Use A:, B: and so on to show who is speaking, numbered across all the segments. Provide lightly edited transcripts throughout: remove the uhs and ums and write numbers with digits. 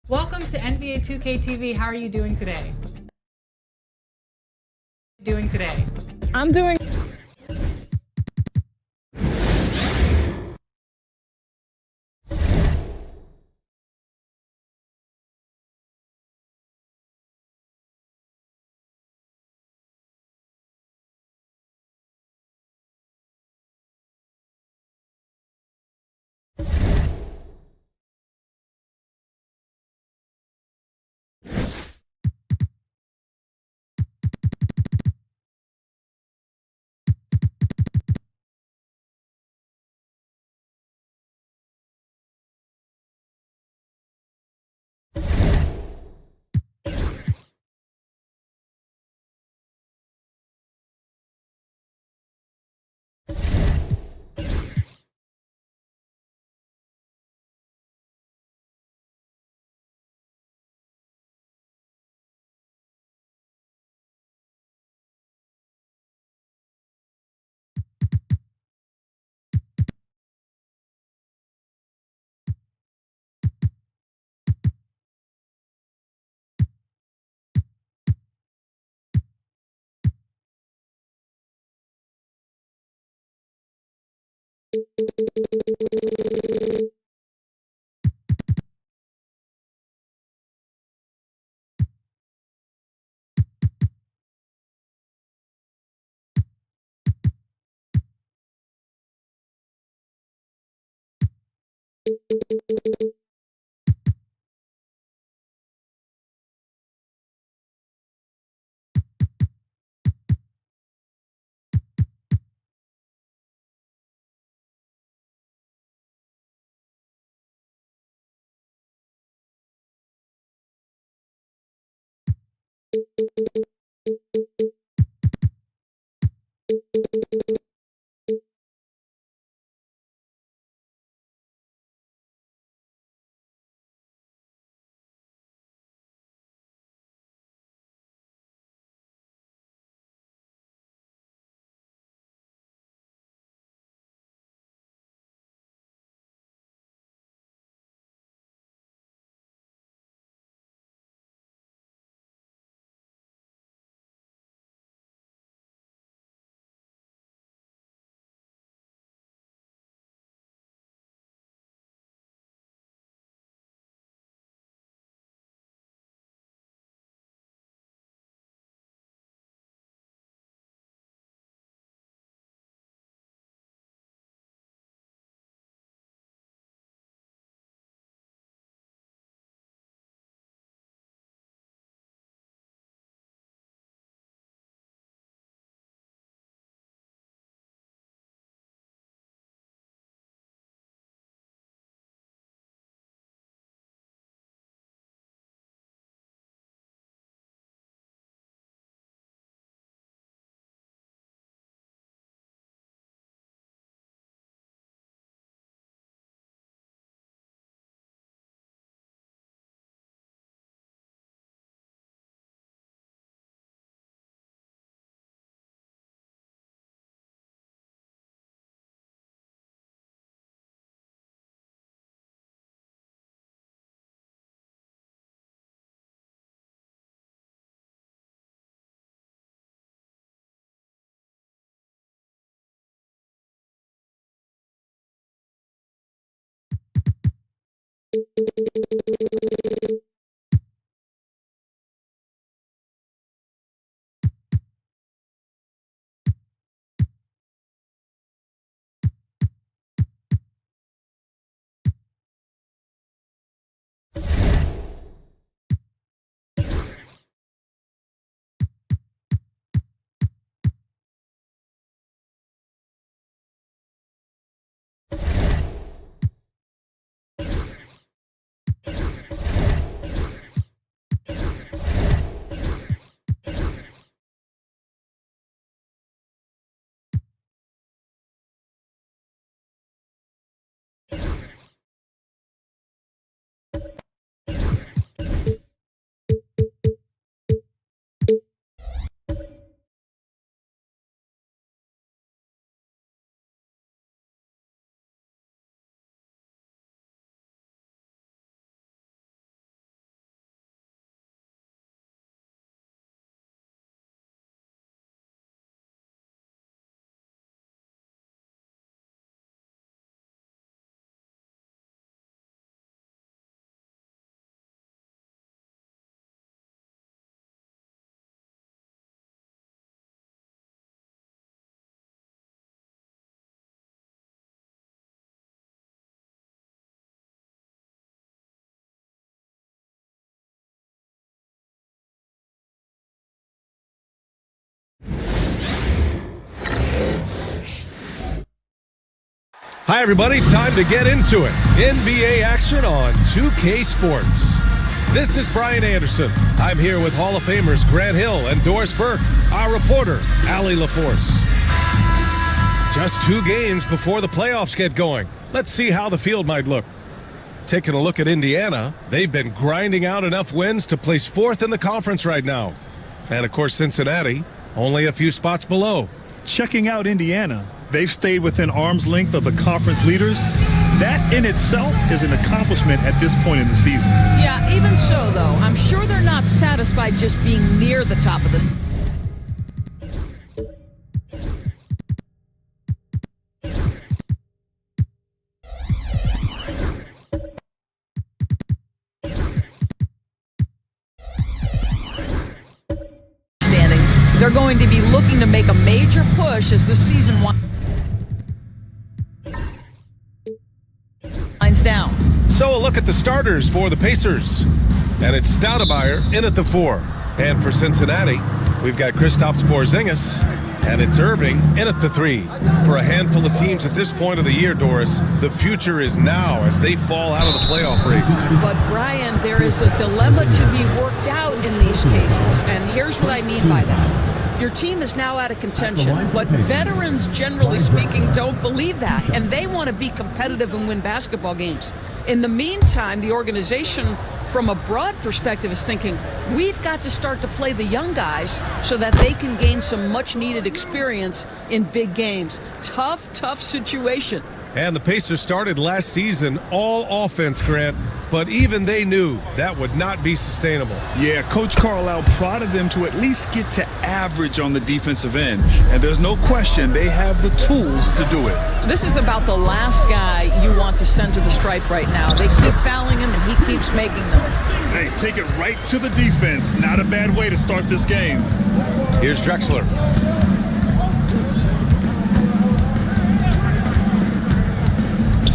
A: Welcome to NBA 2K TV. How are you doing today?
B: I'm doing
C: Hi, everybody. Time to get into it. NBA action on 2K Sports. This is Brian Anderson. I'm here with Hall of Famers Grant Hill and Doris Burke, our reporter, Allie LaForce. Just 2 games before the playoffs get going. Let's see how the field might look. Taking a look at Indiana, they've been grinding out enough wins to place 4th in the conference right now. And, of course, Cincinnati, only a few spots below.
D: Checking out Indiana, they've stayed within arm's length of the conference leaders. That in itself is an accomplishment at this point in the season.
E: Yeah, even so, though, I'm sure they're not satisfied just being near the top of the standings. They're going to be looking to make a major push as the season winds down.
C: So a look at the starters for the Pacers. And it's Stoudemire in at the 4. And for Cincinnati, we've got Kristaps Porzingis. And it's Irving in at the 3. For a handful of teams at this point of the year, Doris, the future is now as they fall out of the playoff race.
E: But, Brian, there is a dilemma to be worked out in these cases. And here's what I mean by that. Your team is now out of contention, but veterans, generally speaking, don't believe that, and they want to be competitive and win basketball games. In the meantime, the organization, from a broad perspective, is thinking, we've got to start to play the young guys so that they can gain some much-needed experience in big games. Tough situation.
C: And the Pacers started last season all offense, Grant, but even they knew that would not be sustainable.
D: Yeah, Coach Carlisle prodded them to at least get to average on the defensive end. And there's no question they have the tools to do it.
E: This is about the last guy you want to send to the stripe right now. They keep fouling him, and he keeps making them.
D: Hey, take it right to the defense. Not a bad way to start this game.
C: Here's Drexler.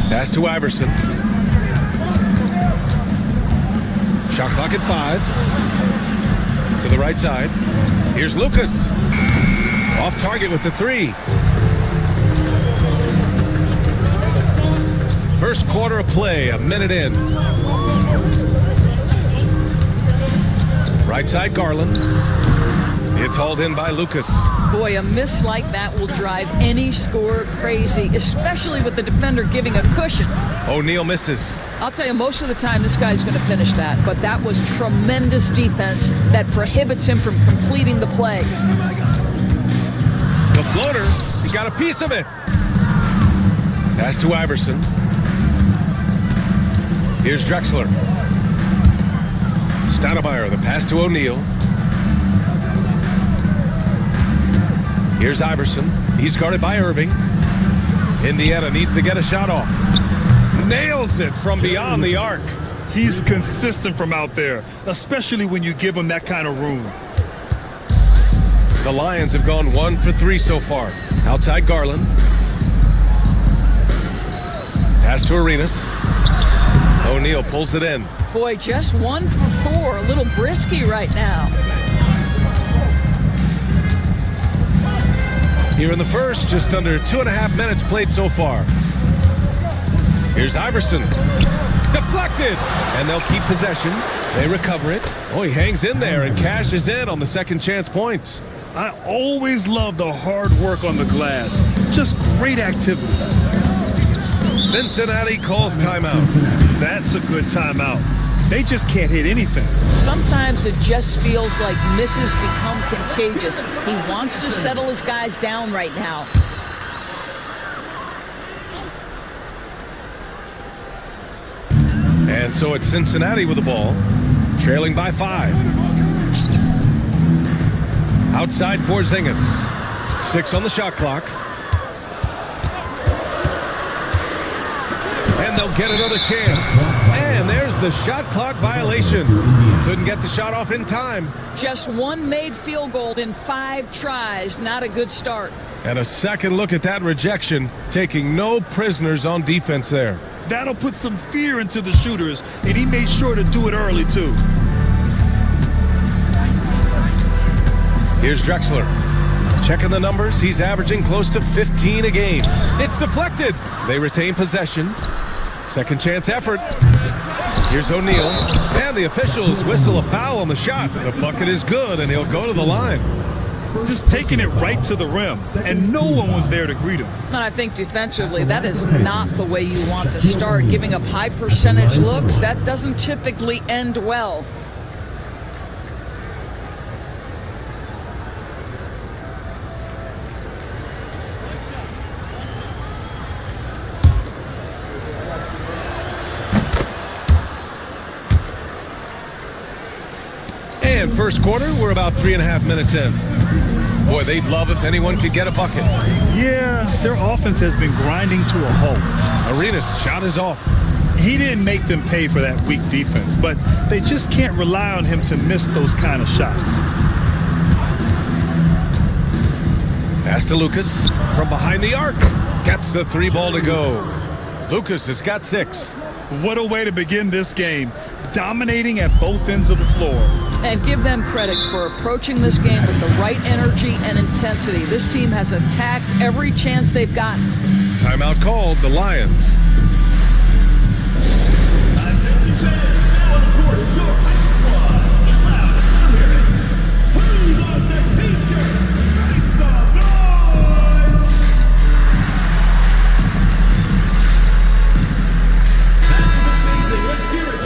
C: Pass to Iverson. Shot clock at 5. To the right side. Here's Lucas. Off target with the 3. First quarter of play, a minute in. Right side, Garland. It's hauled in by Lucas.
E: Boy, a miss like that will drive any scorer crazy, especially with the defender giving a cushion.
C: O'Neal misses.
E: I'll tell you, most of the time this guy's going to finish that, but that was tremendous defense that prohibits him from completing the play.
C: The floater, he got a piece of it. Pass to Iverson. Here's Drexler. Stoudemire, the pass to O'Neal. Here's Iverson. He's guarded by Irving. Indiana needs to get a shot off. Nails it from beyond the arc.
D: He's consistent from out there, especially when you give him that kind of room.
C: The Lions have gone 1 for 3 so far. Outside Garland. Pass to Arenas. O'Neal pulls it in.
E: Boy, just 1 for 4. A little brisky right now.
C: Here in the first, just under 2.5 minutes played so far. Here's Iverson. Deflected! And they'll keep possession. They recover it. Oh, he hangs in there and cashes in on the second chance points.
D: I always love the hard work on the glass. Just great activity.
C: Cincinnati calls timeout.
D: That's a good timeout. They just can't hit anything.
E: Sometimes it just feels like misses become contagious. He wants to settle his guys down right now.
C: And so it's Cincinnati with the ball, trailing by 5. Outside Porzingis. 6 on the shot clock. And they'll get another chance. And there's the shot clock violation. Couldn't get the shot off in time.
E: Just 1 made field goal in 5 tries. Not a good start.
C: And a second look at that rejection, taking no prisoners on defense there.
D: That'll put some fear into the shooters, and he made sure to do it early, too.
C: Here's Drexler. Checking the numbers, he's averaging close to 15 a game. It's deflected. They retain possession. Second chance effort. Here's O'Neal. And the officials whistle a foul on the shot. The bucket is good, and he'll go to the line.
D: Just taking it right to the rim, and no one was there to greet him.
E: And I think defensively, that is not the way you want to start. Giving up high percentage looks, that doesn't typically end well.
C: And first quarter, we're about 3.5 minutes in. Boy, they'd love if anyone could get a bucket.
D: Yeah, their offense has been grinding to a halt.
C: Arenas' shot is off.
D: He didn't make them pay for that weak defense, but they just can't rely on him to miss those kind of shots.
C: Pass to Lucas from behind the arc. Gets the 3 ball to go. Lucas has got 6.
D: What a way to begin this game. Dominating at both ends of the floor.
E: And give them credit for approaching this game with the right energy and intensity. This team has attacked every chance they've gotten.
C: Timeout called, the Lions.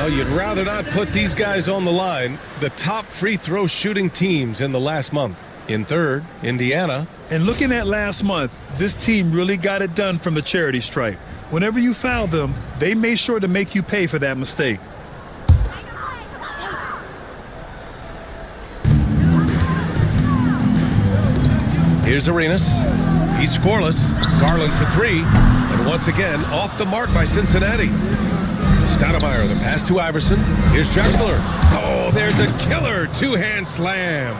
C: You'd rather not put these guys on the line. The top free throw shooting teams in the last month. In third, Indiana.
D: And looking at last month, this team really got it done from the charity stripe. Whenever you foul them, they made sure to make you pay for that mistake.
C: Here's Arenas. He's scoreless. Garland for 3. And once again, off the mark by Cincinnati. Stoudemire, the pass to Iverson. Here's Drexler. Oh, there's a killer 2-hand slam.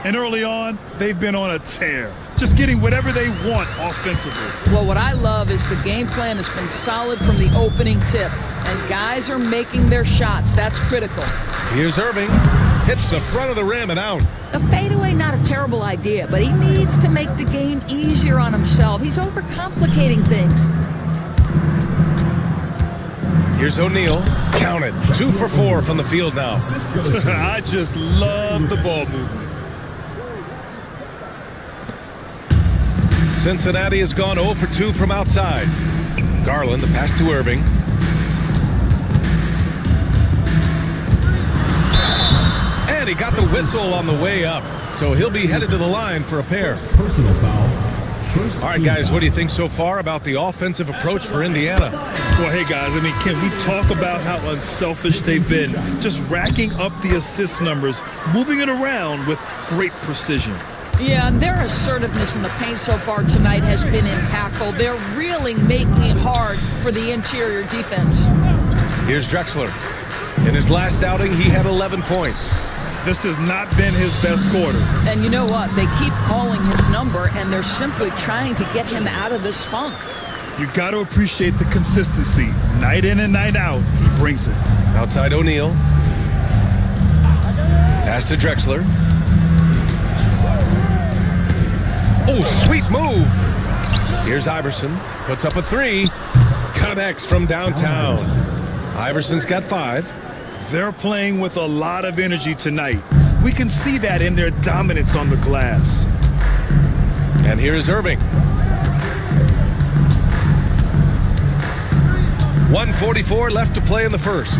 D: And early on, they've been on a tear. Just getting whatever they want offensively.
E: Well, what I love is the game plan has been solid from the opening tip. And guys are making their shots. That's critical.
C: Here's Irving. Hits the front of the rim and out.
E: A fadeaway, not a terrible idea, but he needs to make the game easier on himself. He's overcomplicating things.
C: Here's O'Neal. Count it. 2 for 4 from the field now.
D: I just love the ball movement.
C: Cincinnati has gone 0 for 2 from outside. Garland, the pass to Irving. And he got the whistle on the way up. So he'll be headed to the line for a pair.
F: Personal foul.
C: All right, guys, what do you think so far about the offensive approach for Indiana?
D: Well, hey, guys, I mean, can we talk about how unselfish they've been? Just racking up the assist numbers, moving it around with great precision.
E: Yeah, and their assertiveness in the paint so far tonight has been impactful. They're really making it hard for the interior defense.
C: Here's Drexler. In his last outing, he had 11 points.
D: This has not been his best quarter.
E: And you know what? They keep calling his number, and they're simply trying to get him out of this funk.
D: You got to appreciate the consistency. Night in and night out, he brings it.
C: Outside O'Neal. Pass to Drexler. Oh, sweet move. Here's Iverson. Puts up a 3. Connects from downtown. Iverson's got 5.
D: They're playing with a lot of energy tonight. We can see that in their dominance on the glass.
C: And here's Irving. 1:44 left to play in the first.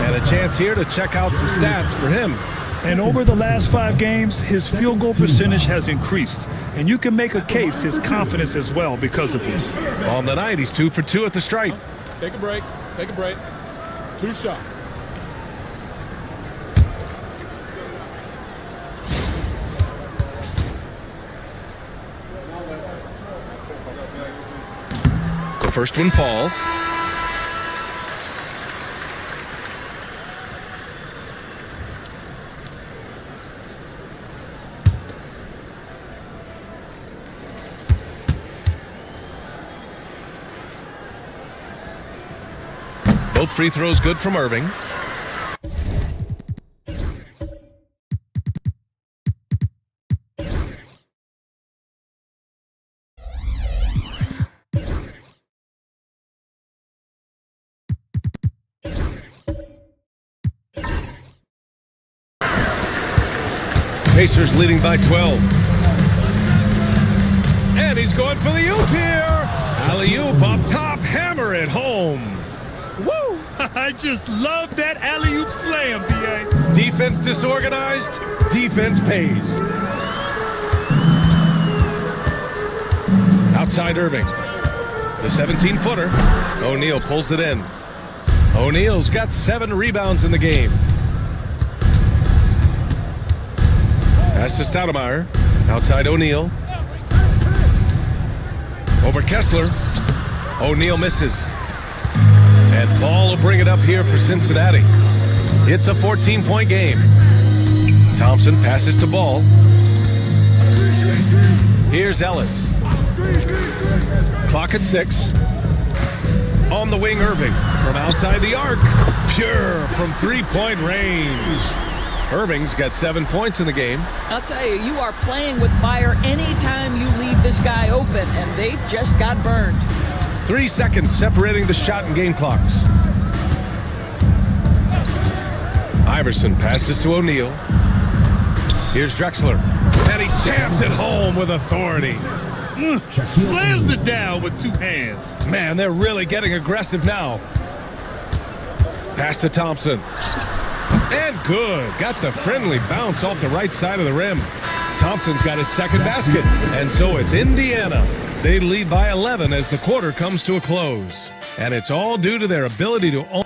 C: And a chance here to check out some stats for him.
D: And over the last 5 games, his field goal percentage has increased. And you can make a case his confidence as well because of this.
C: On the night, he's 2 for 2 at the stripe.
F: Take a break. Take a break. 2 shots.
C: The first one falls. Both free throws good from Irving. Pacers leading by 12. And he's going for the oop here. Alley-oop up top, hammer it home.
D: Woo! I just love that alley-oop slam, B.A.
C: Defense disorganized, defense pays. Outside Irving. The 17-footer. O'Neal pulls it in. O'Neal's got 7 rebounds in the game. Pass to Stoudemire. Outside O'Neal. Over Kessler. O'Neal misses. And Ball will bring it up here for Cincinnati. It's a 14-point game. Thompson passes to Ball. Here's Ellis. Clock at 6. On the wing, Irving. From outside the arc. Pure from three-point range. Irving's got 7 points in the game.
E: I'll tell you, you are playing with fire anytime you leave this guy open, and they just got burned.
C: 3 seconds separating the shot and game clocks. Iverson passes to O'Neal. Here's Drexler. And he jams it home with authority.
D: Slams it down with 2 hands.
C: Man, they're really getting aggressive now. Pass to Thompson. And good. Got the friendly bounce off the right side of the rim. Thompson's got his second basket. And so it's Indiana. They lead by 11 as the quarter comes to a close. And it's all due to their ability to own.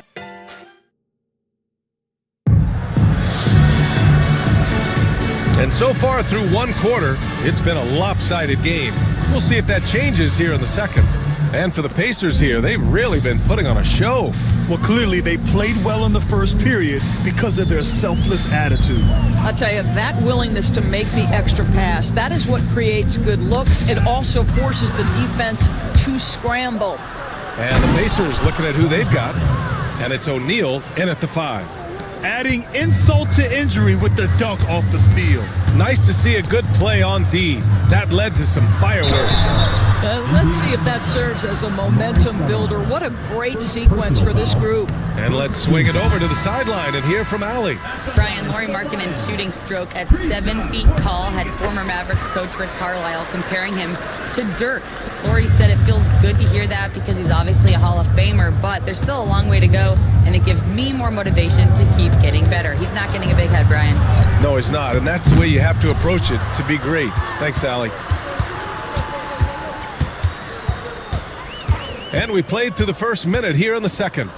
C: And so far through one quarter, it's been a lopsided game. We'll see if that changes here in the second. And for the Pacers here, they've really been putting on a show.
D: Well, clearly they played well in the first period because of their selfless attitude.
E: I'll tell you, that willingness to make the extra pass, that is what creates good looks. It also forces the defense to scramble.
C: And the Pacers looking at who they've got. And it's O'Neal in at the 5.
D: Adding insult to injury with the dunk off the steal.
C: Nice to see a good play on D. That led to some fireworks.
E: Let's see if that serves as a momentum builder. What a great sequence for this group.
C: And let's swing it over to the sideline and hear from Allie.
G: Brian, Lauri Markkanen's shooting stroke at 7 feet tall had former Mavericks coach Rick Carlisle comparing him to Dirk. Lauri said it feels good to hear that because he's obviously a Hall of Famer, but there's still a long way to go, and it gives me more motivation to keep getting better. He's not getting a big head, Brian.
C: No, he's not, and that's the way you have to approach it to be great. Thanks, Allie. And we played through the first minute here in the second.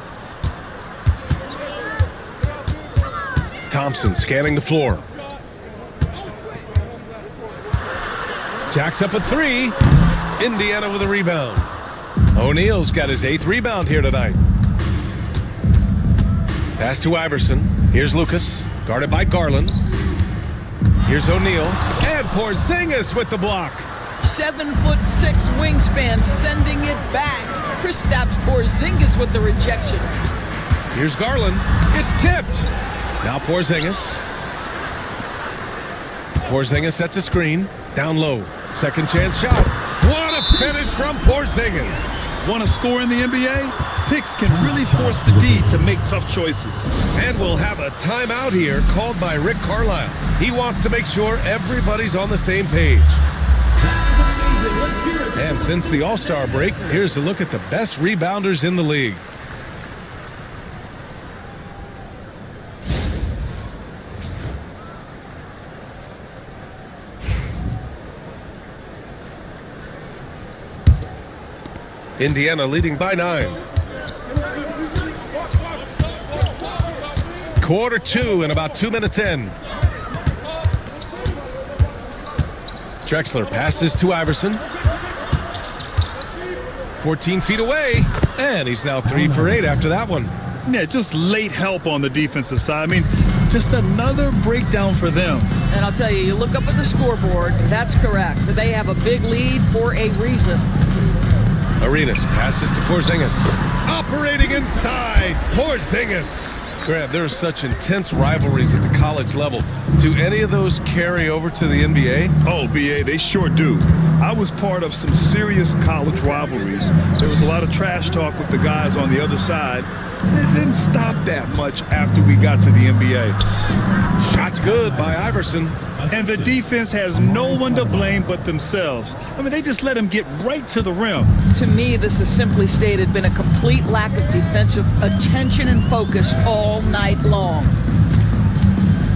C: Thompson scanning the floor. Jacks up a 3. Indiana with a rebound. O'Neal's got his 8th rebound here tonight. Pass to Iverson. Here's Lucas, guarded by Garland. Here's O'Neal, and Porzingis with the block.
E: 7'6" wingspan, sending it back. Kristaps Porzingis with the rejection.
C: Here's Garland. It's tipped. Now Porzingis. Porzingis sets a screen. Down low. Second chance shot. What a finish from Porzingis.
D: Want to score in the NBA? Picks can really force the D to make tough choices.
C: And we'll have a timeout here called by Rick Carlisle. He wants to make sure everybody's on the same page. And since the All-Star break, here's a look at the best rebounders in the league. Indiana leading by 9. Quarter 2 and about 2 minutes in. Drexler passes to Iverson. 14 feet away, and he's now 3 for 8 after that one.
D: Yeah, just late help on the defensive side. I mean, just another breakdown for them.
E: And I'll tell you, you look up at the scoreboard, that's correct. They have a big lead for a reason.
C: Arenas passes to Porzingis. Operating inside, Porzingis. Grant, there are such intense rivalries at the college level. Do any of those carry over to the NBA?
D: Oh, BA, they sure do. I was part of some serious college rivalries. There was a lot of trash talk with the guys on the other side. it didn't stop that much after we got to the NBA.
C: Shot's good by Iverson.
D: And the defense has no one to blame but themselves. I mean, they just let him get right to the rim.
E: To me, this has simply stated been a complete lack of defensive attention and focus all night long.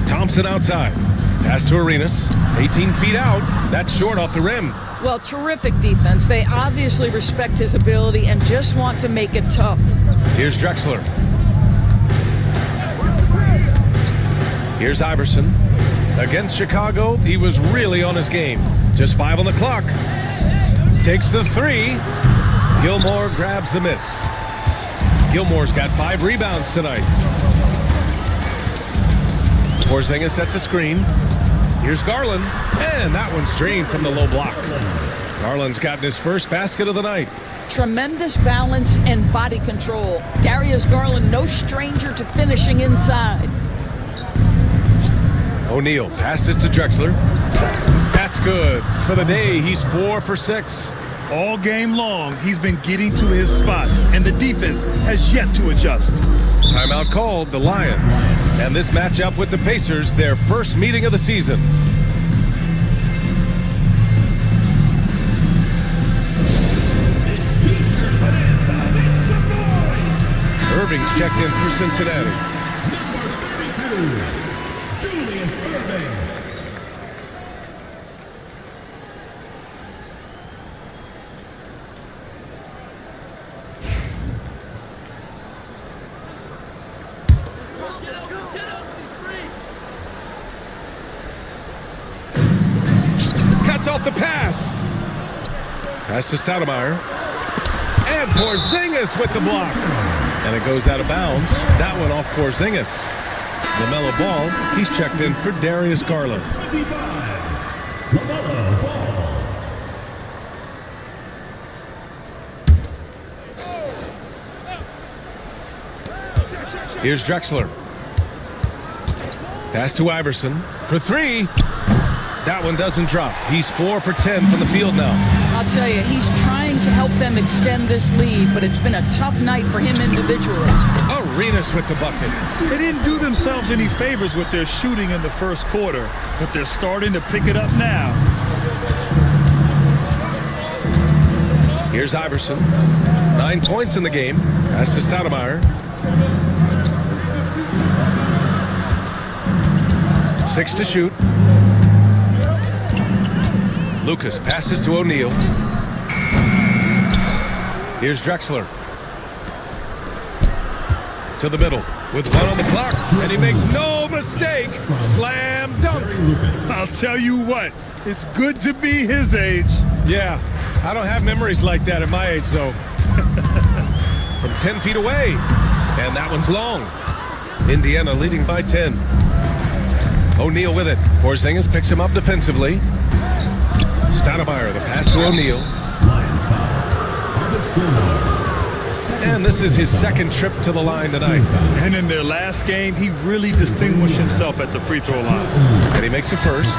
C: Thompson outside. Pass to Arenas. 18 feet out. That's short off the rim.
E: Well, terrific defense. They obviously respect his ability and just want to make it tough.
C: Here's Drexler. Here's Iverson. Against Chicago, he was really on his game. Just 5 on the clock. Takes the 3. Gilmore grabs the miss. Gilmore's got 5 rebounds tonight. Porzingis sets a screen. Here's Garland, and that one's drained from the low block. Garland's gotten his first basket of the night.
E: Tremendous balance and body control. Darius Garland, no stranger to finishing inside.
C: O'Neal passes to Drexler. That's good. For the day, he's 4 for 6.
D: All game long, he's been getting to his spots, and the defense has yet to adjust.
C: Timeout called, the Lions. And this matchup with the Pacers, their first meeting of the season. Irving's checked in for Cincinnati. Off the pass. Pass to Stoudemire. And Porzingis with the block. And it goes out of bounds. That one off Porzingis. LaMelo Ball, he's checked in for Darius Garland. Here's Drexler. Pass to Iverson for 3. That one doesn't drop. He's 4 for 10 from the field now.
E: I'll tell you, he's trying to help them extend this lead, but it's been a tough night for him individually.
C: Arenas with the bucket.
D: They didn't do themselves any favors with their shooting in the first quarter, but they're starting to pick it up now.
C: Here's Iverson. 9 points in the game. Pass to Stoudemire. 6 to shoot. Lucas passes to O'Neal. Here's Drexler. To the middle with 1 on the clock, and he makes no mistake. Slam dunk.
D: I'll tell you what, it's good to be his age.
C: Yeah, I don't have memories like that at my age, though. From 10 feet away, and that one's long. Indiana leading by 10. O'Neal with it. Porzingis picks him up defensively. Stoudemire, the pass to O'Neal. And this is his second trip to the line tonight.
D: And in their last game, he really distinguished himself at the free throw line.
C: And he makes it first.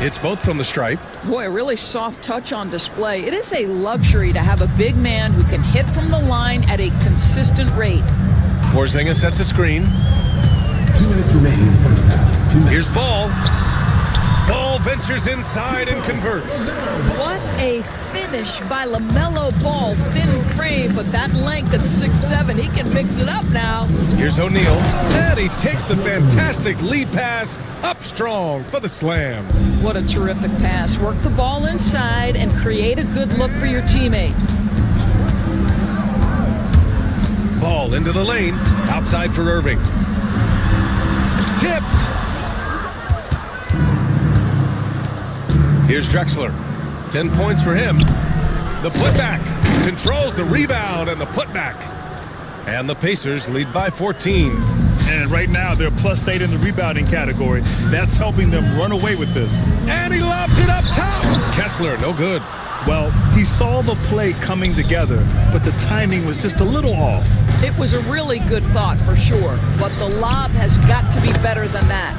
C: It's both from the stripe.
E: Boy, a really soft touch on display. It is a luxury to have a big man who can hit from the line at a consistent rate.
C: Porzingis sets a screen.
F: 2 minutes remaining in the first half.
C: Here's Ball. Ball ventures inside and converts.
E: What a finish by LaMelo Ball. Thin frame, but that length at 6'7", he can mix it up now.
C: Here's O'Neal. And he takes the fantastic lead pass up strong for the slam.
E: What a terrific pass. Work the ball inside and create a good look for your teammate.
C: Ball into the lane. Outside for Irving. Tipped. Here's Drexler. 10 points for him. The putback. Controls the rebound and the putback. And the Pacers lead by 14.
D: And right now, they're +8 in the rebounding category. That's helping them run away with this.
C: And he lobs it up top. Kessler, no good.
D: Well, he saw the play coming together, but the timing was just a little off.
E: It was a really good thought for sure, but the lob has got to be better than that.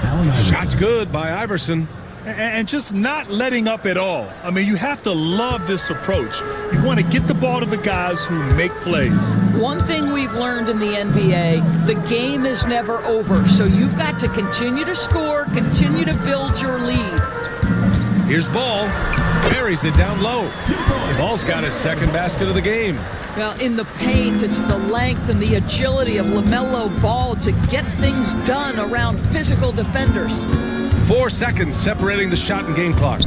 C: Shot's good by Iverson.
D: and just not letting up at all. I mean, you have to love this approach. You want to get the ball to the guys who make plays.
E: One thing we've learned in the NBA, the game is never over. So you've got to continue to score, continue to build your lead.
C: Here's Ball. Buries it down low. Ball's got his second basket of the game.
E: Well, in the paint, it's the length and the agility of LaMelo Ball to get things done around physical defenders.
C: 4 seconds separating the shot and game clocks.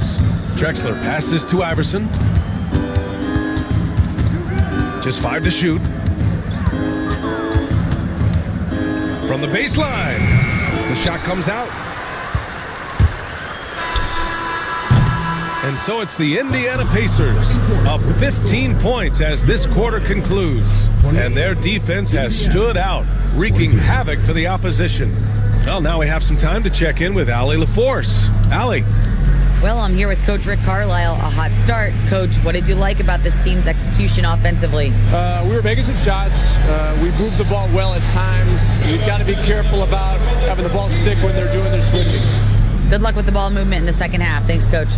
C: Drexler passes to Iverson. Just 5 to shoot. From the baseline. The shot comes out. And so it's the Indiana Pacers up 15 points as this quarter concludes. And their defense has stood out, wreaking havoc for the opposition. Well, now we have some time to check in with Allie LaForce. Allie.
G: Well, I'm here with Coach Rick Carlisle. A hot start. Coach, what did you like about this team's execution offensively?
H: We were making some shots. We moved the ball well at times. You've got to be careful about having the ball stick when they're doing their switching.
G: Good luck with the ball movement in the second half. Thanks, Coach.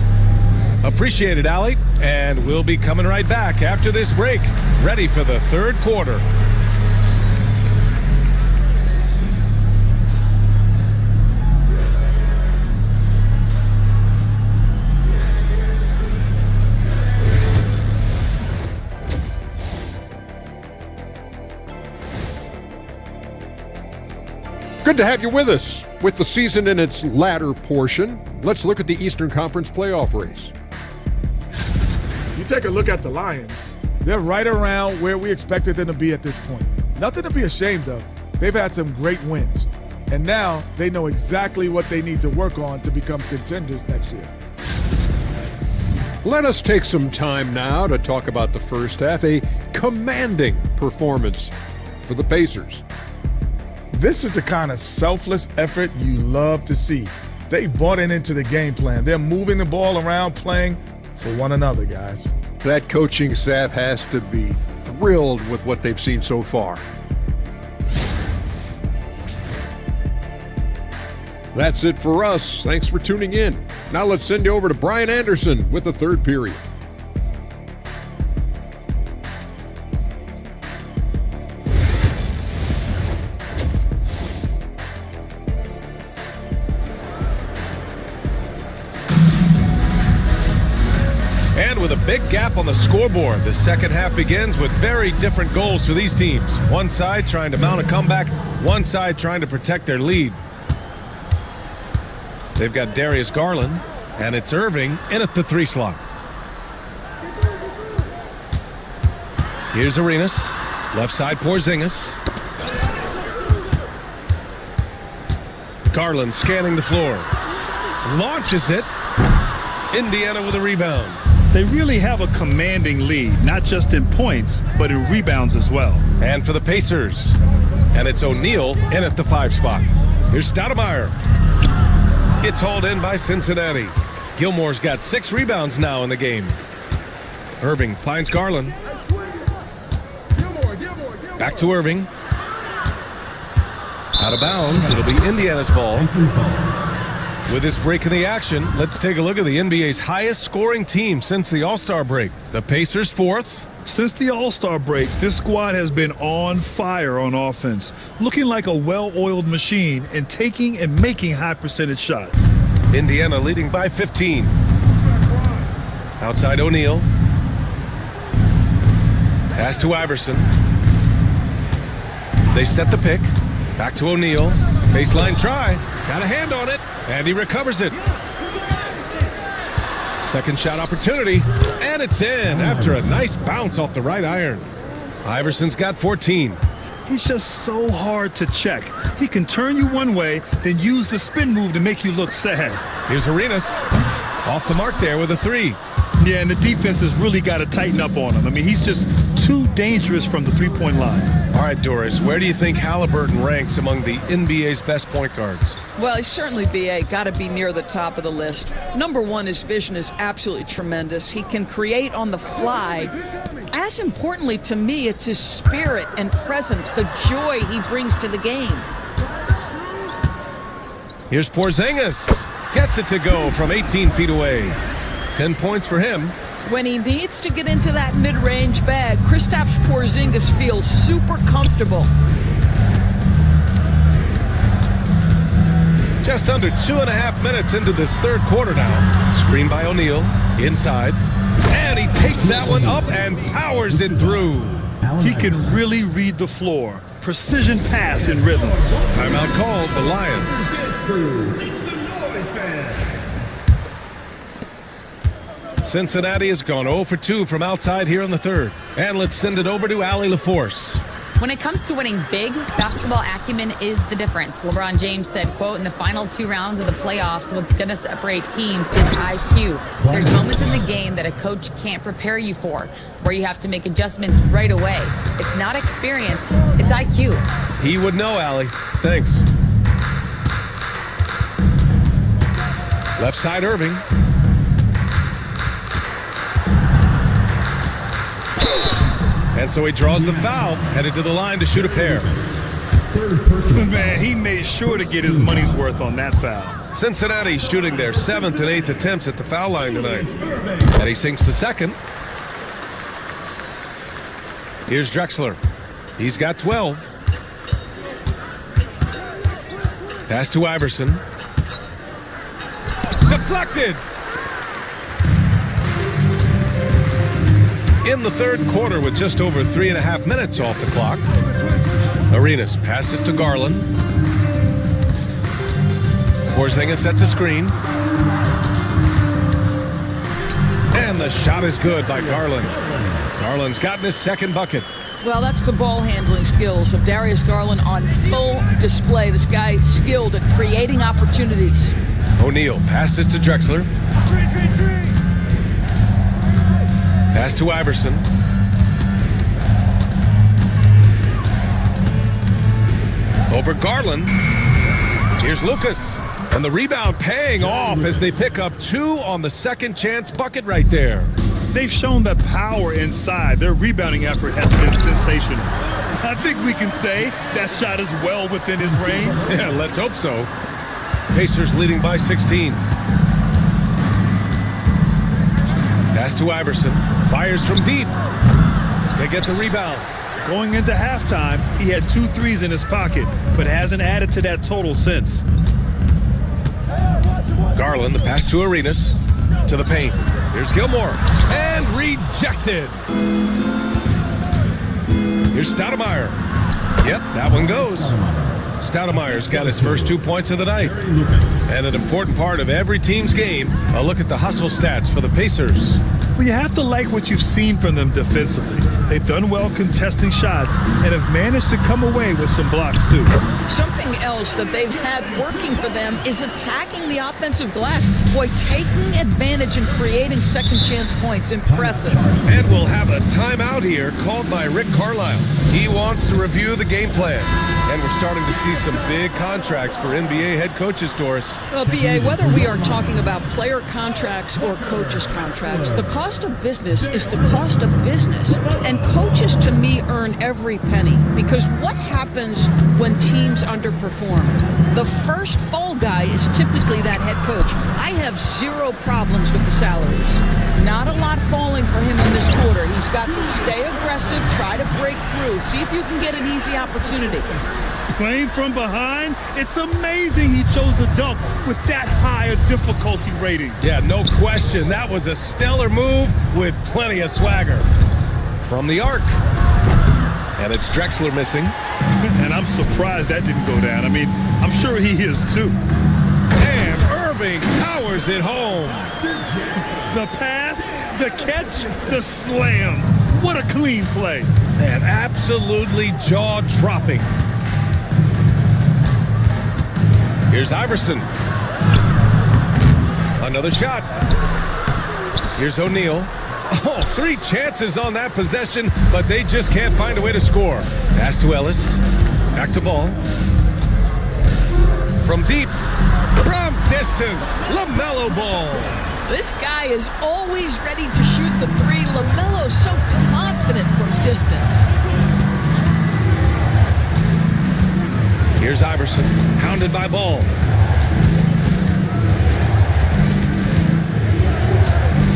C: Appreciate it, Allie. And we'll be coming right back after this break, ready for the third quarter.
I: Good to have you with us. With the season in its latter portion, let's look at the Eastern Conference playoff race.
J: You take a look at the Lions, they're right around where we expected them to be at this point. Nothing to be ashamed of. They've had some great wins. And now they know exactly what they need to work on to become contenders next year.
I: Let us take some time now to talk about the first half, a commanding performance for the Pacers.
J: This is the kind of selfless effort you love to see. They bought into the game plan. They're moving the ball around, playing for one another, guys.
I: That coaching staff has to be thrilled with what they've seen so far. That's it for us. Thanks for tuning in. Now let's send you over to Brian Anderson with the third period.
C: And with a big gap on the scoreboard, the second half begins with very different goals for these teams. One side trying to mount a comeback, one side trying to protect their lead. They've got Darius Garland, and it's Irving in at the 3 slot. Here's Arenas, left side Porzingis. Garland scanning the floor, launches it. Indiana with a rebound.
D: They really have a commanding lead, not just in points, but in rebounds as well.
C: And for the Pacers, and it's O'Neal in at the 5 spot. Here's Stoudemire. It's hauled in by Cincinnati. Gilmore's got 6 rebounds now in the game. Irving finds Garland. Back to Irving. Out of bounds. It'll be Indiana's ball. With this break in the action, let's take a look at the NBA's highest scoring team since the All-Star break. The Pacers 4th.
D: Since the All-Star break, this squad has been on fire on offense, looking like a well-oiled machine and taking and making high percentage shots.
C: Indiana leading by 15. Outside O'Neal. Pass to Iverson. They set the pick. Back to O'Neal. Baseline try. Got a hand on it. And he recovers it. Second shot opportunity. And it's in after a nice bounce off the right iron. Iverson's got 14.
D: He's just so hard to check. He can turn you one way, then use the spin move to make you look sad.
C: Here's Arenas. Off the mark there with a 3.
D: Yeah, and the defense has really got to tighten up on him. I mean, he's just too dangerous from the three-point line.
C: All right, Doris, where do you think Halliburton ranks among the NBA's best point guards?
E: Well, he's certainly, B.A., got to be near the top of the list. Number one, his vision is absolutely tremendous. He can create on the fly. As importantly to me, it's his spirit and presence, the joy he brings to the game.
C: Here's Porzingis. Gets it to go from 18 feet away. 10 points for him.
E: When he needs to get into that mid-range bag, Kristaps Porzingis feels super comfortable.
C: Just under 2.5 minutes into this third quarter now. Screen by O'Neal. Inside. And he takes that one up and powers it through.
D: He can really read the floor. Precision pass in rhythm.
C: Timeout called, the Lions. Cincinnati has gone 0 for 2 from outside here in the third. And let's send it over to Allie LaForce.
G: When it comes to winning big, basketball acumen is the difference. LeBron James said, quote, in the final 2 rounds of the playoffs, what's going to separate teams is IQ. There's moments in the game that a coach can't prepare you for, where you have to make adjustments right away. It's not experience, it's IQ.
C: He would know, Allie. Thanks. Left side, Irving. And so he draws the foul, headed to the line to shoot a pair.
D: Man, he made sure to get his money's worth on that foul.
C: Cincinnati shooting their 7th and 8th attempts at the foul line tonight. And he sinks the second. Here's Drexler. He's got 12. Pass to Iverson. Deflected! In the third quarter with just over 3.5 minutes off the clock. Arenas passes to Garland. Porzingis sets a screen. And the shot is good by Garland. Garland's gotten his second bucket.
E: Well, that's the ball handling skills of Darius Garland on full display. This guy skilled at creating opportunities.
C: O'Neal passes to Drexler. Pass to Iverson. Over Garland. Here's Lucas. And the rebound paying off as they pick up 2 on the second chance bucket right there.
D: They've shown the power inside. Their rebounding effort has been sensational. I think we can say that shot is well within his range.
C: Yeah, let's hope so. Pacers leading by 16. Pass to Iverson. Fires from deep. They get the rebound.
D: Going into halftime, he had 2 threes in his pocket, but hasn't added to that total since.
C: Garland, the pass to Arenas. To the paint. Here's Gilmore. And rejected. Here's Stoudemire. Yep, that one goes. Stoudemire's got his first 2 points of the night. And an important part of every team's game, a look at the hustle stats for the Pacers.
D: Well, you have to like what you've seen from them defensively. They've done well contesting shots and have managed to come away with some blocks, too.
E: Something else that they've had working for them is attacking the offensive glass. Boy, taking advantage and creating second chance points. Impressive.
C: And we'll have a timeout here called by Rick Carlisle. He wants to review the game plan. And we're starting to see some big contracts for NBA head coaches, Doris.
E: Well, B.A., whether we are talking about player contracts or coaches' contracts, the cost of business is the cost of business. And coaches, to me, earn every penny. Because what happens when teams underperform? The first fall guy is typically that head coach. I have 0 problems with the salaries. Not a lot falling for him in this quarter. He's got to stay aggressive, try to break through, see if you can get an easy opportunity.
D: Playing from behind, it's amazing he chose to dunk with that higher difficulty rating.
C: Yeah, no question. That was a stellar move with plenty of swagger. From the arc. And it's Drexler missing.
D: And I'm surprised that didn't go down. I mean, I'm sure he is too.
C: And Irving powers it home.
D: The pass, the catch, the slam. What a clean play.
C: And absolutely jaw-dropping. Here's Iverson. Another shot. Here's O'Neal. Oh, 3 chances on that possession, but they just can't find a way to score. Pass to Ellis. Back to Ball. From deep. From distance. LaMelo Ball.
E: This guy is always ready to shoot the 3. LaMelo's so confident from distance.
C: Here's Iverson, pounded by Ball.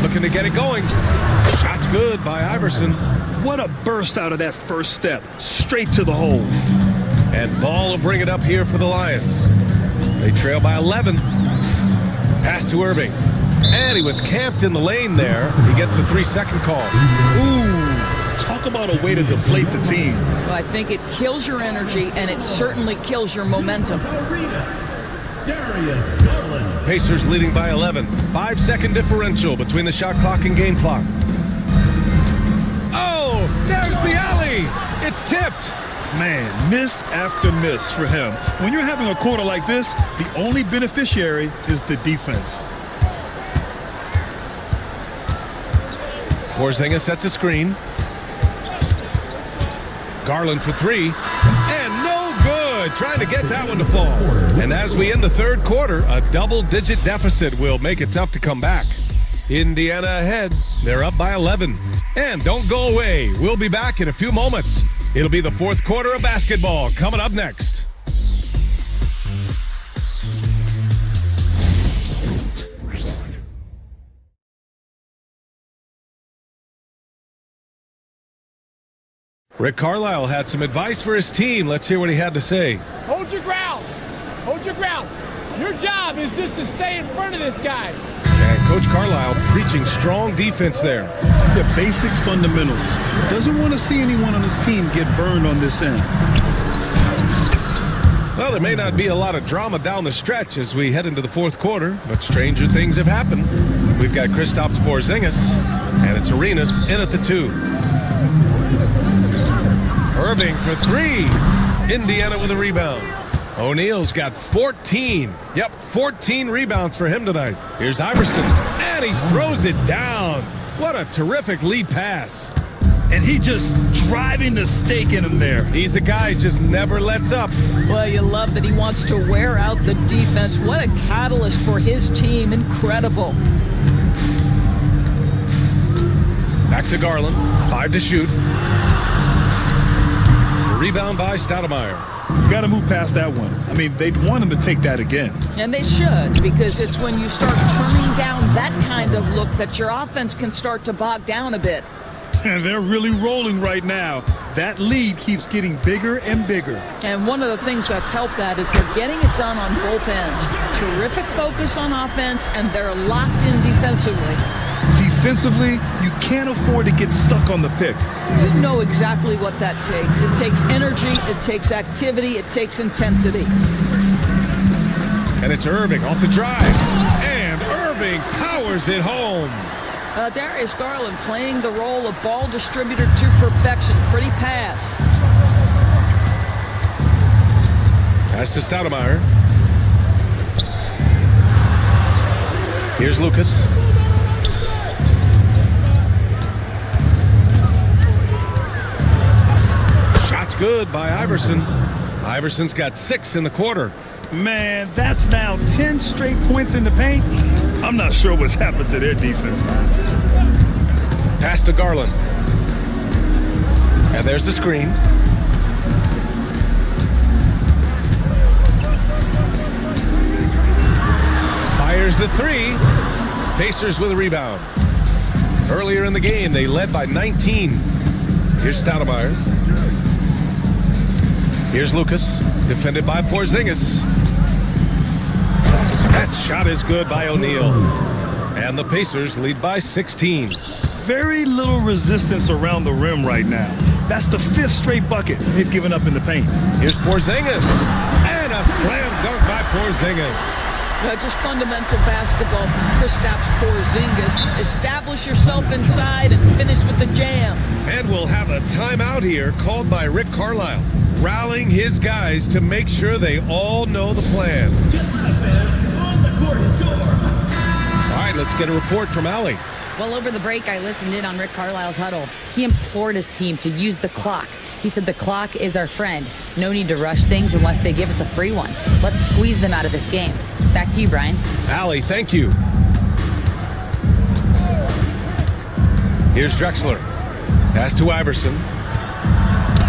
C: looking to get it going. Shot's good by Iverson.
D: What a burst out of that first step. Straight to the hole.
C: And ball will bring it up here for the Lions. They trail by 11. Pass to Irving. And he was camped in the lane there. He gets a 3-second call.
D: Ooh, talk about a way to deflate the team.
E: Well, I think it kills your energy, and it certainly kills your momentum.
C: Pacers leading by 11. 5-second differential between the shot clock and game clock. Oh, there's the alley. It's tipped.
D: Man, miss after miss for him. When you're having a quarter like this, the only beneficiary is the defense.
C: Porzingis sets a screen. Garland for 3. And no good. Trying to get that one to fall. And as we end the third quarter, a double-digit deficit will make it tough to come back. Indiana ahead. They're up by 11. And don't go away. We'll be back in a few moments. It'll be the fourth quarter of basketball coming up next. Rick Carlisle had some advice for his team. Let's hear what he had to say.
H: Hold your ground. Hold your ground. Your job is just to stay in front of this guy.
C: And Coach Carlisle preaching strong defense there.
D: The basic fundamentals. Doesn't want to see anyone on his team get burned on this end.
C: Well, there may not be a lot of drama down the stretch as we head into the fourth quarter, but stranger things have happened. We've got Kristaps Porzingis, and it's Arenas in at the 2. Irving for 3. Indiana with a rebound. O'Neal's got 14. Yep, 14 rebounds for him tonight. Here's Iverson, and he throws it down. What a terrific lead pass.
D: And he just driving the stake in him there.
C: He's a guy who just never lets up.
E: Well, you love that he wants to wear out the defense. What a catalyst for his team. Incredible.
C: Back to Garland. 5 to shoot. Rebound by Stoudemire.
D: You got to move past that one. I mean, they'd want him to take that again.
E: And they should, because it's when you start turning down that kind of look that your offense can start to bog down a bit.
D: And they're really rolling right now. That lead keeps getting bigger and bigger.
E: And one of the things that's helped that is they're getting it done on both ends. Terrific focus on offense, and they're locked in defensively.
D: Defensively, you can't afford to get stuck on the pick.
E: You know exactly what that takes. It takes energy, it takes activity, it takes intensity.
C: And it's Irving off the drive. And Irving powers it home.
E: Darius Garland playing the role of ball distributor to perfection. Pretty pass.
C: Pass to Stoudemire. Here's Lucas. Shot's good by Iverson. Iverson's got 6 in the quarter.
D: Man, that's now 10 straight points in the paint. I'm not sure what's happened to their defense.
C: Pass to Garland. And there's the screen. Fires the 3. Pacers with a rebound. Earlier in the game, they led by 19. Here's Stoudemire. Here's Lucas, defended by Porzingis. That shot is good by O'Neal. And the Pacers lead by 16.
D: Very little resistance around the rim right now. That's the 5th straight bucket they've given up in the paint.
C: Here's Porzingis. And a slam dunk by Porzingis.
E: Just fundamental basketball from Kristaps Porzingis. Establish yourself inside and finish with the jam.
C: And we'll have a timeout here called by Rick Carlisle, rallying his guys to make sure they all know the plan. All right, let's get a report from Allie.
G: Well, over the break, I listened in on Rick Carlisle's huddle. He implored his team to use the clock. He said the clock is our friend. No need to rush things unless they give us a free one. Let's squeeze them out of this game. Back to you, Brian.
C: Allie, thank you. Here's Drexler. Pass to Iverson.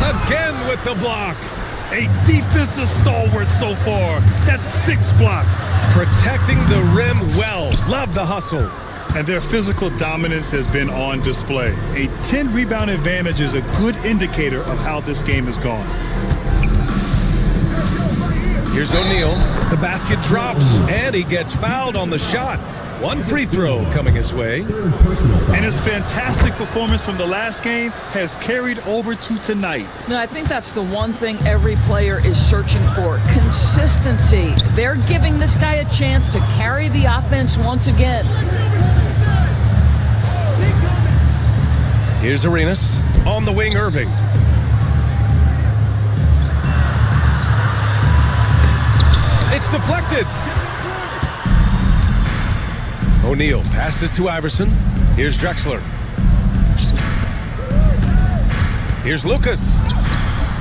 C: Again with the block.
D: A defensive stalwart so far. That's 6 blocks.
C: Protecting the rim well. Love the hustle.
D: and their physical dominance has been on display. A 10-rebound advantage is a good indicator of how this game has gone.
C: Here's O'Neal. The basket drops, and he gets fouled on the shot. One free throw coming his way.
D: And his fantastic performance from the last game has carried over to tonight.
E: No, I think that's the one thing every player is searching for. Consistency. They're giving this guy a chance to carry the offense once again.
C: Here's Arenas. On the wing, Irving. It's deflected. O'Neal passes to Iverson. Here's Drexler. Here's Lucas.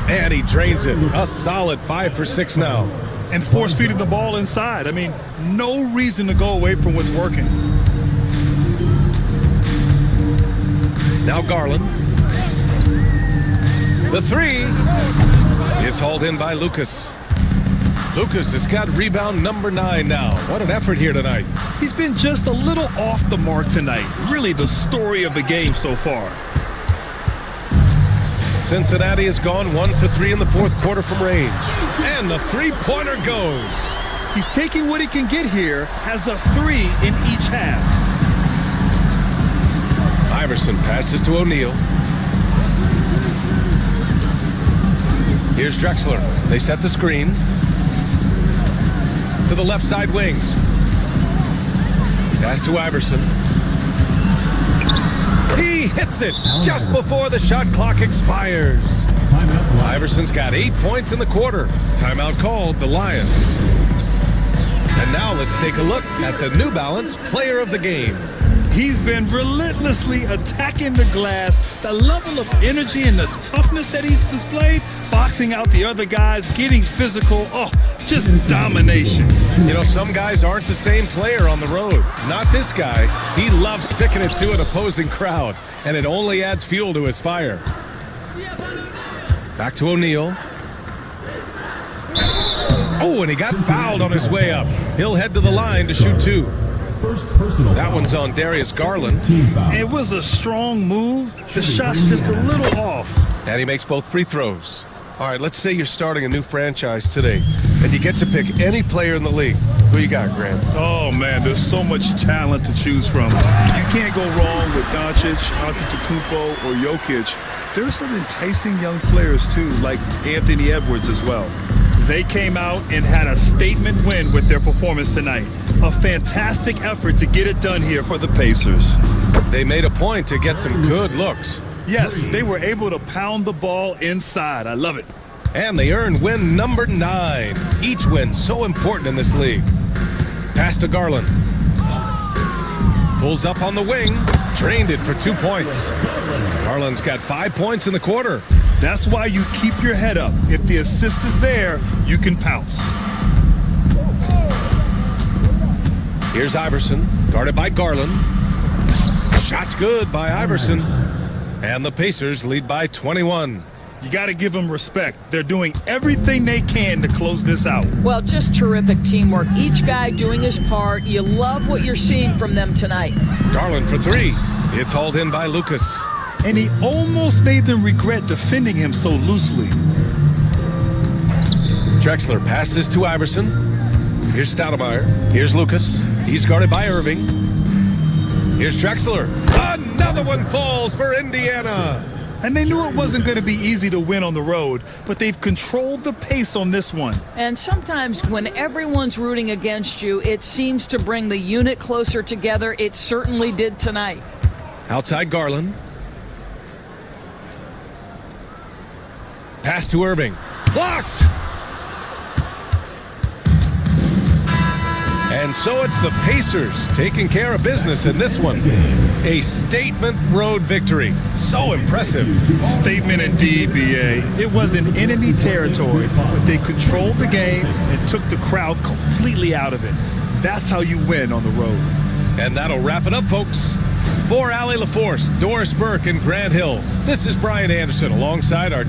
C: And he drains it. A solid 5 for 6 now.
D: And force-feeding the ball inside. I mean, no reason to go away from what's working.
C: Now Garland. The three. It's hauled in by Lucas. Lucas has got rebound number 9 now. What an effort here tonight.
D: He's been just a little off the mark tonight. Really the story of the game so far.
C: Cincinnati has gone 1 for 3 in the fourth quarter from range. And the three-pointer goes.
D: He's taking what he can get here, has a 3 in each half.
C: Iverson passes to O'Neal. Here's Drexler. They set the screen. To the left side wings. Pass to Iverson. He hits it just before the shot clock expires. Iverson's got 8 points in the quarter. Timeout called, the Lions. And now let's take a look at the New Balance Player of the Game.
D: He's been relentlessly attacking the glass. The level of energy and the toughness that he's displayed, boxing out the other guys, getting physical. Oh, just domination.
C: You know, some guys aren't the same player on the road. Not this guy. He loves sticking it to an opposing crowd, and it only adds fuel to his fire. Back to O'Neal. Oh, and he got fouled on his way up. He'll head to the line to shoot 2. That one's on Darius Garland.
D: It was a strong move. The shot's just a little off.
C: And he makes both free throws. All right, let's say you're starting a new franchise today, and you get to pick any player in the league. Who you got, Grant?
D: Oh, man, there's so much talent to choose from. You can't go wrong with Doncic, Antetokounmpo, or Jokic. There are some enticing young players, too, like Anthony Edwards as well. They came out and had a statement win with their performance tonight. A fantastic effort to get it done here for the Pacers.
C: They made a point to get some good looks.
D: Yes, they were able to pound the ball inside. I love it.
C: And they earned win number 9. Each win so important in this league. Pass to Garland. Pulls up on the wing. Drained it for 2 points. Garland's got 5 points in the quarter.
D: That's why you keep your head up. If the assist is there, you can pounce.
C: Here's Iverson, guarded by Garland. Shot's good by Iverson. And the Pacers lead by 21.
D: You got to give them respect. They're doing everything they can to close this out.
E: Well, just terrific teamwork. Each guy doing his part. You love what you're seeing from them tonight.
C: Garland for 3. It's hauled in by Lucas.
D: And he almost made them regret defending him so loosely.
C: Drexler passes to Iverson. Here's Stoudemire. Here's Lucas. He's guarded by Irving. Here's Drexler. Another one falls for Indiana.
D: And they knew it wasn't going to be easy to win on the road, but they've controlled the pace on this one.
E: And sometimes when everyone's rooting against you, it seems to bring the unit closer together. It certainly did tonight.
C: Outside Garland. Pass to Irving. Blocked! And so it's the Pacers taking care of business in this one. A statement road victory. So impressive.
D: Statement indeed, BA. It was in enemy territory, but they controlled the game and took the crowd completely out of it. That's how you win on the road.
C: And that'll wrap it up, folks. For Allie LaForce, Doris Burke, and Grant Hill, this is Brian Anderson alongside our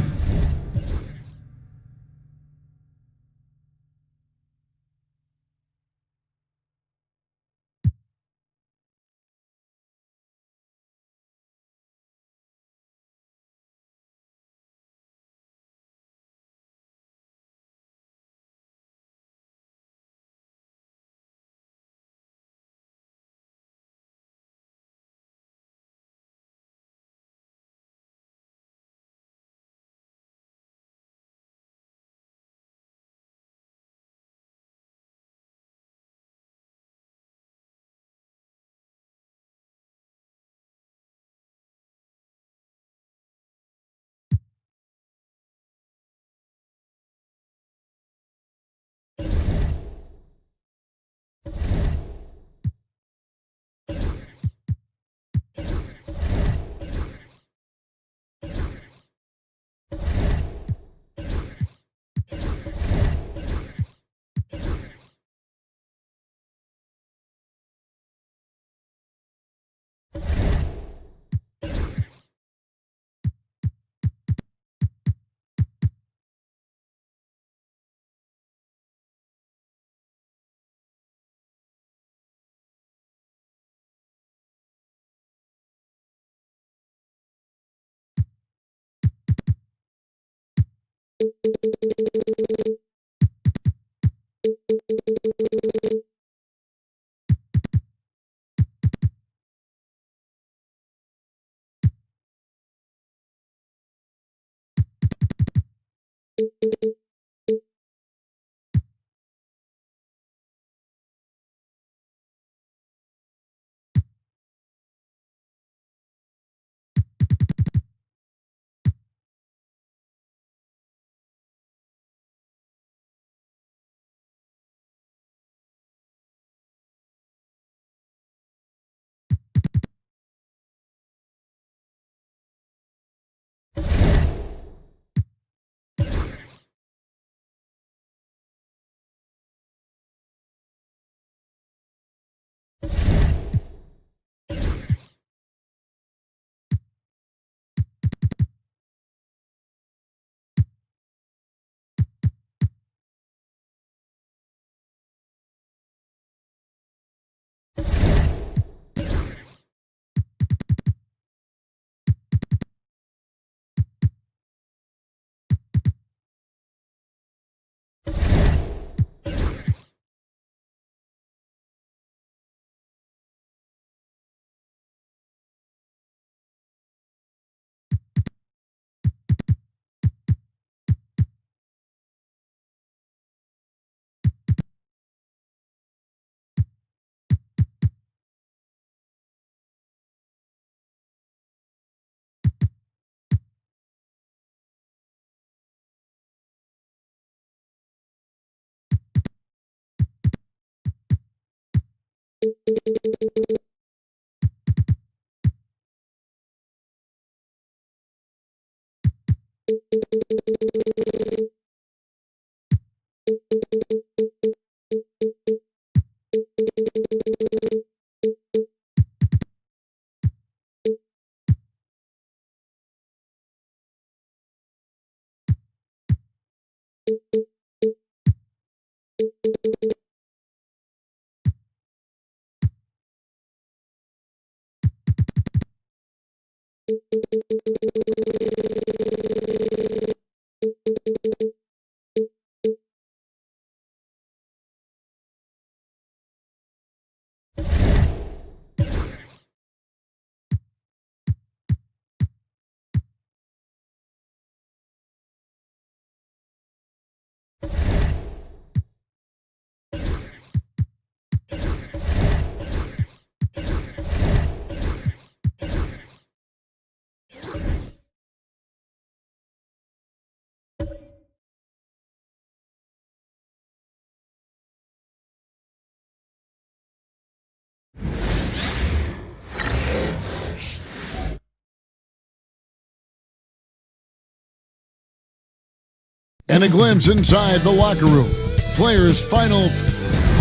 K: And a glimpse inside the locker room. Players' final.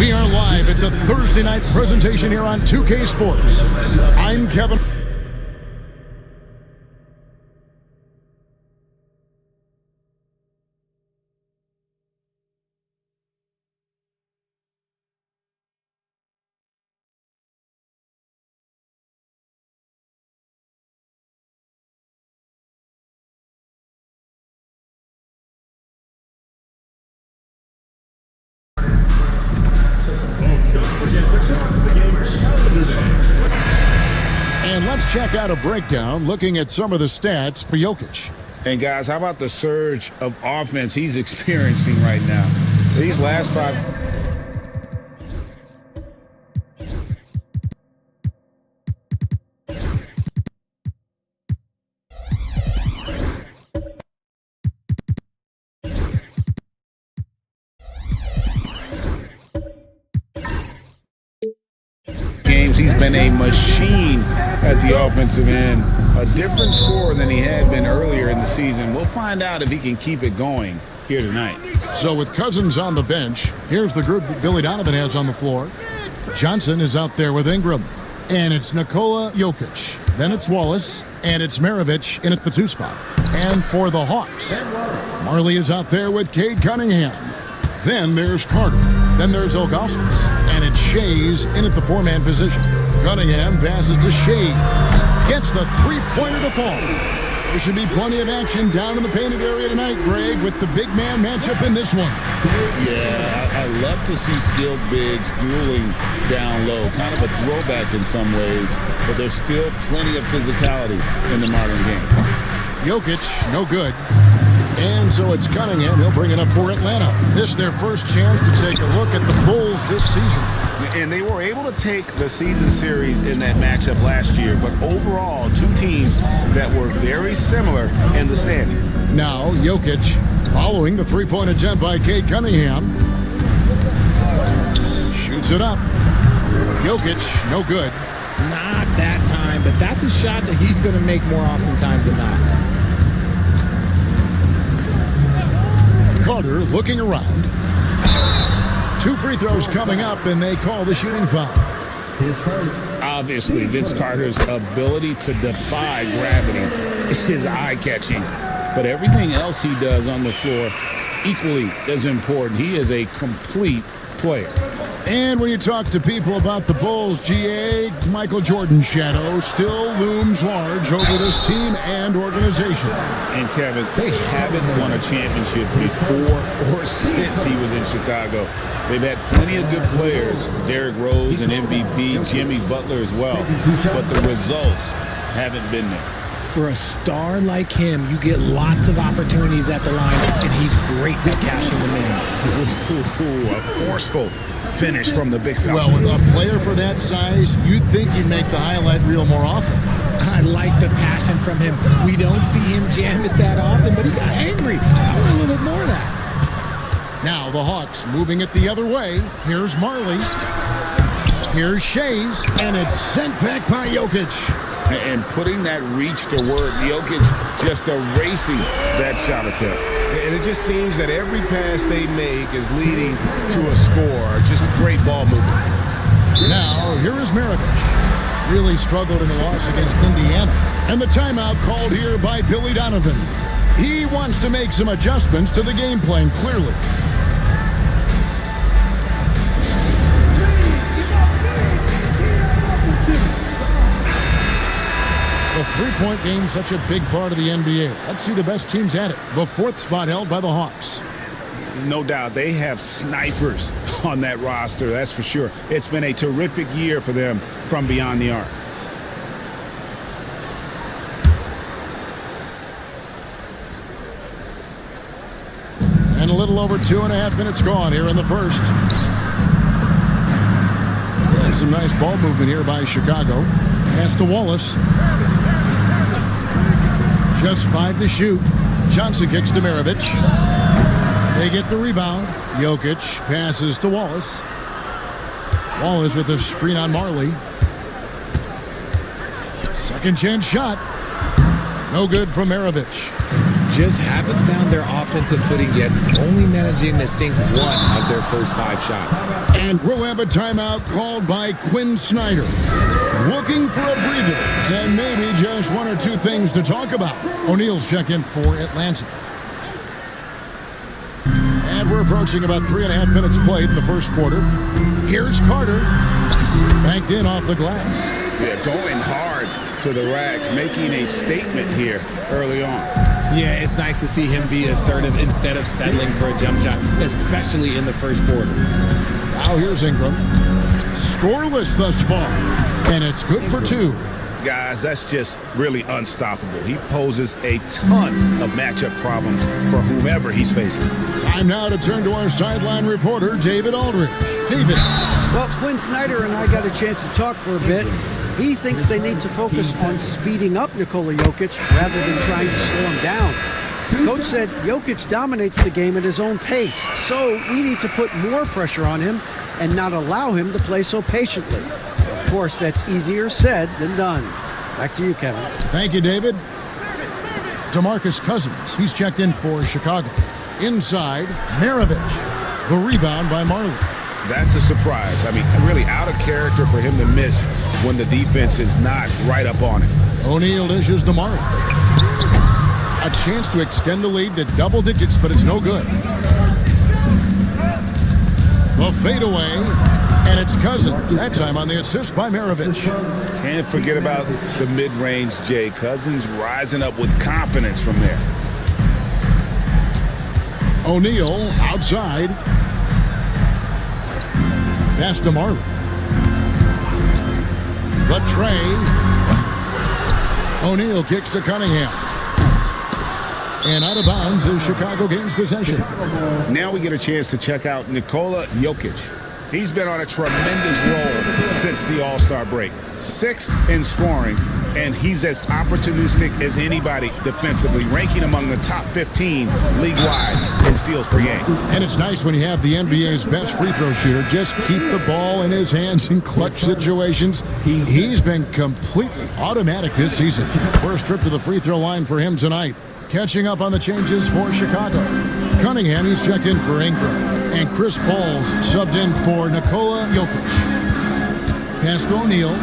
K: We are live. It's a Thursday night presentation here on 2K Sports. I'm Kevin. And let's check out a breakdown looking at some of the stats for Jokic.
L: And guys, how about the surge of offense he's experiencing right now? These last 5... he's been a machine at the offensive end, a different scorer than he had been earlier in the season. We'll find out if he can keep it going here tonight.
K: So with Cousins on the bench, here's the group that Billy Donovan has on the floor. Johnson is out there with Ingram, and it's Nikola Jokic. Then it's Wallace, and it's Maravich in at the 2 spot. And for the Hawks, Marley is out there with Cade Cunningham. Then there's Carter. Then there's Ilgauskas. And it's Shays in at the 4-man position. Cunningham passes to Shays. Gets the 3-pointer to fall. There should be plenty of action down in the painted area tonight, Greg, with the big man matchup in this one.
L: Yeah, I love to see skilled bigs dueling down low. Kind of a throwback in some ways, but there's still plenty of physicality in the modern game.
K: Jokic, no good. And so it's Cunningham. He'll bring it up for Atlanta. This is their first chance to take a look at the Bulls this season.
L: And they were able to take the season series in that matchup last year, but overall, 2 teams that were very similar in the standings.
K: Now, Jokic following the 3-point attempt by Cade Cunningham. Shoots it up. Jokic, no good.
H: Not that time, but that's a shot that he's going to make more oftentimes than not.
K: Carter looking around. 2 free throws coming up, and they call the shooting foul.
L: Obviously, Vince Carter's ability to defy gravity is eye-catching, but everything else he does on the floor equally as important. He is a complete player.
K: And when you talk to people about the Bulls, GA, Michael Jordan's shadow still looms large over this team and organization.
L: And Kevin, they haven't won a championship before or since he was in Chicago. They've had plenty of good players, Derrick Rose and MVP, Jimmy Butler as well, but the results haven't been there.
H: For a star like him, you get lots of opportunities at the line, and he's great at cashing them in.
L: A forceful finish from the big fella.
K: Well, with a player for that size, you'd think he'd make the highlight reel more often.
H: I like the passion from him. We don't see him jam it that often, but he got angry. I want a little bit more of that.
K: Now the Hawks moving it the other way. Here's Marley. Here's Shays, and it's sent back by Jokic.
L: And putting that reach to work, Jokic just erasing that shot attempt.
C: And it just seems that every pass they make is leading to a score. Just great ball movement.
K: Now, here is Maravich. Really struggled in the loss against Indiana. And the timeout called here by Billy Donovan. He wants to make some adjustments to the game plan, clearly. The three-point game, such a big part of the NBA. Let's see the best teams at it. The fourth spot held by the Hawks.
L: No doubt, they have snipers on that roster, that's for sure. It's been a terrific year for them from beyond the arc.
K: And a little over 2.5 minutes gone here in the first. And some nice ball movement here by Chicago. Pass to Wallace. Just 5 to shoot. Johnson kicks to Maravich. They get the rebound. Jokic passes to Wallace. Wallace with a screen on Marley. Second chance shot. No good from Maravich.
M: Just haven't found their offensive footing yet, only managing to sink one of their first 5 shots.
K: And we'll have a timeout called by Quinn Snyder. Looking for a breather and maybe just 1 or 2 things to talk about. O'Neal's check in for Atlanta. And we're approaching about 3.5 minutes played in the first quarter. Here's Carter. Banked in off the glass.
L: Yeah, going hard to the rack, making a statement here early on.
M: Yeah, it's nice to see him be assertive instead of settling for a jump shot, especially in the first quarter.
K: Now here's Ingram. Scoreless thus far, and it's good for 2.
L: Guys, that's just really unstoppable. He poses a ton of matchup problems for whomever he's facing.
K: Time now to turn to our sideline reporter, David Aldridge. David.
N: Well, Quinn Snyder and I got a chance to talk for a bit. He thinks they need to focus on speeding up Nikola Jokic rather than trying to slow him down. Coach said Jokic dominates the game at his own pace, so we need to put more pressure on him and not allow him to play so patiently. Of course, that's easier said than done. Back to you, Kevin.
K: Thank you, David. DeMarcus Cousins, he's checked in for Chicago. Inside, Maravich. The rebound by Marley.
L: That's a surprise. I mean, really out of character for him to miss when the defense is not right up on him.
K: O'Neal dishes to Marley. A chance to extend the lead to double digits, but it's no good. The fadeaway, and it's Cousins. That time on the assist by Maravich.
L: Can't forget about the mid-range, Jay. Cousins rising up with confidence from there.
K: O'Neal outside. Pass to Marley. The tray. O'Neal kicks to Cunningham. And out of bounds as Chicago gains possession.
L: Now we get a chance to check out Nikola Jokic. He's been on a tremendous roll since the All-Star break. 6th in scoring, and he's as opportunistic as anybody defensively, ranking among the top 15 league-wide in steals per game.
K: And it's nice when you have the NBA's best free throw shooter just keep the ball in his hands in clutch situations. He's been completely automatic this season. First trip to the free throw line for him tonight. Catching up on the changes for Chicago. Cunningham, he's checked in for Ingram. And Chris Paul's subbed in for Nikola Jokic. Pass to O'Neal.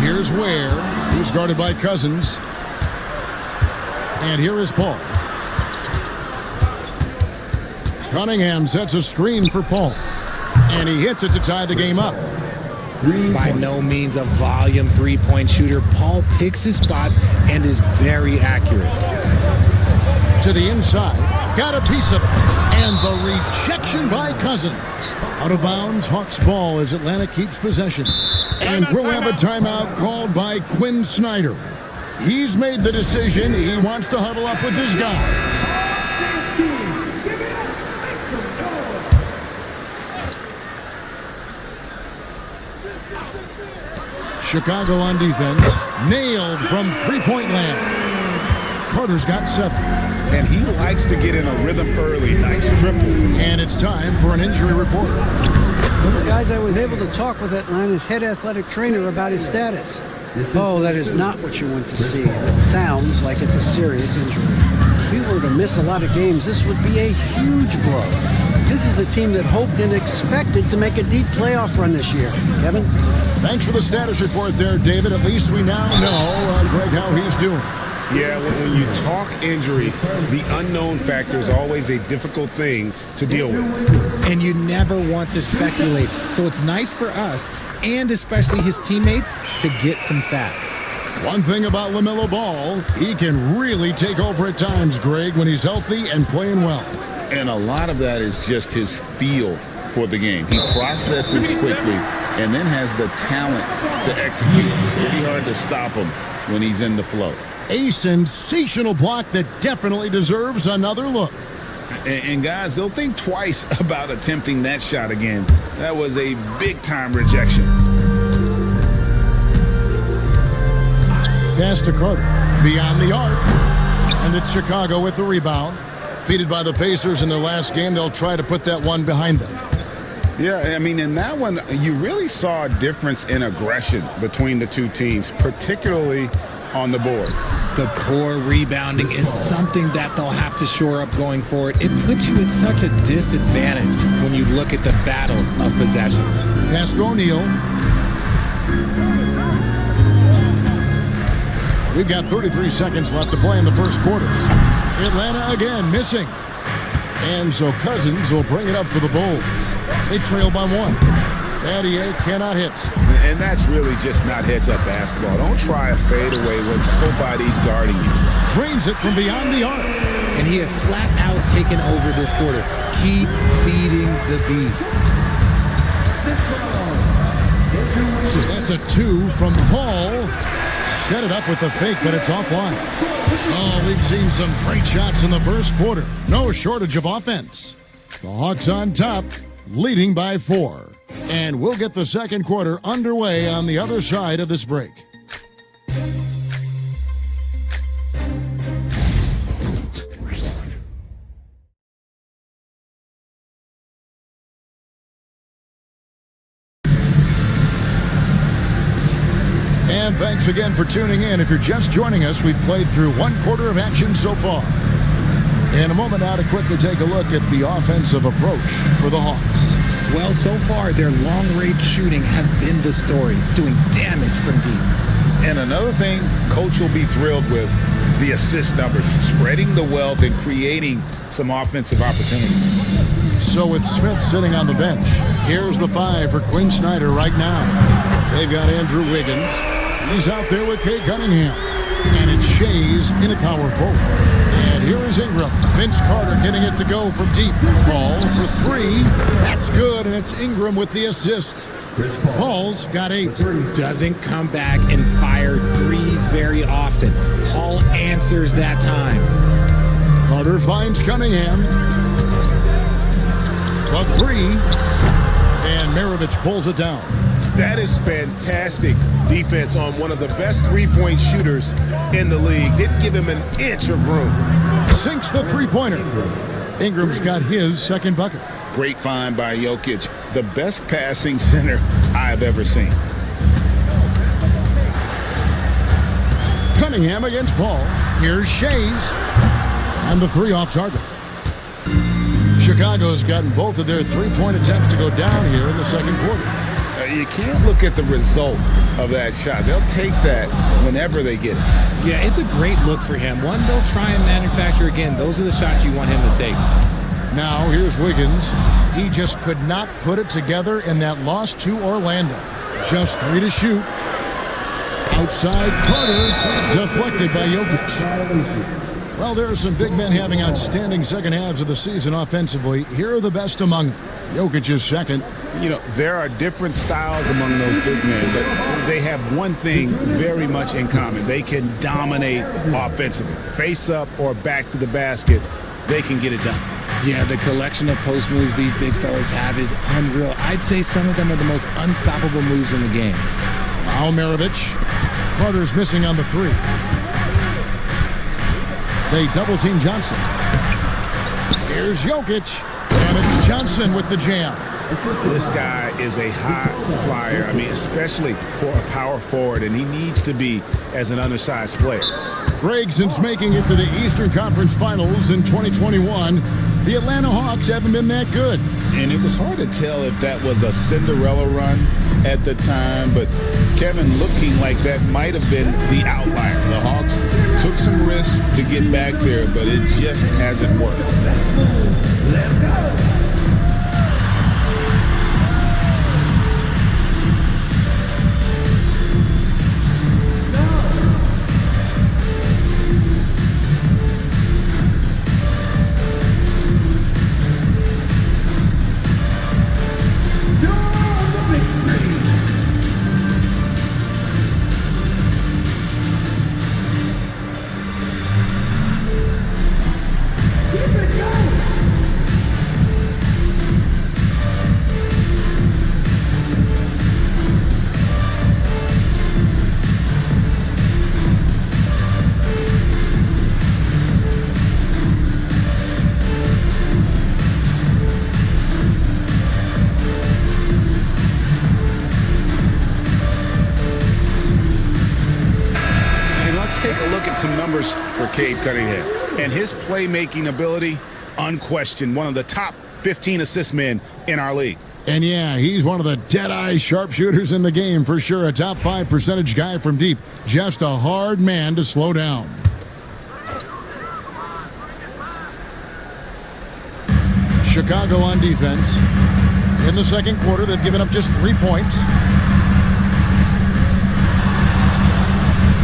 K: Here's Ware. He's guarded by Cousins. And here is Paul. Cunningham sets a screen for Paul. And he hits it to tie the game up.
M: By no means a volume three-point shooter, Paul picks his spots and is very accurate.
K: To the inside. Got a piece of it. And the rejection by Cousins. Out of bounds, Hawks ball as Atlanta keeps possession. And we'll have a timeout called by Quinn Snyder. He's made the decision. He wants to huddle up with his guy. Chicago on defense. Nailed from three-point land. Carter's got 7.
L: And he likes to get in a rhythm early. Nice triple.
K: And it's time for an injury report.
N: Guys, I was able to talk with Atlanta's head athletic trainer about his status. Oh, that is not what you want to see. It sounds like it's a serious injury. If he were to miss a lot of games, this would be a huge blow. This is a team that hoped and expected to make a deep playoff run this year. Kevin?
K: Thanks for the status report there, David. At least we now know, Greg, how he's doing.
L: Yeah, when you talk injury, the unknown factor is always a difficult thing to deal with.
M: And you never want to speculate. So it's nice for us, and especially his teammates, to get some facts.
K: One thing about LaMelo Ball, he can really take over at times, Greg, when he's healthy and playing well.
L: And a lot of that is just his feel for the game. He processes quickly and then has the talent to execute. It's pretty hard to stop him when he's in the flow.
K: A sensational block that definitely deserves another look.
L: And guys, they'll think twice about attempting that shot again. That was a big-time rejection.
K: Pass to Carter. Beyond the arc. And it's Chicago with the rebound. Defeated by the Pacers in their last game, they'll try to put that one behind them.
L: Yeah, I mean, in that one, you really saw a difference in aggression between the two teams, particularly on the boards.
M: The poor rebounding is something that they'll have to shore up going forward. It puts you at such a disadvantage when you look at the battle of possessions.
K: Pass to O'Neal. We've got 33 seconds left to play in the first quarter. Atlanta again missing. And so Cousins will bring it up for the Bulls. They trail by 1. Battier cannot hit.
L: And that's really just not heads-up basketball. Don't try a fadeaway when nobody's guarding you.
K: Drains it from beyond the arc.
M: And he has flat out taken over this quarter. Keep feeding the beast.
K: That's a 2 from Paul. Set it up with the fake, but it's offline. Oh, we've seen some great shots in the first quarter. No shortage of offense. The Hawks on top, leading by 4. And we'll get the second quarter underway on the other side of this break. And thanks again for tuning in. If you're just joining us, we've played through one quarter of action so far. In a moment now to quickly take a look at the offensive approach for the Hawks.
M: Well, so far, their long-range shooting has been the story, doing damage from deep.
L: And another thing Coach will be thrilled with, the assist numbers, spreading the wealth and creating some offensive opportunities.
K: So with Smith sitting on the bench, here's the 5 for Quinn Snyder right now. They've got Andrew Wiggins. He's out there with Kate Cunningham. And it's Shays in at power forward. And here is Ingram. Vince Carter getting it to go from deep. Ball for 3. That's good, and it's Ingram with the assist. Paul's got 8.
M: Doesn't come back and fire threes very often. Paul answers that time.
K: Carter finds Cunningham. The 3. And Maravich pulls it down.
O: That is fantastic defense on one of the best three-point shooters in the league. Didn't give him an inch of room.
K: Sinks the three-pointer. Ingram's got his second bucket.
L: Great find by Jokic. The best passing center I've ever seen.
K: Cunningham against Paul. Here's Shays. And the 3 off target. Chicago's gotten both of their three-point attempts to go down here in the second quarter.
L: You can't look at the result of that shot. They'll take that whenever they get it.
M: Yeah, it's a great look for him. One they'll try and manufacture again. Those are the shots you want him to take.
K: Now here's Wiggins. He just could not put it together in that loss to Orlando. Just 3 to shoot. Outside Carter, deflected by Jokic. Well, there are some big men having outstanding second halves of the season offensively. Here are the best among them. Jokic is second.
L: You know, there are different styles among those big men, but they have one thing very much in common. They can dominate offensively. Face up or back to the basket, they can get it done.
M: Yeah, the collection of post moves these big fellas have is unreal. I'd say some of them are the most unstoppable moves in the game.
K: Now Maravich. Carter's missing on the 3. They double-team Johnson. Here's Jokic, and it's Johnson with the jam.
L: This guy is a high flyer, especially for a power forward, and he needs to be as an undersized player.
K: Greg, since making it to the Eastern Conference Finals in 2021, the Atlanta Hawks haven't been that good.
L: And it was hard to tell if that was a Cinderella run at the time, but Kevin looking like that might have been the outlier. The Hawks took some risks to get back there, but it just hasn't worked.
F: Let's go.
L: Some numbers for Cade Cunningham. And his playmaking ability, unquestioned, one of the top 15 assist men in our league.
K: And yeah, he's one of the dead-eye sharpshooters in the game for sure. A top 5 percentage guy from deep. Just a hard man to slow down. Chicago on defense. In the second quarter, they've given up just 3 points.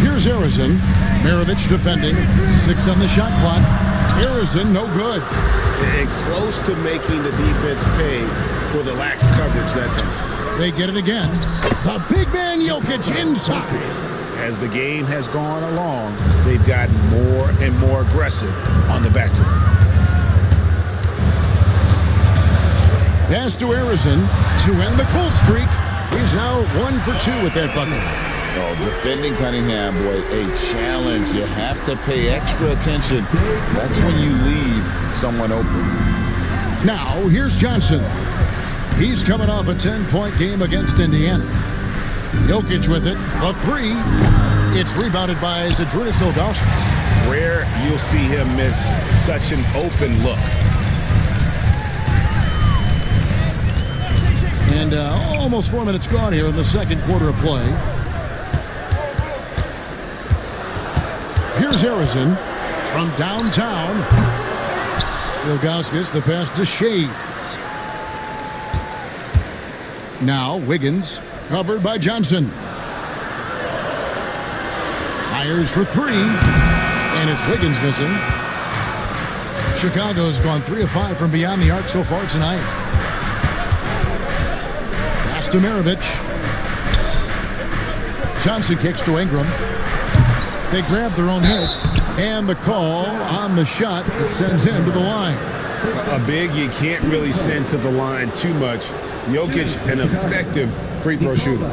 K: Here's Arizin. Maravich defending. 6 on the shot clock. Arizin, no good.
L: And close to making the defense pay for the lax coverage that time.
K: They get it again. The big man Jokic inside.
L: As the game has gone along, they've gotten more and more aggressive on the backcourt.
K: Pass to Arizin to end the cold streak. He's now 1 for 2 with that bucket.
L: Oh, defending Cunningham, boy, a challenge. You have to pay extra attention. That's when you leave someone open.
K: Now, here's Johnson. He's coming off a 10-point game against Indiana. Jokic with it, a 3. It's rebounded by Zydrunas Ilgauskas.
L: Rare you'll see him miss such an open look.
K: And almost 4 minutes gone here in the second quarter of play. Here's Arizin from downtown. Ilgauskas, the pass to Shea. Now Wiggins, covered by Johnson. Fires for 3, and it's Wiggins missing. Chicago's gone 3 of 5 from beyond the arc so far tonight. Pass to Maravich. Johnson kicks to Ingram. They grab their own miss, and the call on the shot that sends him to the line.
L: A big you can't really send to the line too much. Jokic, an effective free throw shooter.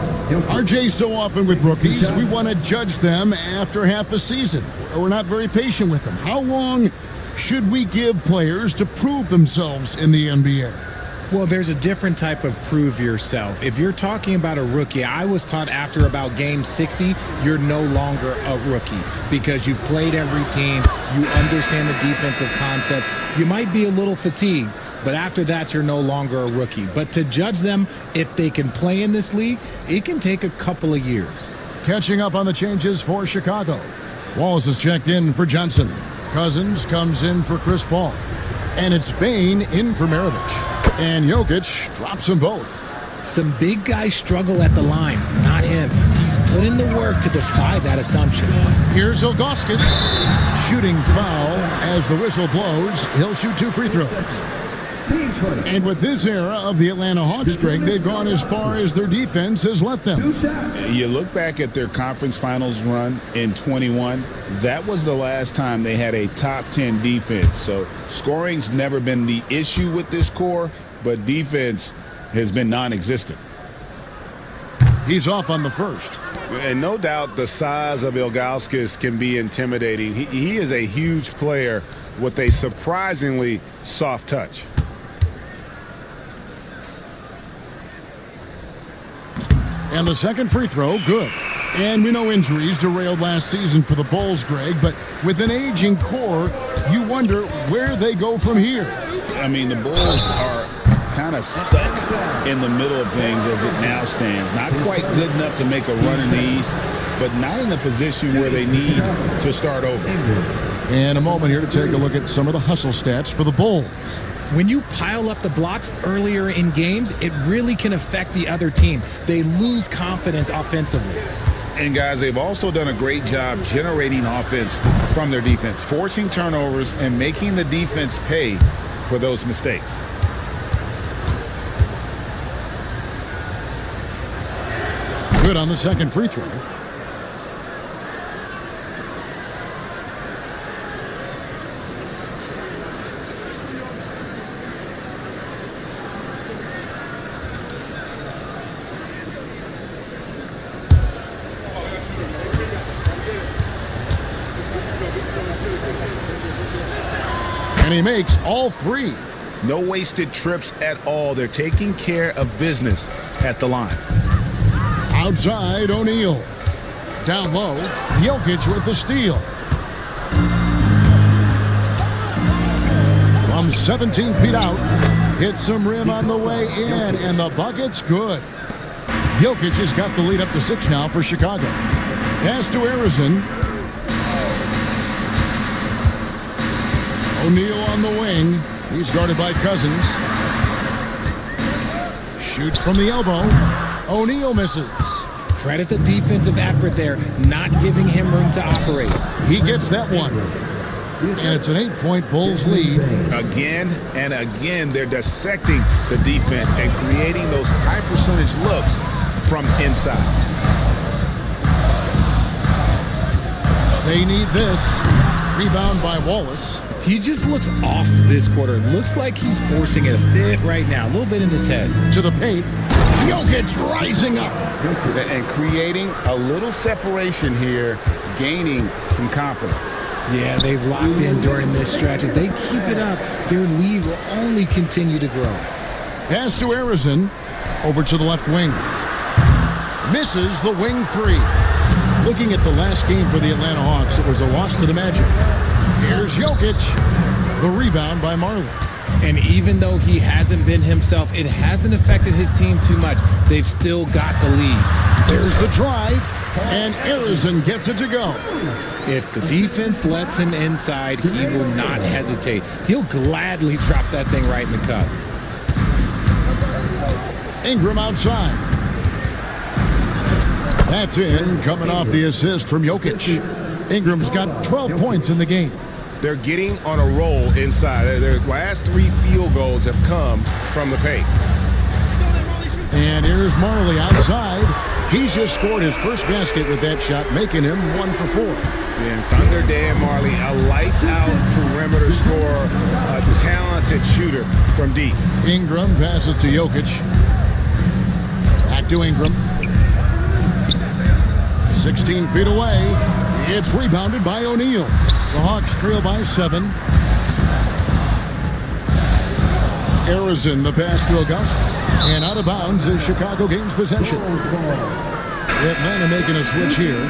K: RJ, so often with rookies, we want to judge them after half a season. We're not very patient with them. How long should we give players to prove themselves in the NBA?
M: Well, there's a different type of prove yourself. If you're talking about a rookie, I was taught after about game 60, you're no longer a rookie because you've played every team, you understand the defensive concept. You might be a little fatigued, but after that, you're no longer a rookie. But to judge them, if they can play in this league, it can take a couple of years.
K: Catching up on the changes for Chicago. Wallace is checked in for Johnson. Cousins comes in for Chris Paul. And it's Bane in for Maravich. And Jokic drops them both.
M: Some big guys struggle at the line, not him. He's put in the work to defy that assumption.
K: Here's Ilgauskas. Shooting foul as the whistle blows. He'll shoot 2 free throws. And with this era of the Atlanta Hawks, Greg, they've gone as far as their defense has let them.
L: You look back at their conference finals run in 21, that was the last time they had a top 10 defense. So scoring's never been the issue with this core, but defense has been non-existent.
K: He's off on the first.
L: And no doubt the size of Ilgauskas can be intimidating. He is a huge player with a surprisingly soft touch.
K: And the second free throw, good. And we know injuries derailed last season for the Bulls, Greg, but with an aging core, you wonder where they go from here.
L: I mean, the Bulls are kind of stuck in the middle of things as it now stands. Not quite good enough to make a run in the East, but not in a position where they need to start over.
K: And a moment here to take a look at some of the hustle stats for the Bulls.
M: When you pile up the blocks earlier in games, it really can affect the other team. They lose confidence offensively.
L: And guys, they've also done a great job generating offense from their defense, forcing turnovers and making the defense pay for those mistakes.
K: Good on the second free throw. And he makes all three.
L: No wasted trips at all. They're taking care of business at the line.
K: Outside, O'Neal. Down low, Jokic with the steal. From 17 feet out, hits some rim on the way in, and the bucket's good. Jokic has got the lead up to 6 now for Chicago. Pass to Arizon. O'Neal on the wing. He's guarded by Cousins. Shoots from the elbow. O'Neal misses.
M: Credit the defensive effort there, not giving him room to operate.
K: He gets that one. And it's an 8-point Bulls lead.
L: Again and again, they're dissecting the defense and creating those high percentage looks from inside.
K: They need this. Rebound by Wallace.
M: He just looks off this quarter. Looks like he's forcing it a bit right now. A little bit in his head.
K: To the paint. Jokic rising up.
L: And creating a little separation here, gaining some confidence.
M: Yeah, they've locked in during this stretch. If they keep it up, their lead will only continue to grow.
K: Pass to Arizon. Over to the left wing. Misses the wing three. Looking at the last game for the Atlanta Hawks, it was a loss to the Magic. Here's Jokic. The rebound by Marley.
M: And even though he hasn't been himself, it hasn't affected his team too much. They've still got the lead.
K: There's the drive, and Arizon gets it to go.
M: If the defense lets him inside, he will not hesitate. He'll gladly drop that thing right in the cup.
K: Ingram outside. That's in, coming off the assist from Jokic. Ingram's got 12 points in the game.
O: They're getting on a roll inside. Their last 3 field goals have come from the paint.
K: And here's Marley outside. He's just scored his first basket with that shot, making him 1 for 4.
O: And Thunder Dan Marley, a lights-out perimeter scorer, a talented shooter from deep.
K: Ingram passes to Jokic. Back to Ingram. 16 feet away. It's rebounded by O'Neal. The Hawks trail by 7. Arizon, the pass to Augustus. And out of bounds as Chicago gains possession. Atlanta making a switch here.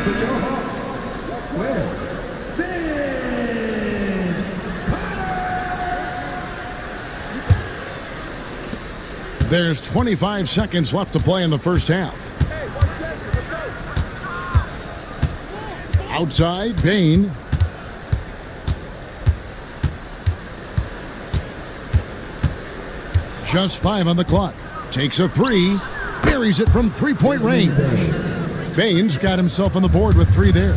K: There's 25 seconds left to play in the first half. Outside, Bain. Just 5 on the clock. Takes a 3. Buries it from 3-point range. Bain's got himself on the board with 3 there.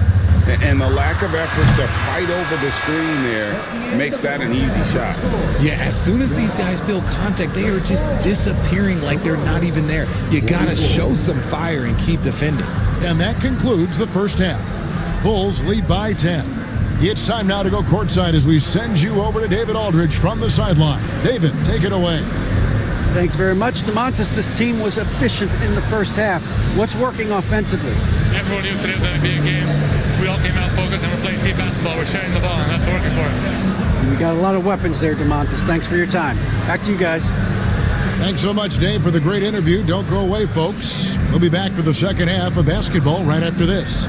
L: And the lack of effort to fight over the screen there makes that an easy shot.
M: Yeah, as soon as these guys feel contact, they are just disappearing like they're not even there. You got to show some fire and keep defending.
K: And that concludes the first half. Bulls lead by 10. It's time now to go courtside as we send you over to David Aldridge from the sideline. David, take it away.
N: Thanks very much, DeMontis. This team was efficient in the first half. What's working offensively?
P: everyone knew today was going to be a game. We all came out focused and we're playing team basketball. We're sharing the ball, and that's working for us.
N: We got a lot of weapons there, DeMontis. Thanks for your time. Back to you guys.
K: Thanks so much, Dave, for the great interview. Don't go away, folks. We'll be back for the second half of basketball right after this.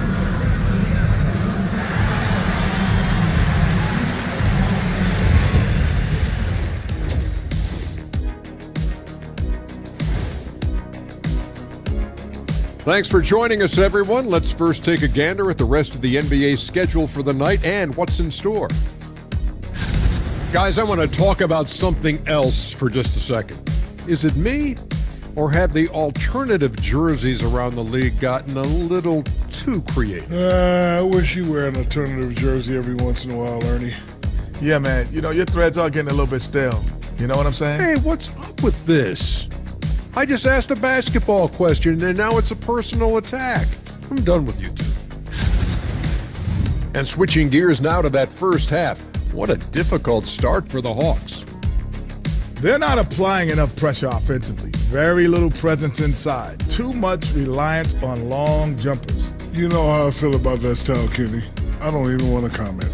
I: Thanks for joining us, everyone. Let's first take a gander at the rest of the NBA schedule for the night and what's in store. Guys, I want to talk about something else for just a second. Is it me, or have the alternative jerseys around the league gotten a little too creative?
Q: I wish you wear an alternative jersey every once in a while, Ernie.
J: Yeah, man. You know, your threads are getting a little bit stale. You know what I'm saying?
I: Hey, what's up with this? I just asked a basketball question, and now it's a personal attack. I'm done with you two. And switching gears now to that first half. What a difficult start for the Hawks.
J: They're not applying enough pressure offensively. Very little presence inside. Too much reliance on long jumpers.
Q: You know how I feel about that style, Kenny. I don't even want to comment.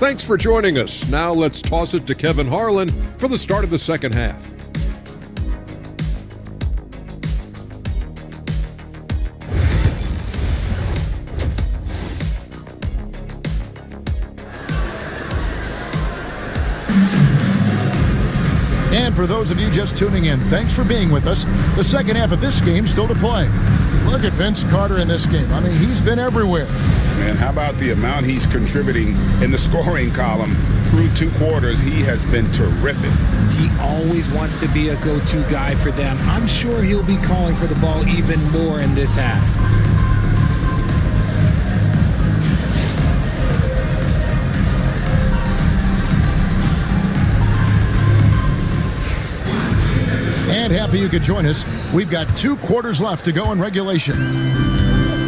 I: Thanks for joining us. Now let's toss it to Kevin Harlan for the start of the second half.
K: And for those of you just tuning in, thanks for being with us. The second half of this game still to play. Look at Vince Carter in this game. I mean, he's been everywhere.
L: Man, how about the amount he's contributing in the scoring column through 2 quarters? He has been terrific.
M: He always wants to be a go-to guy for them. I'm sure he'll be calling for the ball even more in this half.
K: And happy you could join us. We've got 2 quarters left to go in regulation.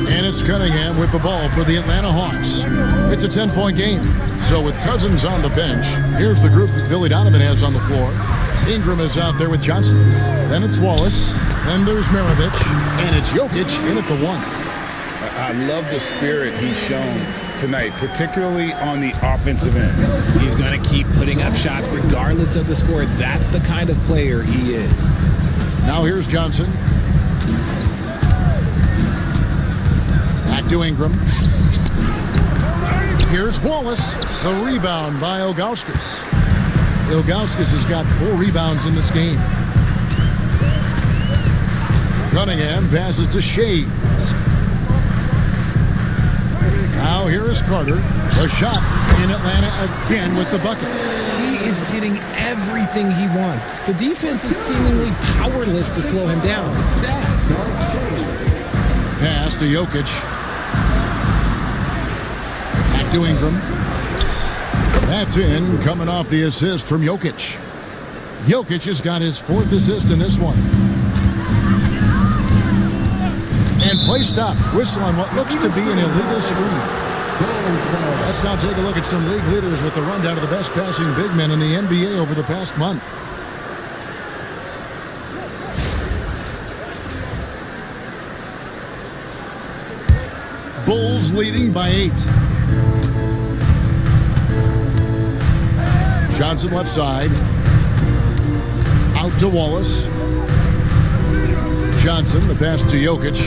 K: And it's Cunningham with the ball for the Atlanta Hawks. It's a 10-point game. So with Cousins on the bench, here's the group that Billy Donovan has on the floor. Ingram is out there with Johnson. Then it's Wallace. Then there's Maravich. And it's Jokic in at the 1.
L: I love the spirit he's shown tonight, particularly on the offensive end.
M: He's going to keep putting up shots regardless of the score. That's the kind of player he is.
K: Now here's Johnson. Back to Ingram. Here's Wallace. The rebound by Ilgauskas. Ilgauskas has got 4 rebounds in this game. Cunningham passes to Shades. Now here is Carter. The shot in Atlanta again with the bucket.
M: He is getting everything he wants. The defense is seemingly powerless to slow him down. It's sad.
K: Pass to Jokic. Back to Ingram. That's in, coming off the assist from Jokic. Jokic has got his 4th assist in this one. And play stops. Whistle on what looks to be an illegal screen. Let's now take a look at some league leaders with the rundown of the best passing big men in the NBA over the past month. Bulls leading by 8. Johnson left side. Out to Wallace. Johnson, the pass to Jokic.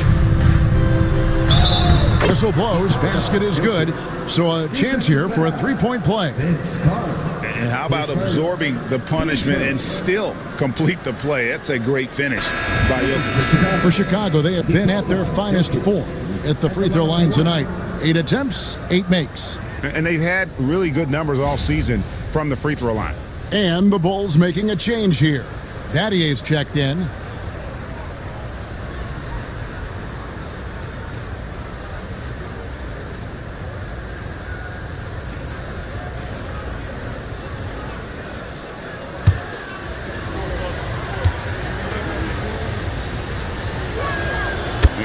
K: Whistle blows, basket is good. So a chance here for a 3-point play.
L: And how about absorbing the punishment and still complete the play? That's a great finish by Jokic.
K: For Chicago, they have been at their finest form at the free throw line tonight. 8 attempts, 8 makes.
L: And they've had really good numbers all season from the free throw line.
K: And the Bulls making a change here. Battier's checked in.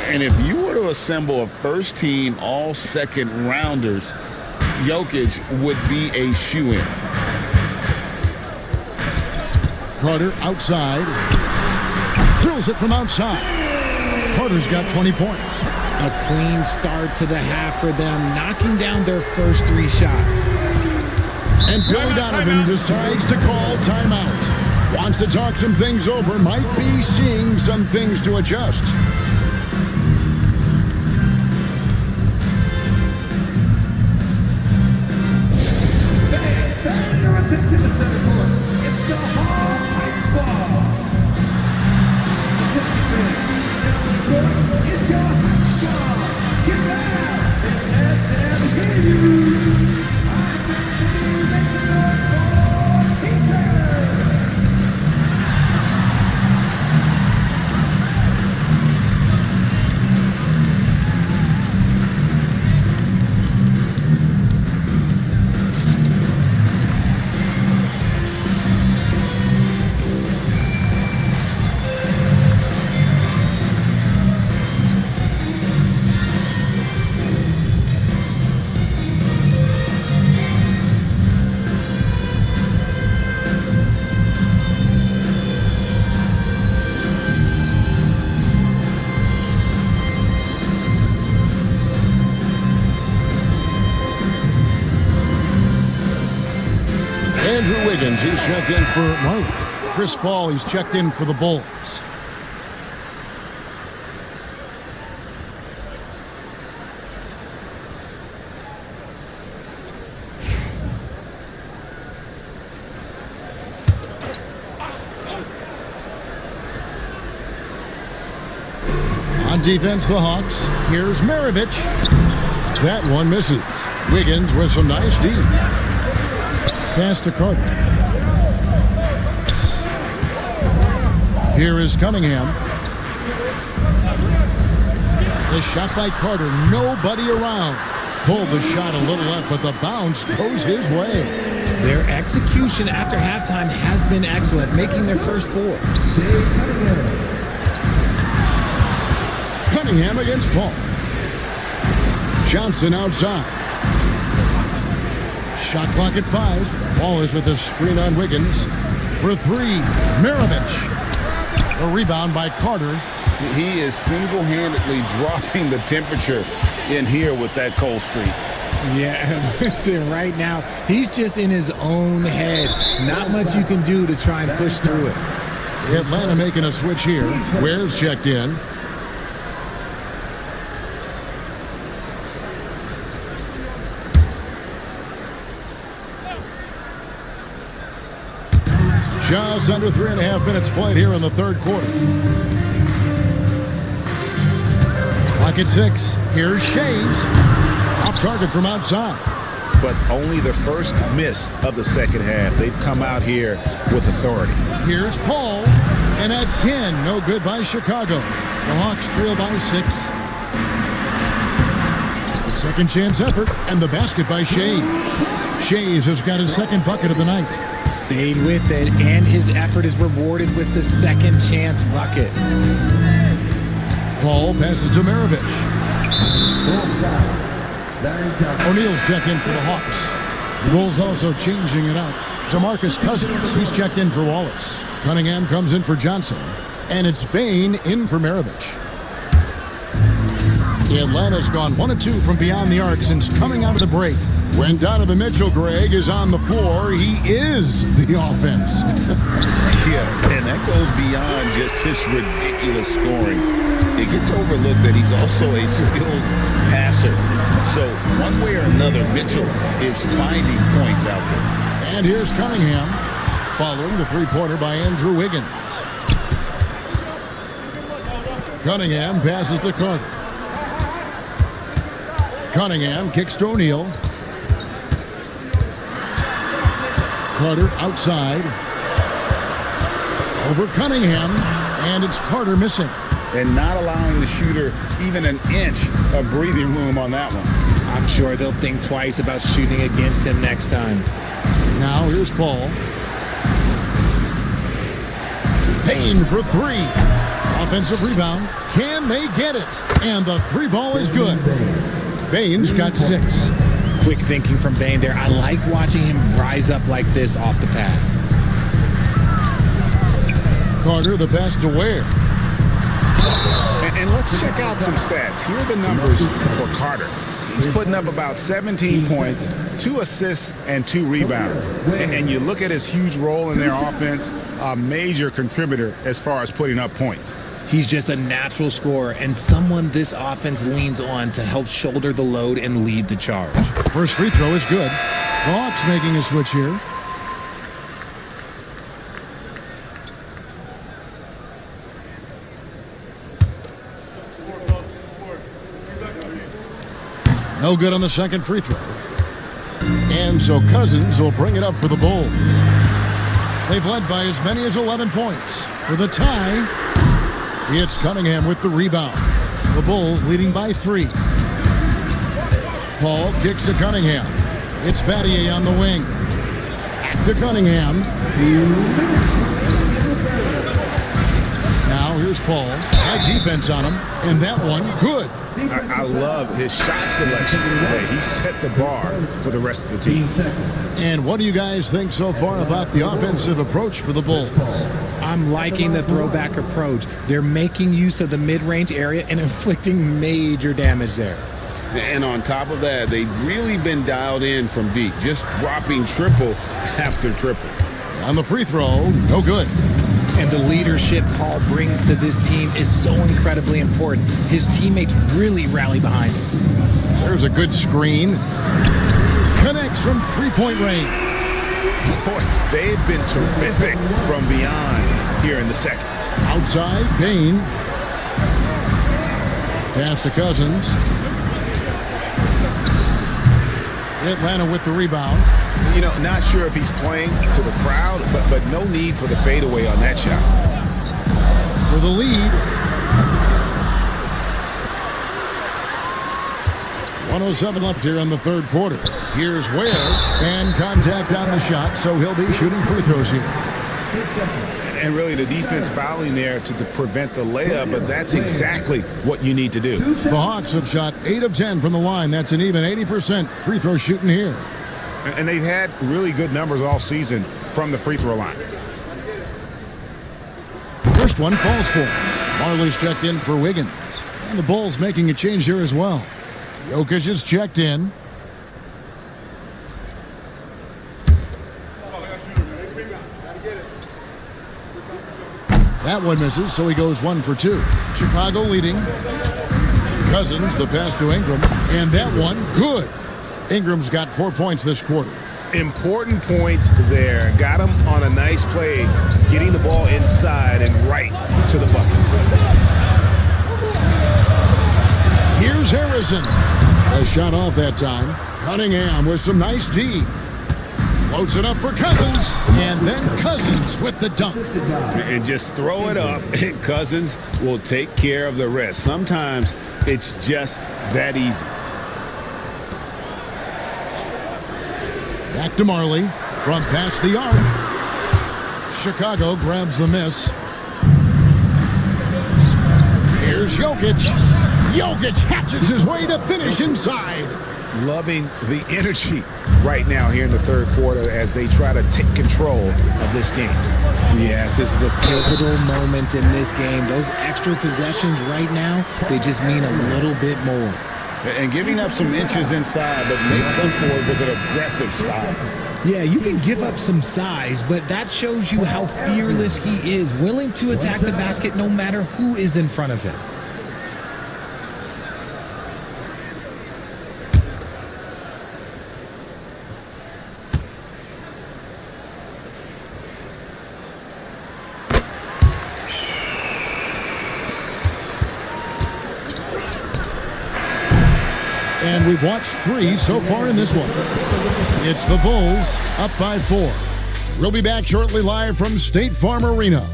L: And if you were to assemble a first-team all-second rounders, Jokic would be a shoo-in.
K: Carter outside. Drills it from outside. Carter's got 20 points.
M: A clean start to the half for them, knocking down their first 3 shots.
K: And Billy Donovan decides to call timeout. Wants to talk some things over, might be seeing some things to adjust. Andrew Wiggins, he's checked in for Mike. Chris Paul, he's checked in for the Bulls. On defense, the Hawks. Here's Maravich. That one misses. Wiggins with some nice D. Pass to Carter. Here is Cunningham. The shot by Carter. Nobody around. Pulled the shot a little left, but the bounce goes his way.
M: Their execution after halftime has been excellent, making their first 4.
K: Cunningham against Paul. Johnson outside. Shot clock at 5. Ball is with a screen on Wiggins. For 3, Maravich. A rebound by Carter.
L: He is single-handedly dropping the temperature in here with that cold streak.
M: Yeah, right now, he's just in his own head. Not much you can do to try and push through it.
K: Atlanta making a switch here. Ware's checked in. Just under 3.5 minutes played here in the third quarter. Clock at 6. Here's Shays. Off target from outside.
L: But only the first miss of the second half. They've come out here with authority.
K: Here's Paul. And again, no good by Chicago. The Hawks trail by 6. A second chance effort, and the basket by Shays. Shays has got his second bucket of the night.
M: Stayed with it, and his effort is rewarded with the second chance bucket.
K: Paul passes to Maravich. O'Neal's checked in for the Hawks. The Bulls also changing it up. DeMarcus Cousins, he's checked in for Wallace. Cunningham comes in for Johnson. And it's Bain in for Maravich. Atlanta's gone 1 of 2 from beyond the arc since coming out of the break. When Donovan Mitchell, Greg, is on the floor, he is the offense.
L: Yeah, and that goes beyond just his ridiculous scoring. It gets overlooked that he's also a skilled passer. So one way or another, Mitchell is finding points out there.
K: And here's Cunningham, following the three-pointer by Andrew Wiggins. Cunningham passes to Carter. Cunningham kicks to O'Neal. Carter outside. Over Cunningham, and it's Carter missing.
L: And not allowing the shooter even an inch of breathing room on that one.
M: I'm sure they'll think twice about shooting against him next time.
K: Now here's Paul. Payne for 3. Offensive rebound. Can they get it? And the 3 ball is good. Bain's got 6.
M: Quick thinking from Bain there. I like watching him rise up like this off the pass.
K: Carter, the pass to Ware.
L: And let's check out some stats. Here are the numbers for Carter. He's putting up about 17 points, 2 assists, and 2 rebounds. And you look at his huge role in their offense, a major contributor as far as putting up points.
M: He's just a natural scorer and someone this offense leans on to help shoulder the load and lead the charge.
K: First free throw is good. The Hawks making a switch here. No good on the second free throw. And so Cousins will bring it up for the Bulls. They've led by as many as 11 points. For the tie, it's Cunningham with the rebound. The Bulls leading by 3. Paul kicks to Cunningham. It's Battier on the wing. Back to Cunningham. Now here's Paul. High defense on him. And that one, good.
L: I love his shot selection today. He set the bar for the rest of the team.
K: And what do you guys think so far about the offensive approach for the Bulls?
M: I'm liking the throwback approach. They're making use of the mid-range area and inflicting major damage there.
L: And on top of that, they've really been dialed in from deep, just dropping triple after triple.
K: On the free throw, no good.
M: And the leadership Paul brings to this team is so incredibly important. His teammates really rally behind him.
K: There's a good screen. Connects from three-point range.
L: Boy, they've been terrific from beyond here in the second.
K: Outside, Payne. Pass to Cousins. Atlanta with the rebound.
L: You know, not sure if he's playing to the crowd, but no need for the fadeaway on that shot.
K: For the lead. 1:07 left here in the third quarter. Here's Ware, and contact on the shot, so he'll be shooting free throws here.
L: And really the defense fouling there to prevent the layup, but that's exactly what you need to do.
K: The Hawks have shot 8 of 10 from the line. That's an even 80% free throw shooting here.
L: And they've had really good numbers all season from the free throw line.
K: First one falls for him. Marley's checked in for Wiggins. And the Bulls making a change here as well. Jokic is checked in. That one misses, so he goes 1 for 2. Chicago leading. Cousins, the pass to Ingram. And that one, good. Ingram's got 4 points this quarter.
L: Important points there. Got him on a nice play, getting the ball inside and right to the bucket.
K: Here's Harrison. A shot off that time. Cunningham with some nice D. Floats it up for Cousins. And then Cousins with the dunk.
L: And just throw it up, and Cousins will take care of the rest. Sometimes it's just that easy.
K: Back to Marley from past the arc. Chicago grabs the miss. Here's Jokic. Jokic hatches his way to finish inside.
L: Loving the energy right now here in the third quarter as they try to take control of this game.
M: Yes, this is a pivotal moment in this game. Those extra possessions right now, they just mean a little bit more.
L: And giving up some inches inside, but makes up for it with an aggressive style.
M: Yeah, you can give up some size, but that shows you how fearless he is, willing to attack the basket no matter who is in front of him.
K: And we've watched 3 so far in this one. It's the Bulls up by 4. We'll be back shortly live from State Farm Arena.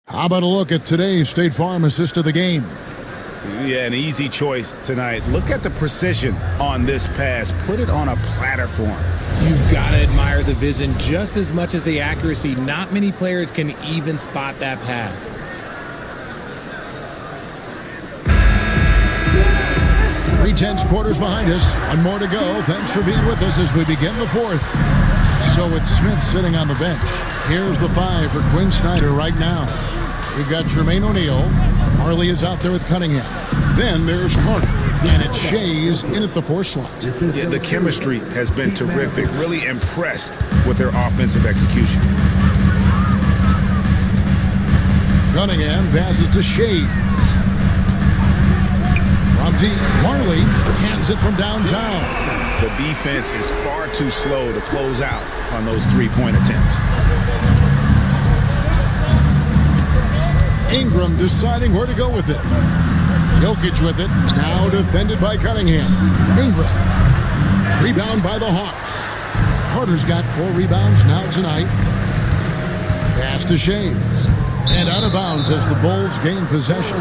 K: How about a look at today's State Farm assist of the game?
L: Yeah, an easy choice tonight. Look at the precision on this pass. Put it on a platter for him.
M: You've got to admire the vision just as much as the accuracy. Not many players can even spot that pass.
K: Tense quarters behind us. One more to go. Thanks for being with us as we begin the fourth. So with Smith sitting on the bench, here's the 5 for Quinn Snyder right now. We've got Jermaine O'Neal. Marley is out there with Cunningham. Then there's Carter. And it's Shays in at the 4 slot.
L: Yeah, the chemistry has been terrific. Really impressed with their offensive execution.
K: Cunningham passes to Shays. Marley cans it from downtown.
L: The defense is far too slow to close out on those 3-point attempts.
K: Ingram deciding where to go with it. Jokic with it, now defended by Cunningham. Ingram, rebound by the Hawks. Carter's got 4 rebounds now tonight. Pass to Shays. And out of bounds as the Bulls gain possession.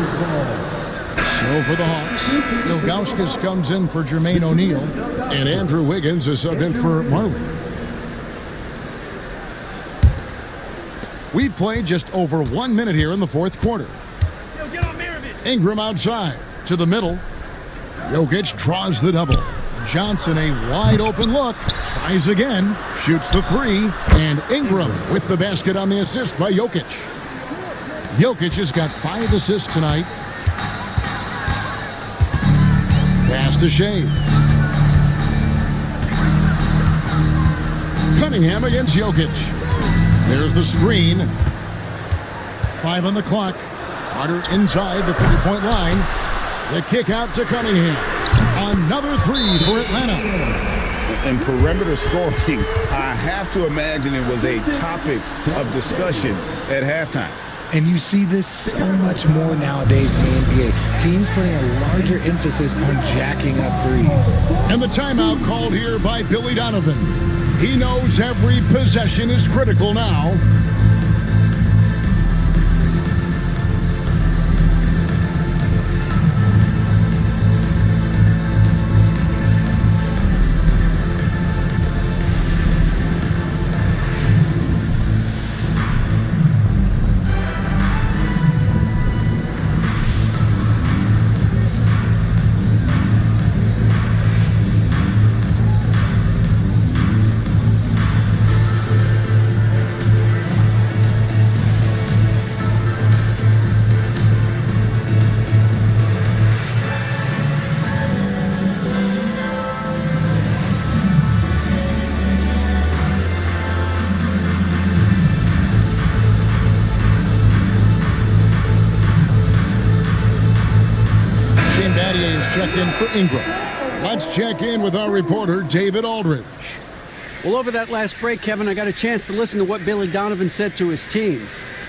K: So for the Hawks, Ilgauskas comes in for Jermaine O'Neal, and Andrew Wiggins is subbed in for Marley. We've played just over 1 minute here in the fourth quarter. Ingram outside to the middle. Jokic draws the double. Johnson a wide open look, tries again, shoots the 3, and Ingram with the basket on the assist by Jokic. Jokic has got 5 assists tonight. Pass to Shays. Cunningham against Jokic. There's the screen. 5 on the clock. Carter inside the 3-point line. The kick out to Cunningham. Another 3 for Atlanta.
L: And perimeter scoring, I have to imagine it was a topic of discussion at halftime.
M: And you see this so much more nowadays in the NBA. Teams putting a larger emphasis on jacking up threes.
K: And the timeout called here by Billy Donovan. He knows every possession is critical now. Checked in for Ingram. Let's check in with our reporter, David Aldridge.
N: Well, over that last break, Kevin, I got a chance to listen to what Billy Donovan said to his team.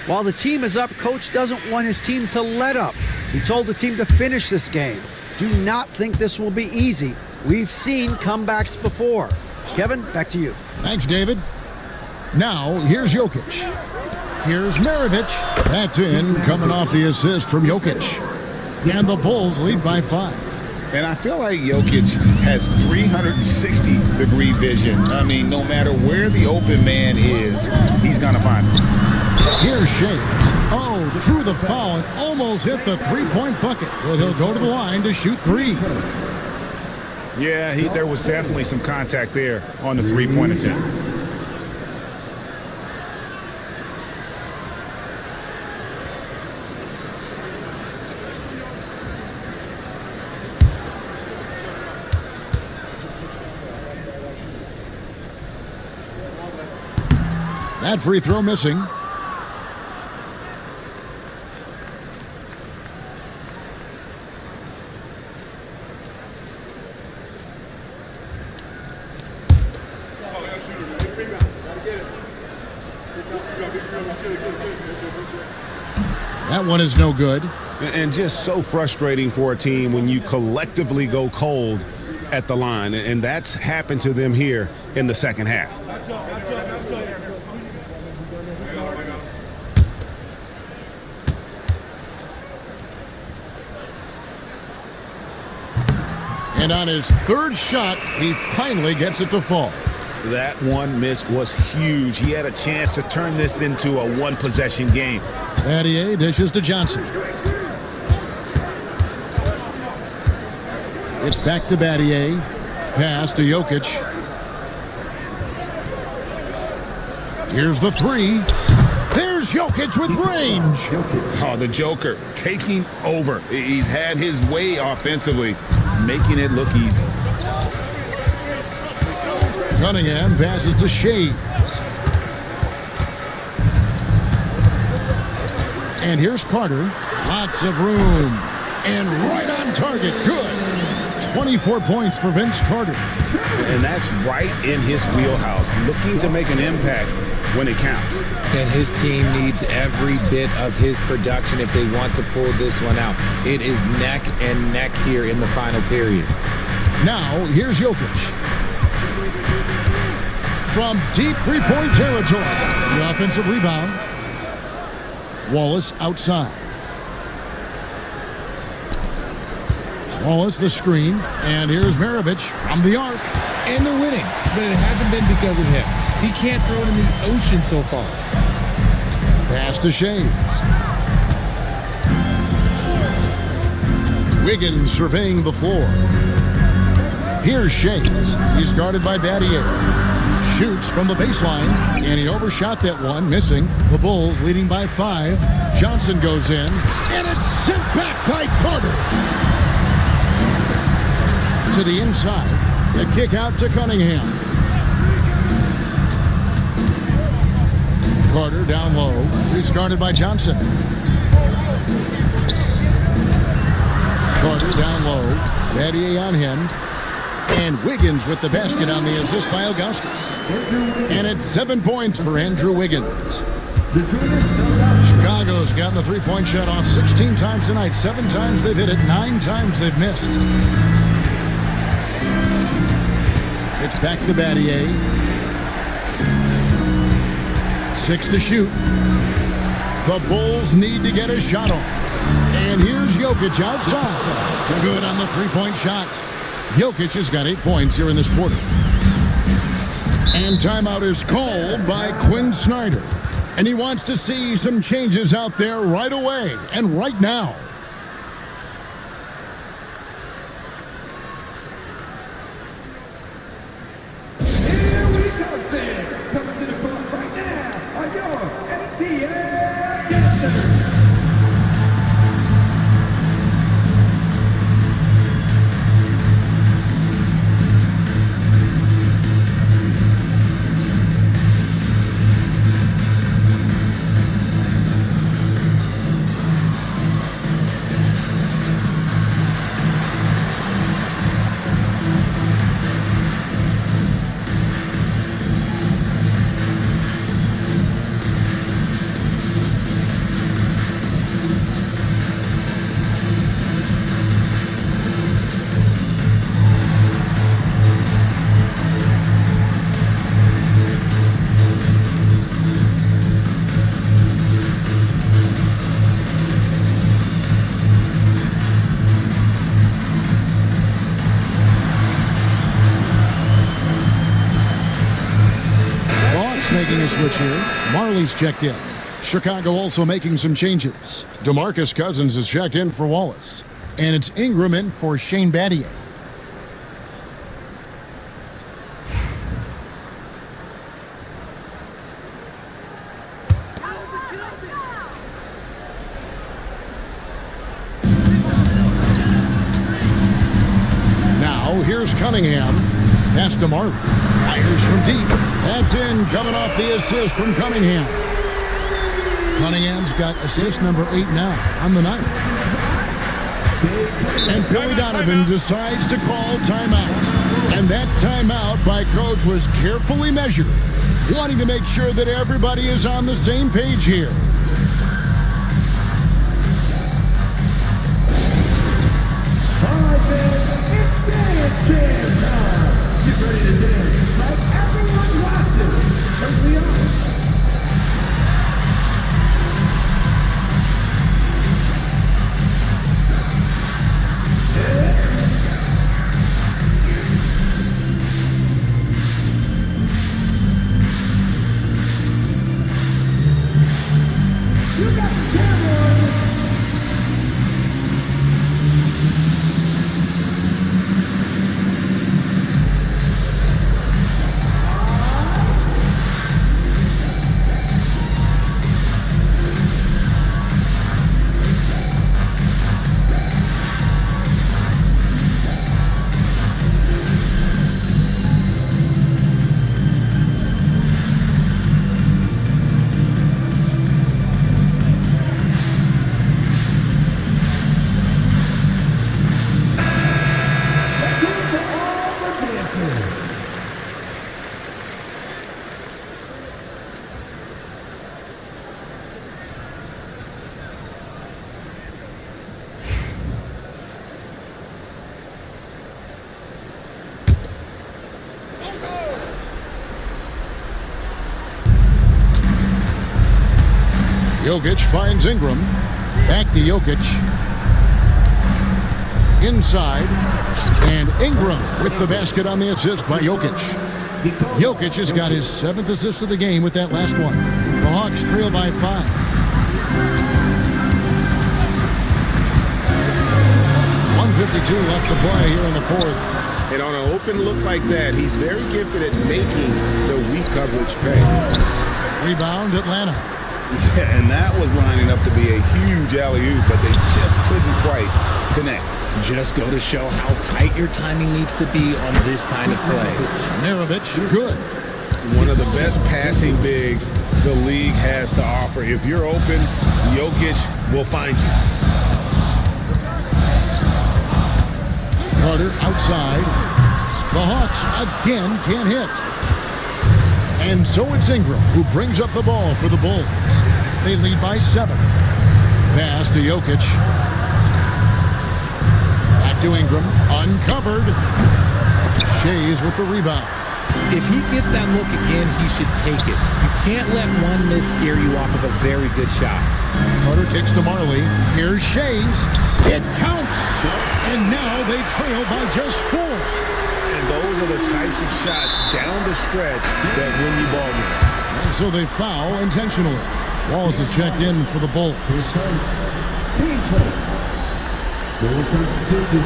N: While the team is up, Coach doesn't want his team to let up. He told the team to finish this game. Do not think this will be easy. We've seen comebacks before. Kevin, back to you.
K: Thanks, David. Now, here's Jokic. Here's Maravich. That's in, coming off the assist from Jokic. And the Bulls lead by 5.
L: And I feel like Jokic has 360-degree vision. I mean, no matter where the open man is, he's going to find him.
K: Here's Shays. Oh, drew the foul and almost hit the 3-point bucket. But he'll go to the line to shoot 3.
L: Yeah, there was definitely some contact there on the 3-point attempt.
K: That free throw missing. That one is no good.
L: And just so frustrating for a team when you collectively go cold at the line. And that's happened to them here in the second half.
K: And on his third shot, he finally gets it to fall.
L: That one miss was huge. He had a chance to turn this into a one-possession game.
K: Battier dishes to Johnson. It's back to Battier. Pass to Jokic. Here's the three. There's Jokic with range.
L: Oh, the Joker taking over. He's had his way offensively, making it look easy.
K: Cunningham passes to Shea. And here's Carter. Lots of room. And right on target. Good. 24 points for Vince Carter.
L: And that's right in his wheelhouse, looking to make an impact when it counts.
M: And his team needs every bit of his production if they want to pull this one out. It is neck and neck here in the final period.
K: Now, here's Jokic. From deep three-point territory. The offensive rebound. Wallace outside. Wallace the screen. And here's Maravich from the arc.
M: And they're winning, but it hasn't been because of him. He can't throw it in the ocean so far.
K: Pass to Shea. Wiggins surveying the floor. Here's Shea. He's guarded by Battier. Shoots from the baseline, and he overshot that one, missing. The Bulls leading by 5. Johnson goes in, and it's sent back by Carter. To the inside, the kick out to Cunningham. Carter down low. He's guarded by Johnson. Carter down low. Battier on him. And Wiggins with the basket on the assist by Augustus. And it's 7 points for Andrew Wiggins. Chicago's gotten the three-point shot off 16 times tonight. 7 times they've hit it. 9 times they've missed. It's back to Battier. 6 to shoot. The Bulls need to get a shot off. And here's Jokic outside. Good on the three-point shot. Jokic has got 8 points here in this quarter. And timeout is called by Quinn Snyder. And he wants to see some changes out there right away and right now.
F: Here we go, fans. Coming to the front right now are your ATL dancers.
K: Making a switch here. Marley's checked in. Chicago also making some changes. DeMarcus Cousins is checked in for Wallace. And it's Ingram in for Shane Battier. Now here's Cunningham. Pass to Marley. Fires from deep. That's in, coming off the assist from Cunningham. Cunningham's got assist number 8 now on the night. And Billy Donovan decides to call timeout. And that timeout by Coach was carefully measured, wanting to make sure that everybody is on the same page here.
F: All right, fans, it's dance game time. Get ready to dance like everyone watching. As we are.
K: Jokic finds Ingram. Back to Jokic. Inside. And Ingram with the basket on the assist by Jokic. Jokic has got his 7th assist of the game with that last one. The Hawks trail by 5. .152 left to play here in the 4th.
O: And on an open look like that, he's very gifted at making the weak coverage pay.
K: Rebound, Atlanta.
L: Yeah, and that was lining up to be a huge alley-oop, but they just couldn't quite connect.
M: Just go to show how tight your timing needs to be on this kind of play.
K: Maravich, good.
L: One of the best passing bigs the league has to offer. If you're open, Jokic will find you.
K: Carter outside. The Hawks again can't hit. And so it's Ingram who brings up the ball for the Bulls. They lead by 7. Pass to Jokic. Back to Ingram. Uncovered. Shays with the rebound.
M: If he gets that look again, he should take it. You can't let one miss scare you off of a very good shot.
K: Carter kicks to Marley. Here's Shays. It counts. And now they trail by just 4.
L: And those are the types of shots down the stretch that win you ball games.
K: And so they foul intentionally. Wallace is checked in for the Bulls.
F: Team foul. Goal substitution.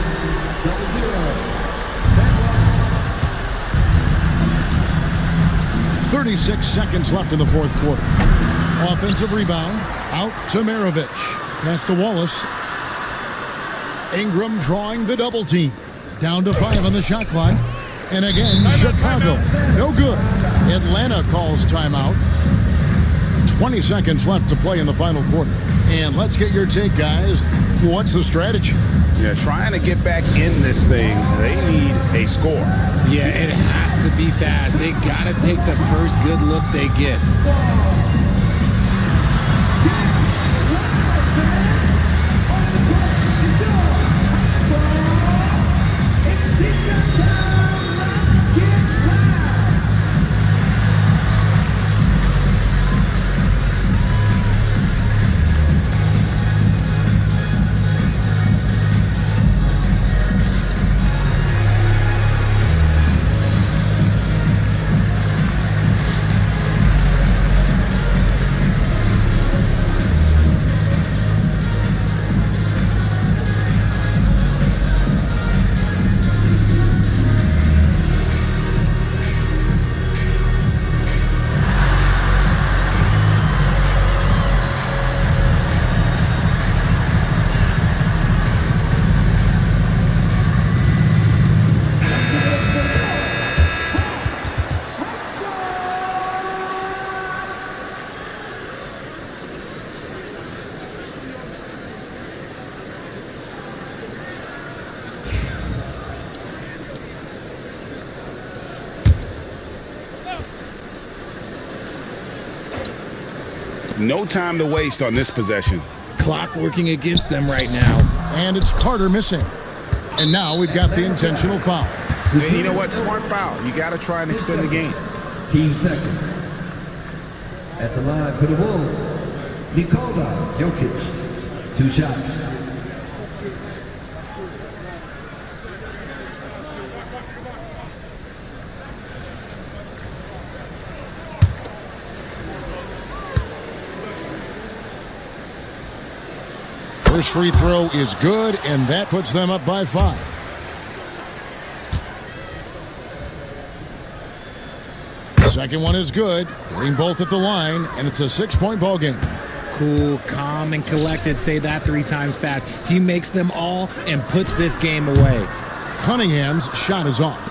K: 36 seconds left in the 4th quarter. Offensive rebound. Out to Maravich. Pass to Wallace. Ingram drawing the double team. Down to 5 on the shot clock. And again, Chicago. No good. Atlanta calls timeout. 20 seconds left to play in the final quarter. And let's get your take, guys. What's the strategy?
L: Yeah, trying to get back in this thing, they need a score.
M: Yeah, it has to be fast. They got to take the first good look they get.
L: No time to waste on this possession.
M: Clock working against them right now.
K: And it's Carter missing. And now we've got the intentional foul.
L: And you know what? Smart foul. You got to try and extend the game.
F: Team second. At the line for the Wolves, Nikola Jokic. 2 shots.
K: First free throw is good, and that puts them up by 5. Second one is good, hitting both at the line, and it's a 6-point ball game.
M: Cool, calm, and collected. Say that 3 times fast. He makes them all and puts this game away.
K: Cunningham's shot is off.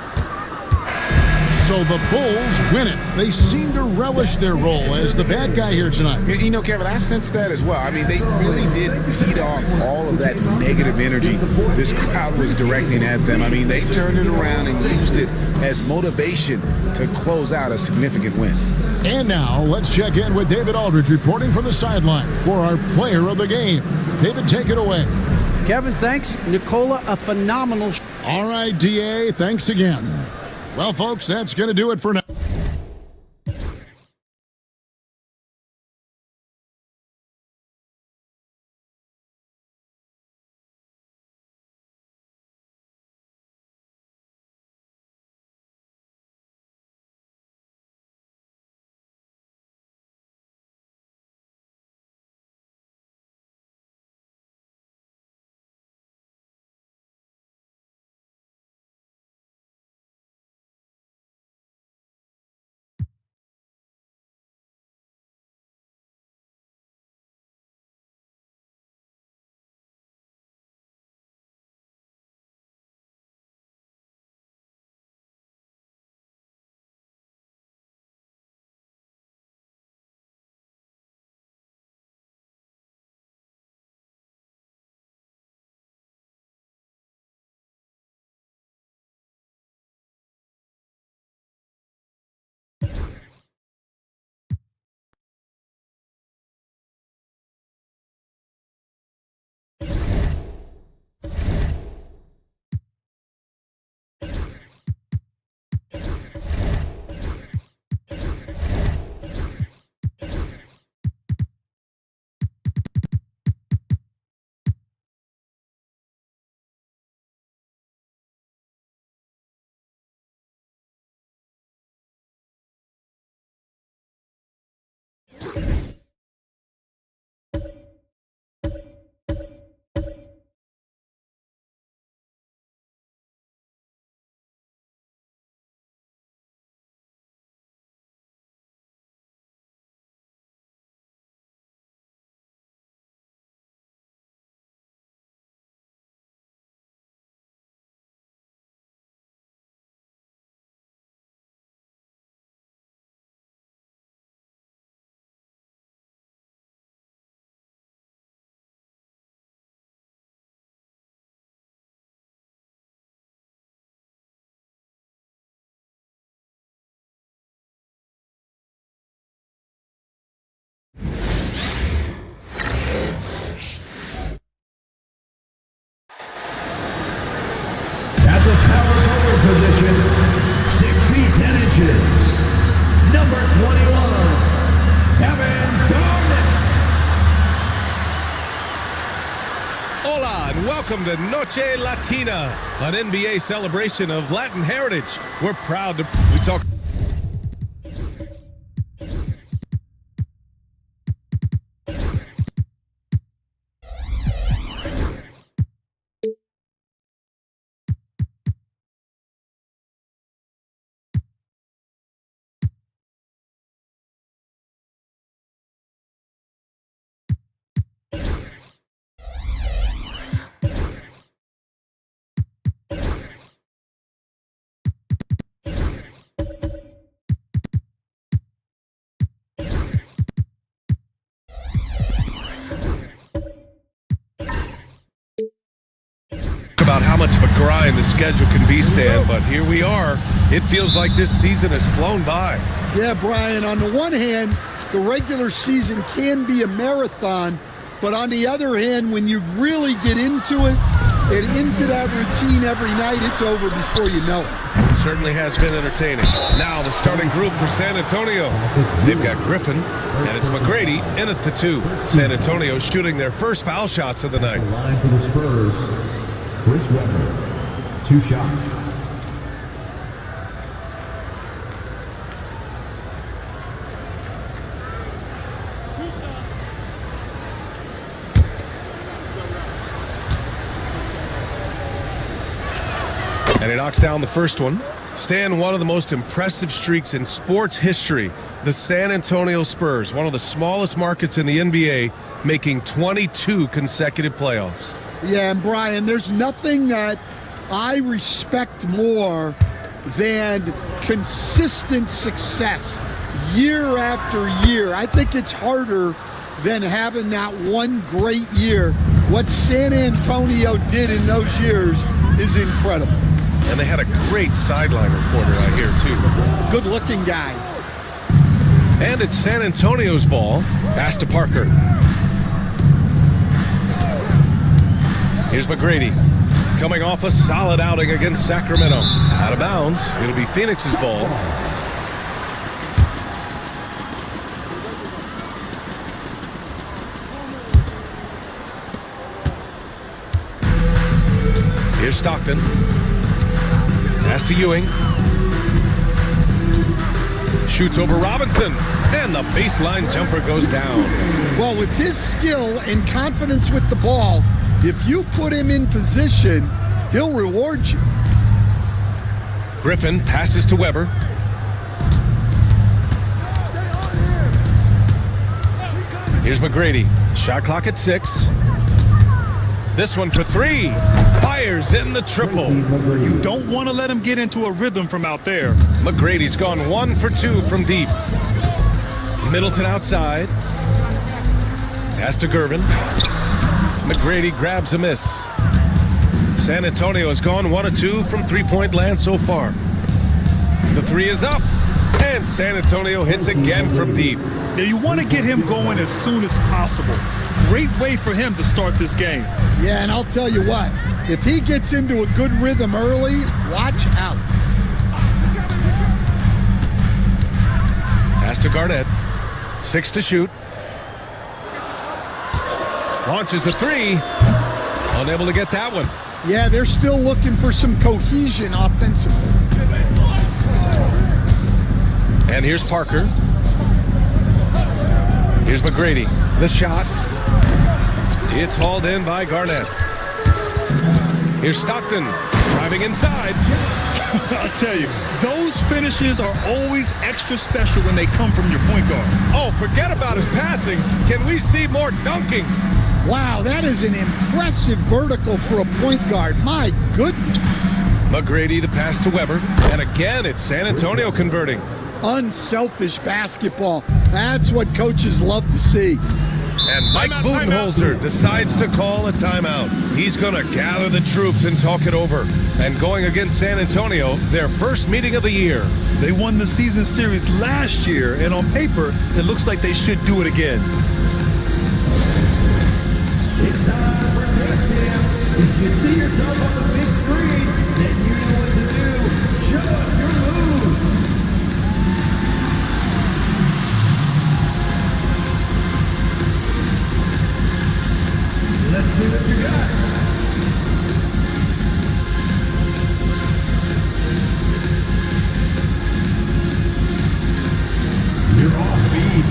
K: So the Bulls win it. They seem to relish their role as the bad guy here tonight.
L: You know, Kevin, I sense that as well. I mean, they really did feed off all of that negative energy this crowd was directing at them. I mean, they turned it around and used it as motivation to close out a significant win.
K: And now let's check in with David Aldridge reporting from the sideline for our player of the game. David, take it away.
N: Kevin, thanks. Nikola, a phenomenal.
K: All right, DA, thanks again. Well, folks, that's going to do it for now.
F: At the power forward position, 6 feet 10 inches, number 21, Kevin Garnett.
C: Hola and welcome to Noche Latina, an NBA celebration of Latin heritage. We're proud to talk. About how much of a grind the schedule can be, Stan, but here we are. It feels like this season has flown by.
R: Yeah, Brian, on the one hand, the regular season can be a marathon, but on the other hand, when you really get into it and into that routine every night, it's over before you know it.
C: It certainly has been entertaining. Now the starting group for San Antonio. They've got Griffin, and it's McGrady in at the 2. San Antonio shooting their first foul shots of the night.
F: Line for the Spurs, Chris Webber, 2 shots.
C: And he knocks down the first one. Stan, one of the most impressive streaks in sports history. The San Antonio Spurs, one of the smallest markets in the NBA, making 22 consecutive playoffs.
R: Yeah, and Brian, there's nothing that I respect more than consistent success year after year. I think it's harder than having that one great year. What San Antonio did in those years is incredible.
C: And they had a great sideline reporter out here, too.
R: Good-looking guy.
C: And it's San Antonio's ball. Pass to Parker. Here's McGrady. coming off a solid outing against Sacramento. Out of bounds. It'll be Phoenix's ball. Here's Stockton. Pass to Ewing. Shoots over Robinson. And the baseline jumper goes down.
R: Well, with his skill and confidence with the ball, if you put him in position, he'll reward you.
C: Griffin passes to Weber. Here's McGrady. Shot clock at 6. This one for 3. Fires in the triple.
D: You don't want to let him get into a rhythm from out there.
C: McGrady's gone 1 for 2 from deep. Middleton outside. Pass to Gervin. McGrady grabs a miss. San Antonio has gone 1 of 2 from three-point land so far. The 3 is up. And San Antonio hits again from deep.
D: Now you want to get him going as soon as possible. Great way for him to start this game.
R: Yeah, and I'll tell you what, if he gets into a good rhythm early, watch out.
C: Pass to Garnett. 6 to shoot. Launches a 3. Unable to get that one.
R: Yeah, they're still looking for some cohesion offensively.
C: And here's Parker. Here's McGrady. The shot. It's hauled in by Garnett. Here's Stockton driving inside.
D: I'll tell you, those finishes are always extra special when they come from your point guard.
C: Oh, forget about his passing. Can we see more dunking?
R: Wow, that is an impressive vertical for a point guard. My goodness.
C: McGrady, the pass to Weber. And again, it's San Antonio converting.
R: Unselfish basketball. That's what coaches love to see.
C: And Mike Budenholzer decides to call a timeout. He's going to gather the troops and talk it over. And going against San Antonio, their first meeting of the year.
D: They won the season series last year, and on paper, it looks like they should do it again.
F: It's time for Takedown. If you see yourself on the big screen, then you know what to do. Show us your move. Let's see what you got. You're off beat.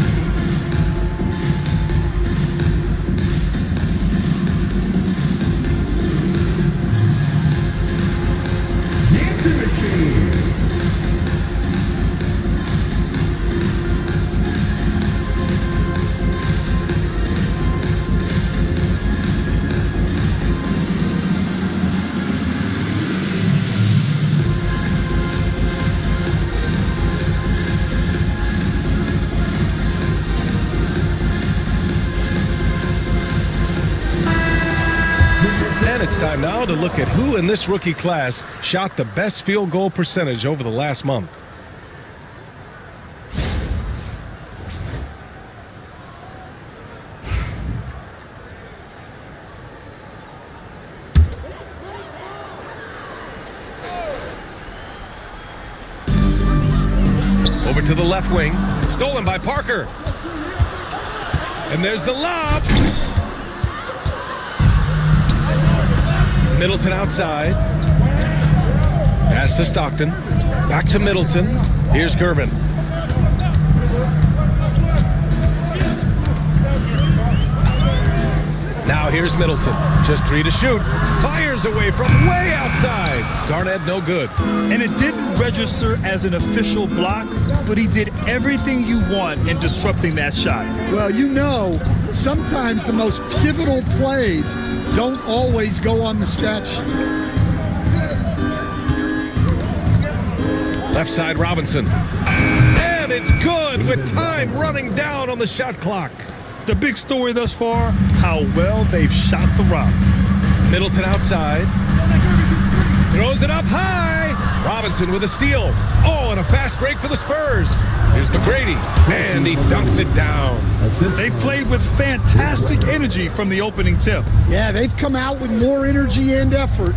C: It's time now to look at who in this rookie class shot the best field goal percentage over the last month. Over to the left wing, stolen by Parker. And there's the lob. Middleton outside. Pass to Stockton. Back to Middleton. Here's Gervin. Now here's Middleton. Just 3 to shoot. Fires away from way outside. Garnett no good.
D: And it didn't register as an official block, but he did everything you want in disrupting that shot.
R: Well, you know, sometimes the most pivotal plays don't always go on the stat sheet.
C: Left side Robinson. And it's good with time running down on the shot clock.
D: The big story thus far, how well they've shot the rock.
C: Middleton outside. Throws it up high. Robinson with a steal. Oh, and a fast break for the Spurs. Here's McGrady. And he dunks it down.
D: They played with fantastic energy from the opening tip.
R: Yeah, they've come out with more energy and effort.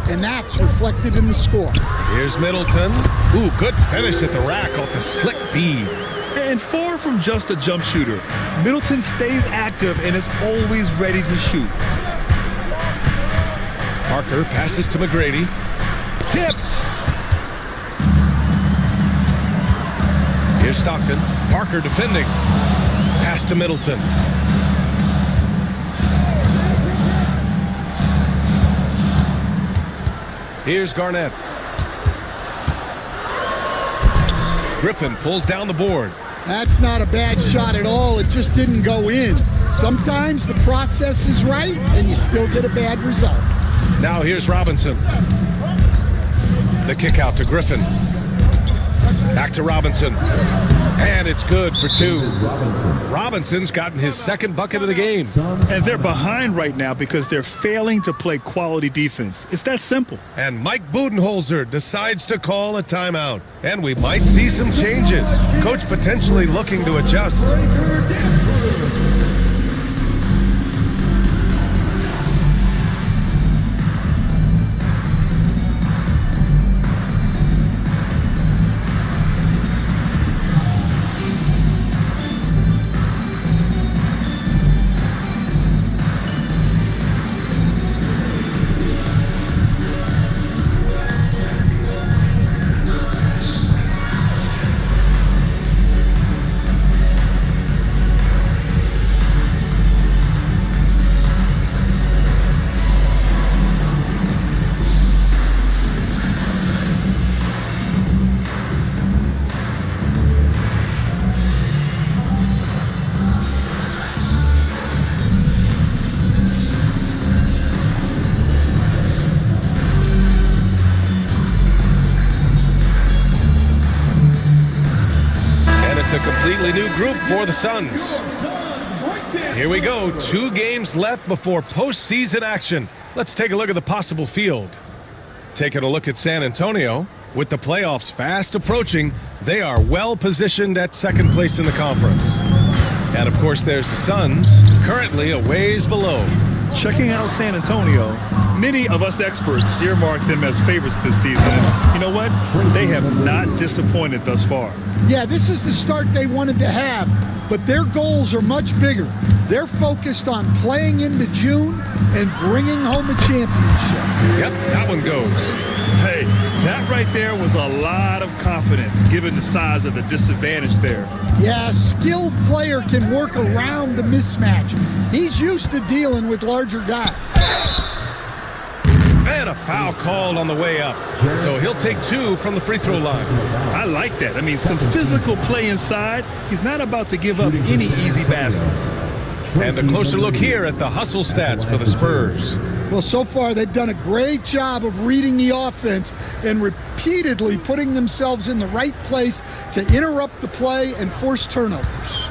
R: and that's reflected in the score.
C: Here's Middleton. Ooh, good finish at the rack off the slick feed.
D: And far from just a jump shooter, Middleton stays active and is always ready to shoot.
C: Parker passes to McGrady. Tipped. Here's Stockton. Parker defending. Pass to Middleton. Here's Garnett. Griffin pulls down the board.
R: That's not a bad shot at all. It just didn't go in. Sometimes the process is right, and you still get a bad result.
C: Now here's Robinson. The kick out to Griffin. Back to Robinson. And it's good for two. Robinson's gotten his second bucket of the game.
D: And they're behind right now because they're failing to play quality defense. It's that simple.
C: And Mike Budenholzer decides to call a timeout. And we might see some changes. Coach potentially looking to adjust. A completely new group for the Suns. Here we go. 2 games left before postseason action. Let's take a look at the possible field. Taking a look at San Antonio. With the playoffs fast approaching, they are well positioned at second place in the conference. And of course, there's the Suns, currently a ways below.
D: Checking out San Antonio, many of us experts earmark them as favorites this season. And you know what? They have not disappointed thus far.
R: Yeah, this is the start they wanted to have, but their goals are much bigger. They're focused on playing into June and bringing home a championship.
C: Yep, that one goes.
D: Hey, that right there was a lot of confidence given the size of the disadvantage there.
R: Yeah, a skilled player can work around the mismatch. He's used to dealing with larger guys.
C: And a foul called on the way up. So he'll take 2 from the free throw line.
D: I like that. I mean, some physical play inside. He's not about to give up any easy baskets.
C: And a closer look here at the hustle stats for the Spurs.
R: Well, so far they've done a great job of reading the offense and repeatedly putting themselves in the right place to interrupt the play and force turnovers.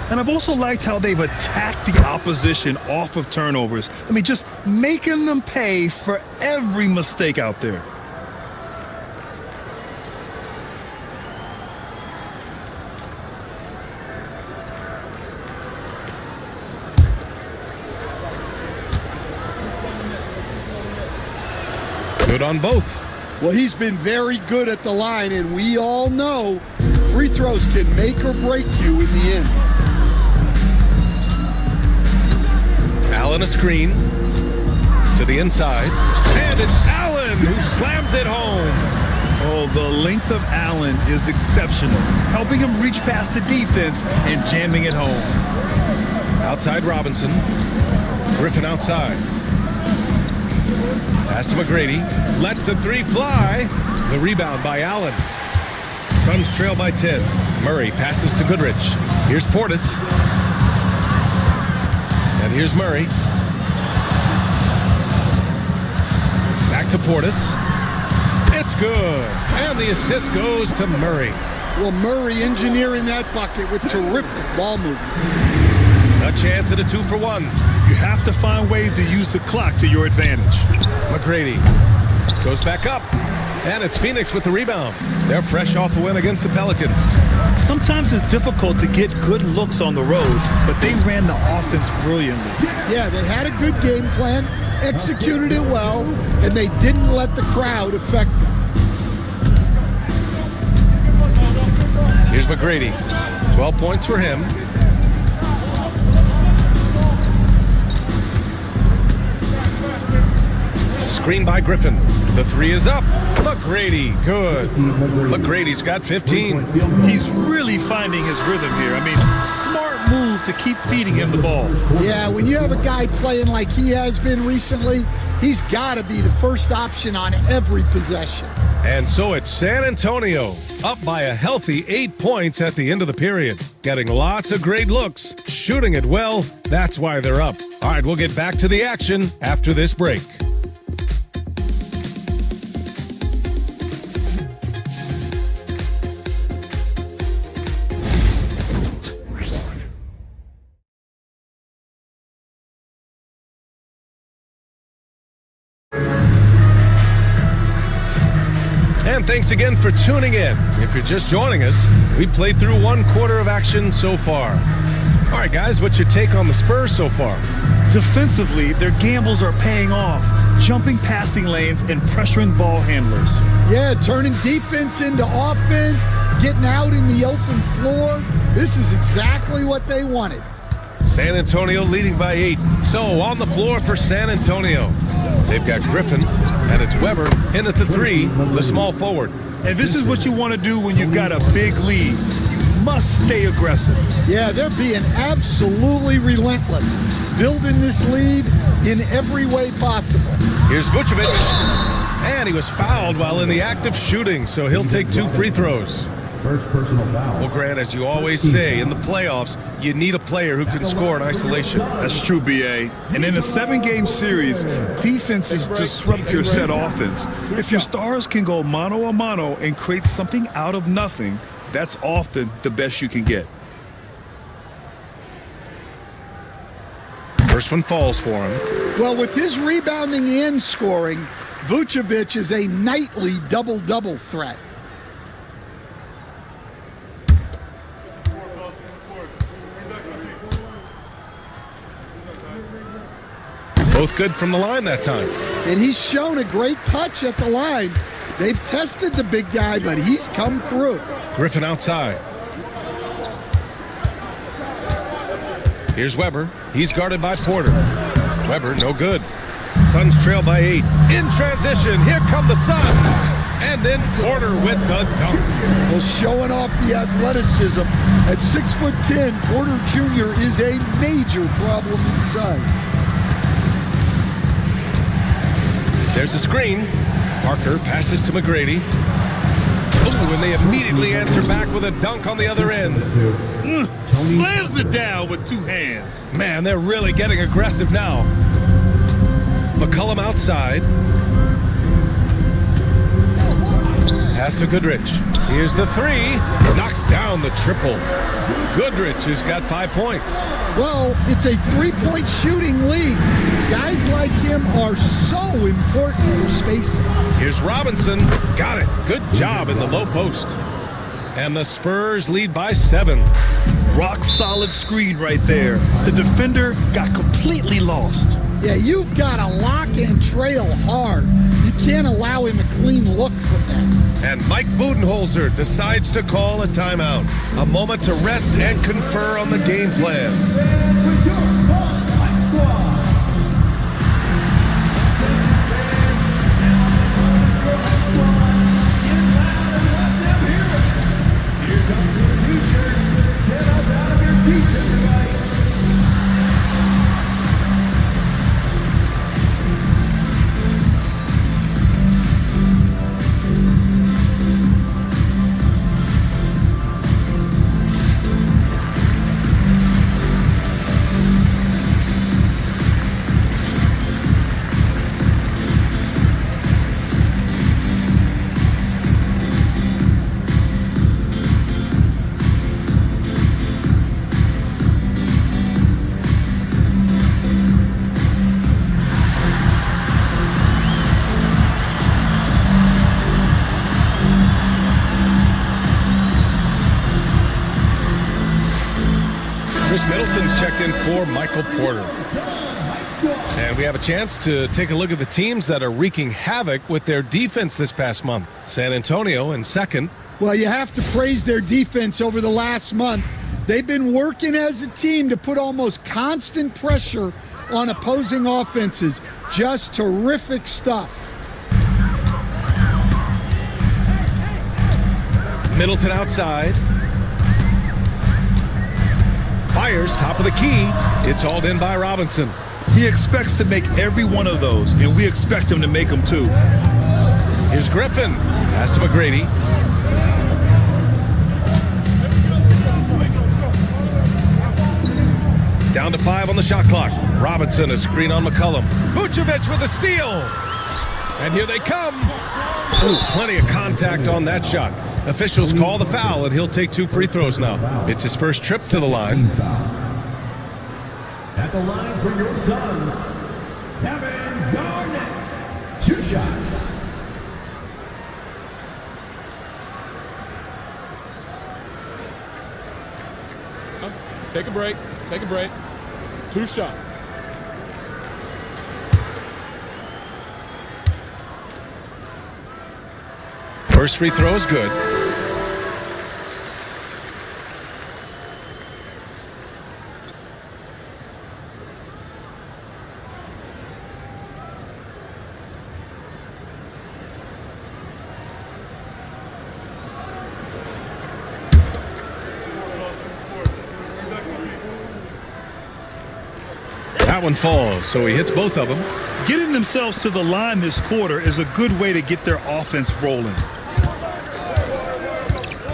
D: And I've also liked how they've attacked the opposition off of turnovers. I mean, just making them pay for every mistake out there.
C: Good on both.
R: Well, he's been very good at the line, and we all know free throws can make or break you in the end.
C: Allen a screen to the inside, and it's Allen who slams it home.
D: Oh, the length of Allen is exceptional, helping him reach past the defense and jamming it home.
C: Outside Robinson, Griffin outside. Pass to McGrady, lets the 3 fly. The rebound by Allen. Suns trail by 10. Murray passes to Goodrich. Here's Portis. And here's Murray. Back to Portis. It's good. And the assist goes to Murray.
R: Well, Murray engineering that bucket with terrific ball movement.
C: A chance at a 2-for-1.
D: You have to find ways to use the clock to your advantage.
C: McGrady goes back up. And it's Phoenix with the rebound. They're fresh off a win against the Pelicans.
D: Sometimes it's difficult to get good looks on the road, but they ran the offense brilliantly.
R: Yeah, they had a good game plan. executed it well, and they didn't let the crowd affect them.
C: Here's McGrady. 12 points for him. Screen by Griffin. The three is up. McGrady, good. McGrady's got 15.
D: He's really finding his rhythm here. I mean, smart move to keep feeding him the ball.
R: Yeah, when you have a guy playing like he has been recently, he's got to be the first option on every possession.
C: And so it's San Antonio, up by a healthy 8 points at the end of the period. Getting lots of great looks, shooting it well. That's why they're up. All right, we'll get back to the action after this break. And thanks again for tuning in. If you're just joining us, we played through 1 quarter of action so far. All right, guys, what's your take on the Spurs so far?
D: Defensively, their gambles are paying off, jumping passing lanes and pressuring ball handlers.
R: Yeah, turning defense into offense, getting out in the open floor. This is exactly what they wanted.
C: San Antonio leading by 8. So on the floor for San Antonio, they've got Griffin, and it's Weber in at the 3, the small forward.
D: And this is what you want to do when you've got a big lead. You must stay aggressive.
R: Yeah, they're being absolutely relentless, building this lead in every way possible.
C: Here's Vucevic, and he was fouled while in the act of shooting, so he'll take 2 free throws.
F: First personal foul.
C: Well, Grant, as you always say, in the playoffs, you need a player who can score in isolation.
D: That's true, B.A. And in a 7-game series, defenses disrupt your set offense. If your stars can go mano-a-mano and create something out of nothing, that's often the best you can get.
C: First one falls for him.
R: Well, with his rebounding and scoring, Vucevic is a nightly double-double threat.
C: Both good from the line that time.
R: And he's shown a great touch at the line. They've tested the big guy, but he's come through.
C: Griffin outside. Here's Weber. He's guarded by Porter. Weber, no good. Suns trail by 8. In transition, here come the Suns. And then Porter with the dunk.
R: Well, showing off the athleticism. At 6'10", Porter Jr. is a major problem inside.
C: There's a screen. Parker passes to McGrady. Oh, and they immediately answer back with a dunk on the other end.
D: Slams it down with 2 hands.
C: Man, they're really getting aggressive now. McCollum outside. Pass to Goodrich. Here's the 3. Knocks down the triple. Goodrich has got 5 points.
R: Well, it's a 3-point shooting league. Guys like him are so important for spacing.
C: Here's Robinson. Got it. Good job in the low post. And the Spurs lead by 7.
D: Rock solid screen right there. The defender got completely lost.
R: Yeah, you've got to lock and trail hard. You can't allow him a clean look from that.
C: And Mike Budenholzer decides to call a timeout. A moment to rest and confer on the game plan. Middleton's checked in for Michael Porter. And we have a chance to take a look at the teams that are wreaking havoc with their defense this past month. San Antonio in second.
R: Well, you have to praise their defense over the last month. They've been working as a team to put almost constant pressure on opposing offenses. Just terrific stuff.
C: Middleton outside. Fires top of the key. It's hauled in by Robinson.
D: He expects to make every one of those, and we expect him to make them too.
C: Here's Griffin. Pass to McGrady. Down to 5 on the shot clock. Robinson, a screen on McCollum. Vucevic with a steal. And here they come. Ooh, plenty of contact on that shot. Officials call the foul, and he'll take 2 free throws now. It's his first trip to the line.
F: At the line for your Suns, Kevin Garnett. 2 shots.
H: Take a break. Take a break. 2 shots.
C: First free throw is good. That one falls, so he hits both of them.
D: Getting themselves to the line this quarter is a good way to get their offense rolling.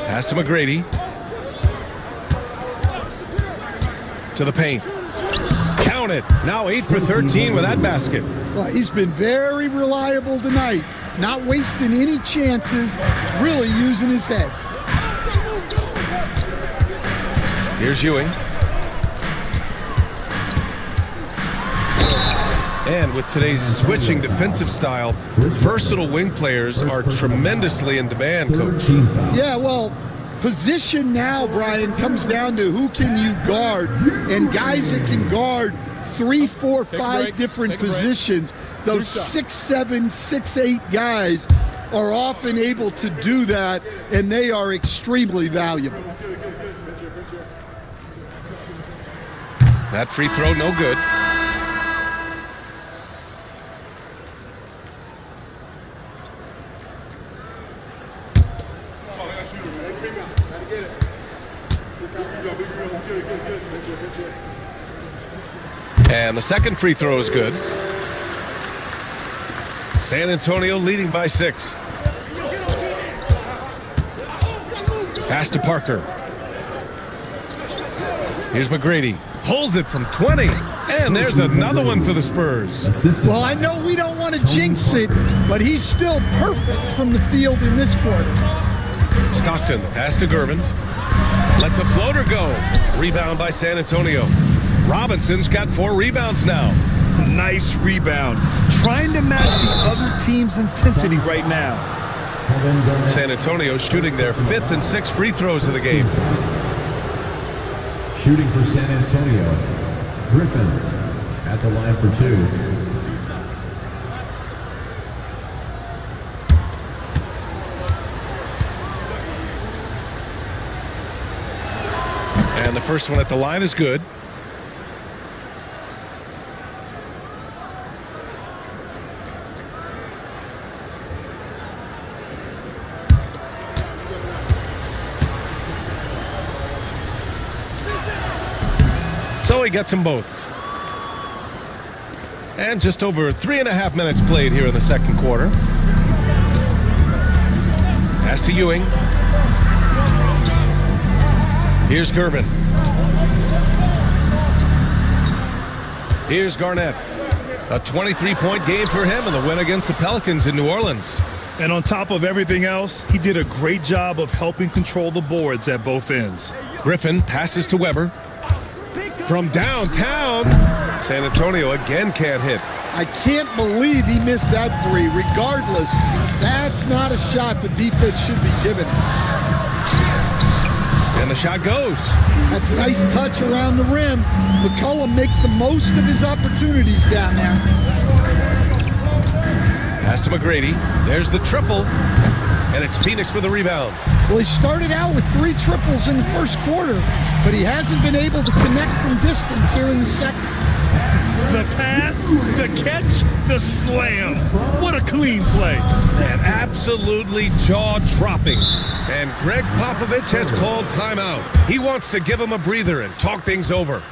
C: Pass to McGrady. To the paint. Count it. Now 8 for 13 with that basket.
R: Well, he's been very reliable tonight. Not wasting any chances, really using his head.
C: Here's Ewing. And with today's switching defensive style, versatile wing players are tremendously in demand, Coach.
R: Yeah, well, position now, Brian, comes down to who can you guard. And guys that can guard 3, 4, 5 different positions, those 6'7", 6'8" guys are often able to do that, and they are extremely valuable.
C: That free throw, no good. And the second free throw is good. San Antonio leading by 6. Pass to Parker. Here's McGrady. Pulls it from 20. And there's another one for the Spurs.
R: Well, I know we don't want to jinx it, but he's still perfect from the field in this quarter.
C: Stockton, pass to Gervin. Lets a floater go. Rebound by San Antonio. Robinson's got 4 rebounds now.
D: Nice rebound. Trying to match the other team's intensity right now.
C: San Antonio shooting their 5th and 6th free throws of the game.
F: Shooting for San Antonio, Griffin at the line for 2.
C: And the first one at the line is good. So he gets them both. And just over 3.5 minutes played here in the second quarter. Pass to Ewing. Here's Gervin. Here's Garnett. A 23-point game for him in the win against the Pelicans in New Orleans.
D: And on top of everything else, he did a great job of helping control the boards at both ends.
C: Griffin passes to Weber. From downtown, San Antonio again can't hit.
R: I can't believe he missed that 3. Regardless, that's not a shot the defense should be given.
C: And the shot goes.
R: That's a nice touch around the rim. McCollum makes the most of his opportunities down there.
C: Pass to McGrady. There's the triple. And it's Phoenix with a rebound.
R: Well, he started out with 3 triples in the first quarter, but he hasn't been able to connect from distance here in the second.
D: The pass, the catch, the slam. What a clean play.
C: And absolutely jaw-dropping. And Greg Popovich has called timeout. He wants to give him a breather and talk things over.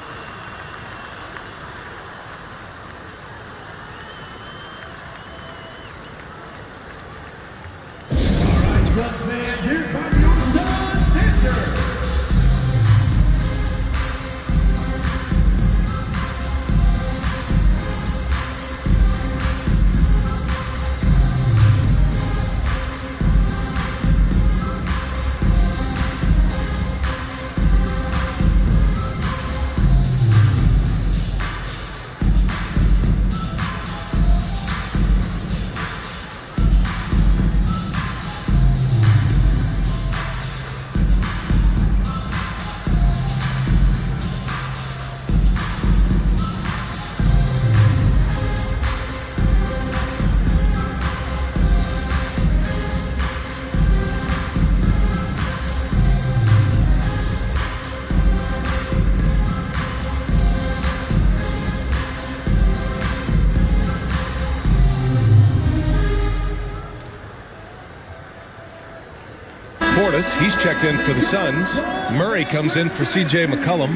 C: He's checked in for the Suns. Murray comes in for C.J. McCollum.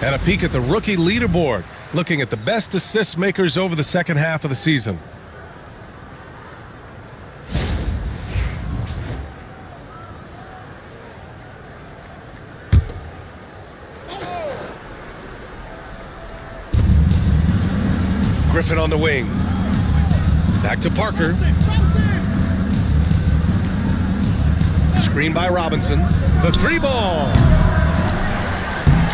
C: And a peek at the rookie leaderboard, looking at the best assist makers over the second half of the season. Griffin on the wing. Back to Parker. Screen by Robinson. The 3-ball.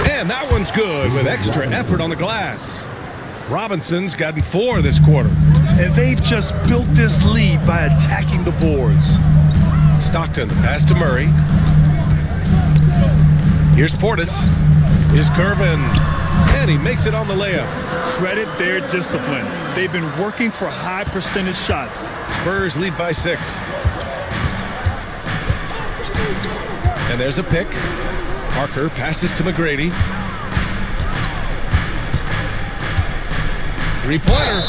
C: And that one's good with extra effort on the glass. Robinson's gotten 4 this quarter.
D: And they've just built this lead by attacking the boards.
C: Stockton, pass to Murray. Here's Portis. Here's Curvin. And he makes it on the layup.
D: Credit their discipline. They've been working for high percentage shots.
C: Spurs lead by 6. And there's a pick. Parker passes to McGrady. 3-pointer.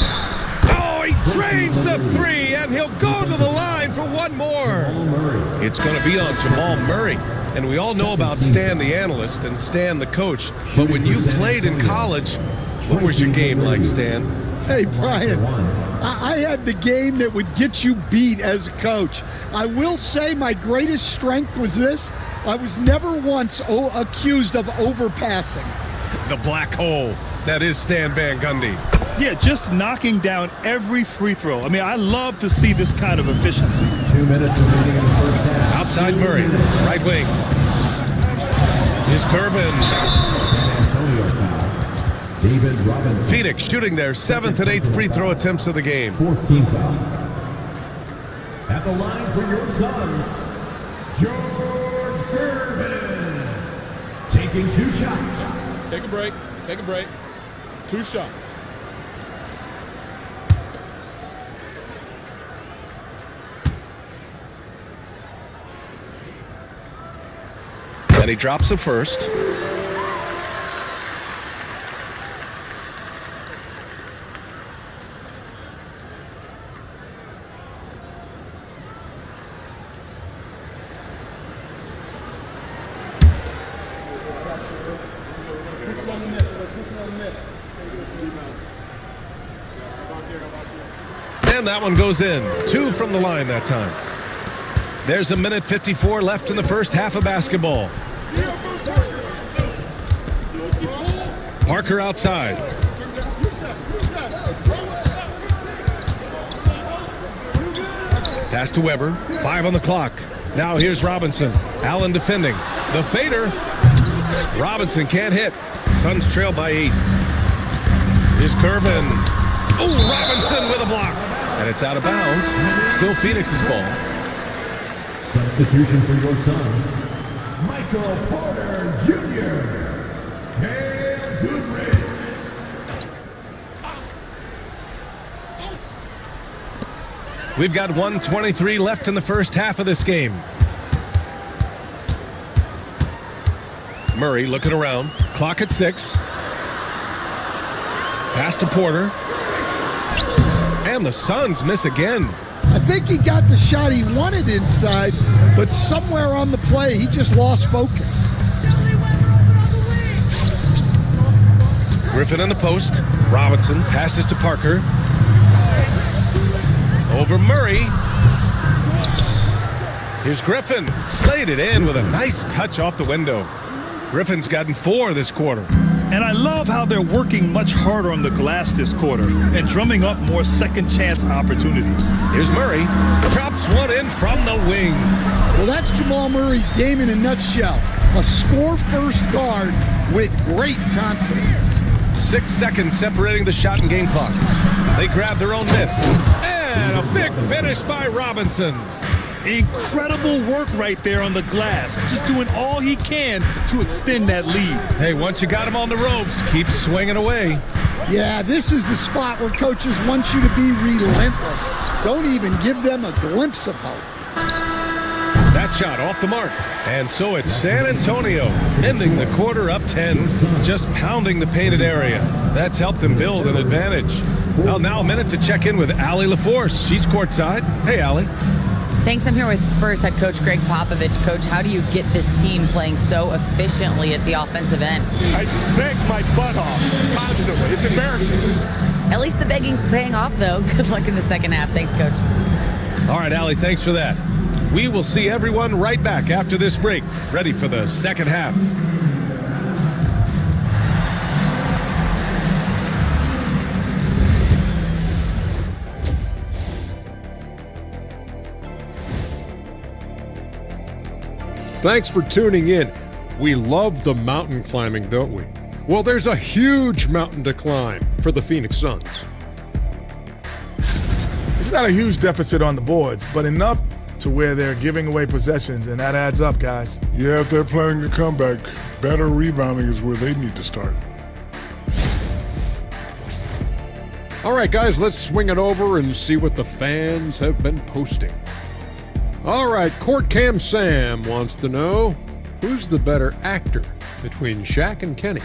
C: Oh, he drains the 3, and he'll go to the line for one more. It's going to be on Jamal Murray. And we all know about Stan the analyst and Stan the coach. But when you played in college, what was your game like, Stan?
R: Hey, Brian, I had the game that would get you beat as a coach. I will say my greatest strength was this. I was never once accused of overpassing.
C: The black hole. That is Stan Van Gundy.
D: Yeah, just knocking down every free throw. I mean, I love to see this kind of efficiency.
F: 2 minutes remaining in the first half.
C: Outside Murray, right wing. Here's Curvin.
F: San Antonio foul. David Robinson.
C: Phoenix shooting their 7th and 8th free throw attempts of the game.
F: 4th team foul. At the line for your Suns, George Curvin. Taking 2 shots.
H: Take a break. Take a break. 2 shots.
C: And he drops the first. And that one goes in. 2 from the line that time. There's 1:54 left in the first half of basketball. Parker outside. Pass to Weber. 5 on the clock. Now here's Robinson. Allen defending. The fader. Robinson can't hit. Suns trail by 8. Here's Curvin. Oh, Robinson with a block. And it's out of bounds. Still Phoenix's ball.
F: Substitution for your Suns. Michael Porter Jr. Cale Goodrich.
C: We've got 1:23 left in the first half of this game. Murray looking around. Clock at 6. Pass to Porter. And the Suns miss again.
R: I think he got the shot he wanted inside, but somewhere on the play, he just lost focus.
C: Griffin in the post. Robinson passes to Parker. Over Murray. Here's Griffin. Played it in with a nice touch off the window. Griffin's gotten 4 this quarter.
D: And I love how they're working much harder on the glass this quarter and drumming up more second chance opportunities.
C: Here's Murray. Drops one in from the wing.
R: Well, that's Jamal Murray's game in a nutshell. A score-first guard with great confidence.
C: 6 seconds separating the shot and game clocks. They grab their own miss. And a big finish by Robinson.
D: Incredible work right there on the glass. Just doing all he can to extend that lead.
C: Hey, once you got him on the ropes, keep swinging away.
R: Yeah, this is the spot where coaches want you to be relentless. Don't even give them a glimpse of hope.
C: That shot off the mark. And so it's San Antonio ending the quarter up 10, just pounding the painted area. That's helped them build an advantage. Well, now a minute to check in with Allie LaForce. She's courtside. Hey, Allie.
G: Thanks. I'm here with Spurs head coach Greg Popovich. Coach, how do you get this team playing so efficiently at the offensive end?
S: I beg my butt off constantly. It's embarrassing.
G: At least the begging's paying off, though. Good luck in the second half. Thanks, Coach.
C: All right, Allie, thanks for that. We will see everyone right back after this break, ready for the second half.
I: Thanks for tuning in. We love the mountain climbing, don't we? Well, there's a huge mountain to climb for the Phoenix Suns.
J: It's not a huge deficit on the boards, but enough to where they're giving away possessions, and that adds up, guys.
Q: Yeah, if they're playing a comeback, better rebounding is where they need to start.
I: All right, guys, let's swing it over and see what the fans have been posting. All right, Court Cam Sam wants to know, who's the better actor between Shaq and Kenny?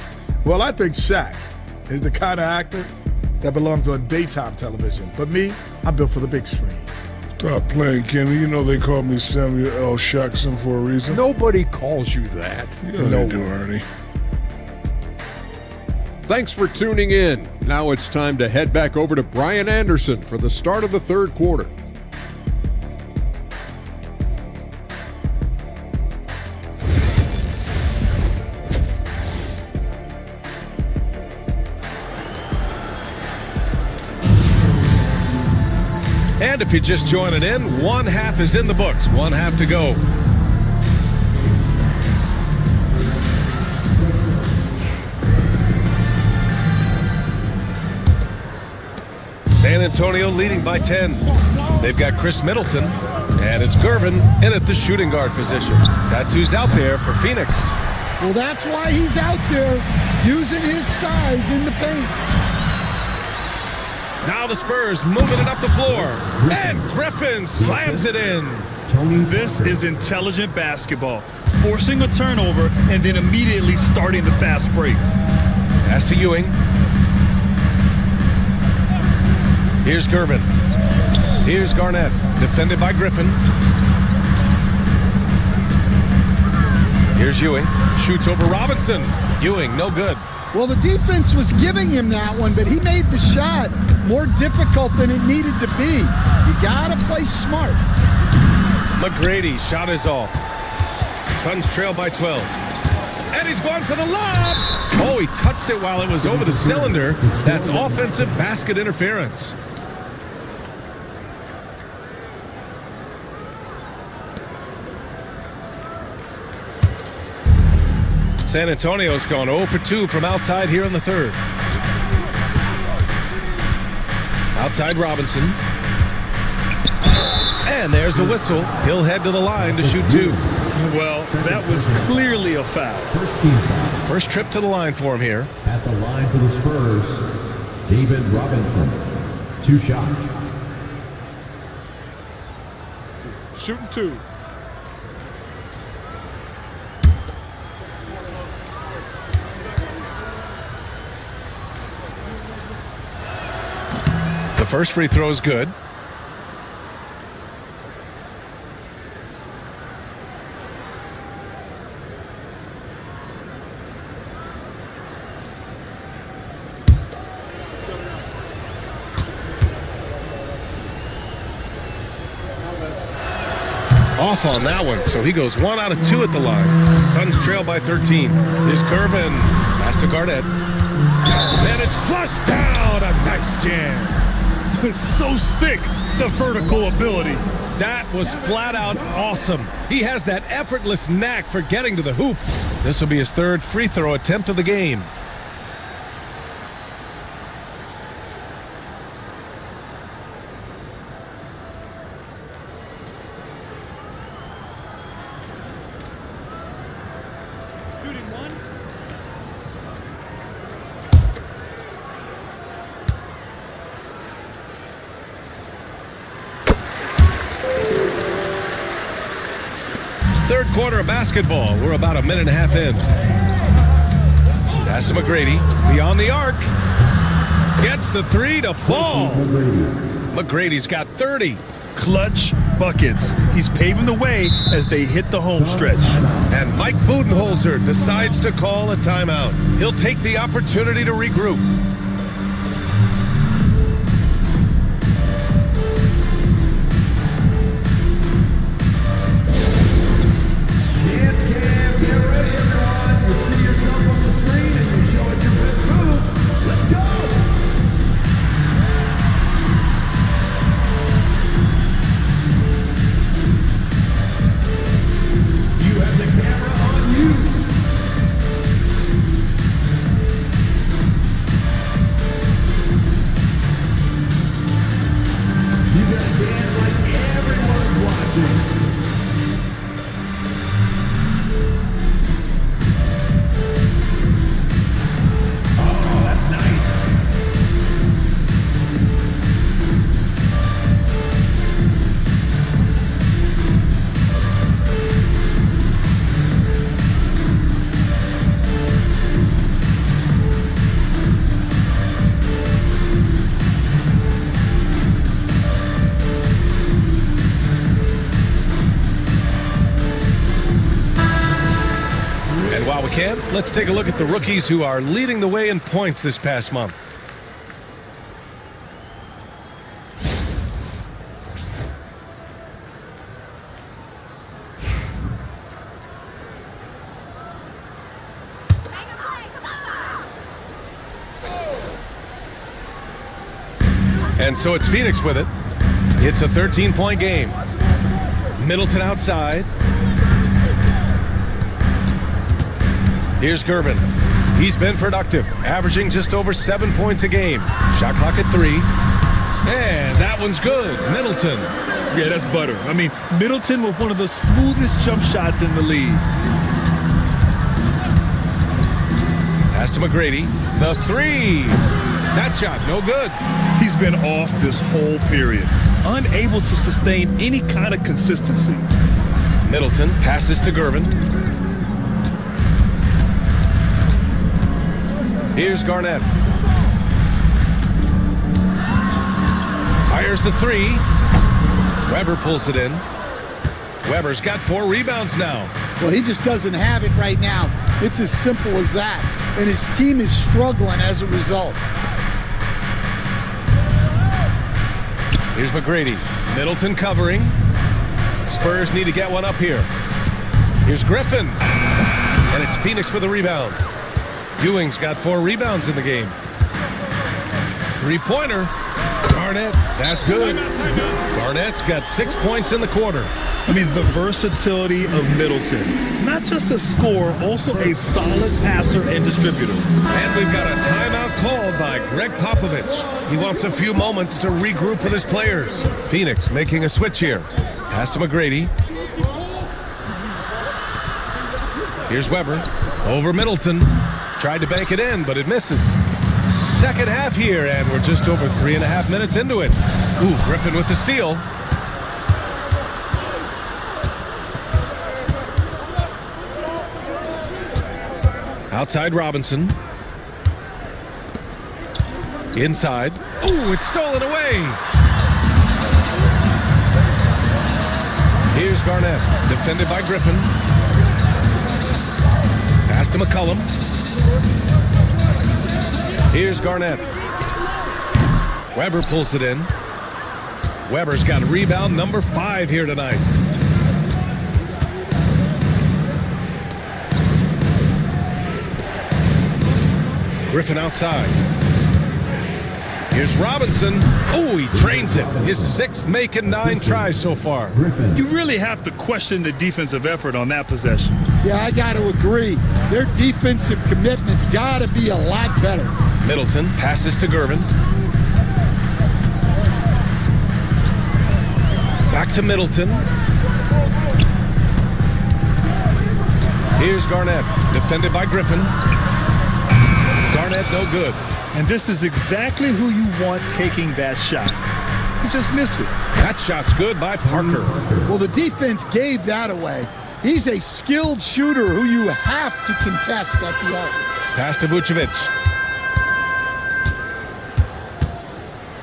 J: Well, I think Shaq is the kind of actor that belongs on daytime television. But me, I'm built for the big screen.
Q: Stop playing, Kenny. You know they call me Samuel L. Jackson for a reason.
I: Nobody calls you that.
Q: Yeah, they do, Ernie.
I: Thanks for tuning in. Now it's time to head back over to Brian Anderson for the start of the third quarter.
C: And if you're just joining in, one half is in the books, one half to go. San Antonio leading by 10. They've got Chris Middleton, and it's Gervin in at the shooting guard position. That's who's out there for Phoenix.
R: Well, that's why he's out there using his size in the paint.
C: Now the Spurs moving it up the floor. And Griffin slams it in.
D: This is intelligent basketball. Forcing a turnover and then immediately starting the fast break.
C: Pass to Ewing. Here's Gervin. Here's Garnett. Defended by Griffin. Here's Ewing. Shoots over Robinson. Ewing, no good.
R: Well, the defense was giving him that one, but he made the shot more difficult than it needed to be. You gotta play smart.
C: McGrady shot is off. Suns trail by 12. And he's going for the lob. Oh, he touched it while it was over the cylinder. That's offensive basket interference. San Antonio's gone 0 for 2 from outside here in the third. Outside Robinson. And there's a whistle. He'll head to the line to shoot 2.
D: Well, that was clearly a foul.
F: First team foul.
C: First trip to the line for him here.
F: At the line for the Spurs, David Robinson. 2 shots.
S: Shooting 2.
C: The first free throw is good. Off on that one, so he goes 1 out of 2 at the line. Suns trail by 13. Here's Curvin. Pass to Garnett. And it's flushed down. A nice jam.
D: It's so sick, the vertical ability.
C: That was flat out awesome. He has that effortless knack for getting to the hoop. This will be his 3rd free throw attempt of the game. Third quarter of basketball. We're about a minute and a half in. Pass to McGrady. Beyond the arc. Gets the 3 to fall. McGrady's got 30.
D: Clutch buckets. He's paving the way as they hit the home stretch.
C: And Mike Budenholzer decides to call a timeout. He'll take the opportunity to regroup. Let's take a look at the rookies who are leading the way in points this past month. And so it's Phoenix with it. It's a 13-point game. Middleton outside. Here's Gervin. He's been productive, averaging just over 7 points a game. Shot clock at 3. And that one's good. Middleton.
D: Yeah, that's butter. I mean, Middleton with one of the smoothest jump shots in the league.
C: Pass to McGrady. The 3. That shot, no good.
D: He's been off this whole period, unable to sustain any kind of consistency.
C: Middleton passes to Gervin. Here's Garnett. Fires the 3. Weber pulls it in. Weber's got 4 rebounds now.
R: Well, he just doesn't have it right now. It's as simple as that. And his team is struggling as a result.
C: Here's McGrady. Middleton covering. Spurs need to get one up here. Here's Griffin. And it's Phoenix with a rebound. Ewing's got 4 rebounds in the game. 3-pointer. Garnett, that's good. Garnett's got 6 points in the quarter.
D: I mean, the versatility of Middleton. Not just a scorer, also a solid passer and distributor.
C: And we've got a timeout called by Greg Popovich. He wants a few moments to regroup with his players. Phoenix making a switch here. Pass to McGrady. Here's Weber. Over Middleton. Tried to bank it in, but it misses. Second half here, and we're just over 3.5 minutes into it. Ooh, Griffin with the steal. Outside Robinson. Inside. Ooh, it's stolen away. Here's Garnett, defended by Griffin. Pass to McCollum. Here's Garnett. Weber pulls it in. Weber's got rebound number 5 here tonight. Griffin outside. Here's Robinson. Oh, he drains it. His 6th make and 9 tries so far.
D: You really have to question the defensive effort on that possession.
R: Yeah, I got to agree. Their defensive commitment's got to be a lot better.
C: Middleton passes to Gervin. Back to Middleton. Here's Garnett, defended by Griffin. Garnett no good.
D: And this is exactly who you want taking that shot. He just missed it.
C: That shot's good by Parker.
R: Well, the defense gave that away. He's a skilled shooter who you have to contest at the arc.
C: Pass to Vucevic.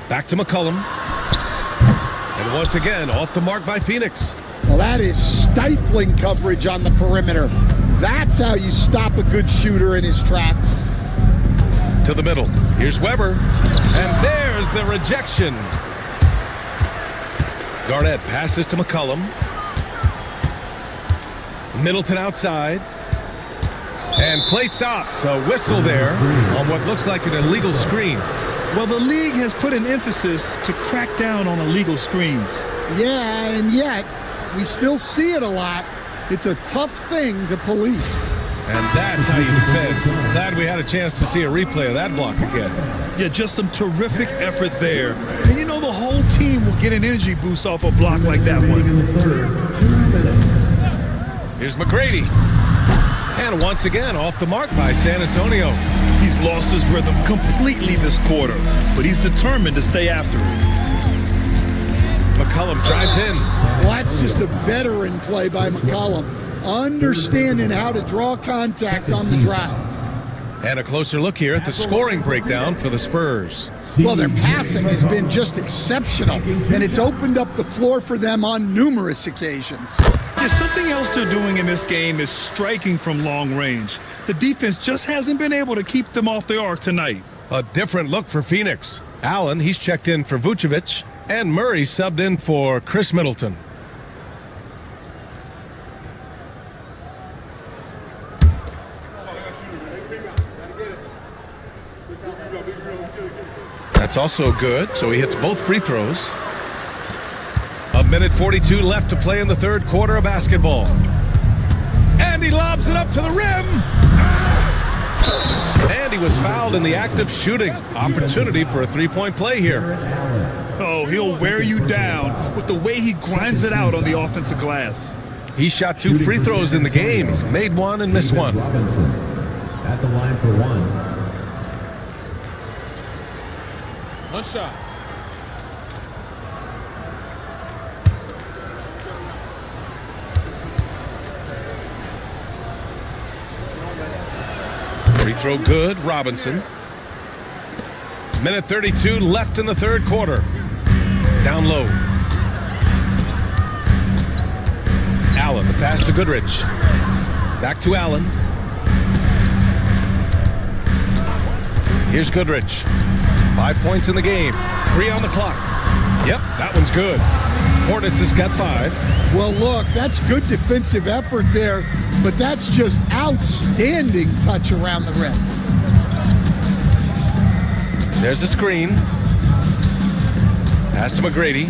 C: Back to McCollum. And once again, off the mark by Phoenix.
R: Well, that is stifling coverage on the perimeter. That's how you stop a good shooter in his tracks.
C: To the middle. Here's Weber. And there's the rejection. Garnett passes to McCollum. Middleton outside. And play stops. A whistle there on what looks like an illegal screen.
D: Well, the league has put an emphasis to crack down on illegal screens.
R: Yeah, and yet we still see it a lot. It's a tough thing to police.
C: And that's how you defend. Glad we had a chance to see a replay of that block again.
D: Yeah, just some terrific effort there. And you know the whole team will get an energy boost off a block like that one.
C: Here's McGrady. And once again, off the mark by San Antonio.
D: He's lost his rhythm completely this quarter, but he's determined to stay after it.
C: McCollum drives in.
R: Well, that's just a veteran play by McCollum. Understanding how to draw contact on the drive.
C: And a closer look here at the scoring breakdown for the Spurs.
R: Well, their passing has been just exceptional, and it's opened up the floor for them on numerous occasions.
D: Yeah, something else they're doing in this game is striking from long range. The defense just hasn't been able to keep them off the arc tonight.
C: A different look for Phoenix. Allen, he's checked in for Vucevic, and Murray subbed in for Chris Middleton. That's also good, so he hits both free throws. 1:42 left to play in the third quarter of basketball. And he lobs it up to the rim. And he was fouled in the act of shooting. Opportunity for a three-point play here.
D: Oh, he'll wear you down with the way he grinds it out on the offensive glass.
C: He shot 2 free throws in the game. He's made 1 and missed 1.
F: Robinson at the line for 1.
I: One shot.
C: Free throw good, Robinson. 1:32 left in the third quarter. Down low. Allen, the pass to Goodrich. Back to Allen. Here's Goodrich. 5 points in the game. 3 on the clock. Yep, that one's good. Portis has got 5.
R: Well, look, that's good defensive effort there, but that's just outstanding touch around the rim.
C: There's a screen. Pass to McGrady.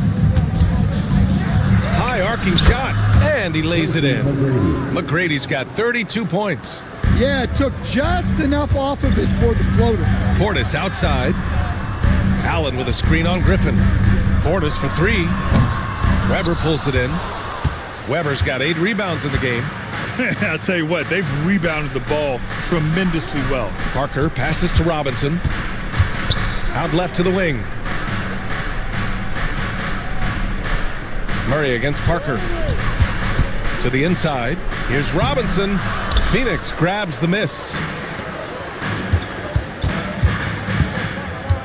C: High arcing shot, and he lays it in. McGrady's got 32 points.
R: Yeah, it took just enough off of it for the floater.
C: Portis outside. Allen with a screen on Griffin. Portis for 3. Weber pulls it in. Weber's got 8 rebounds in the game.
D: I'll tell you what, they've rebounded the ball tremendously well.
C: Parker passes to Robinson. Out left to the wing. Murray against Parker. To the inside. Here's Robinson. Phoenix grabs the miss.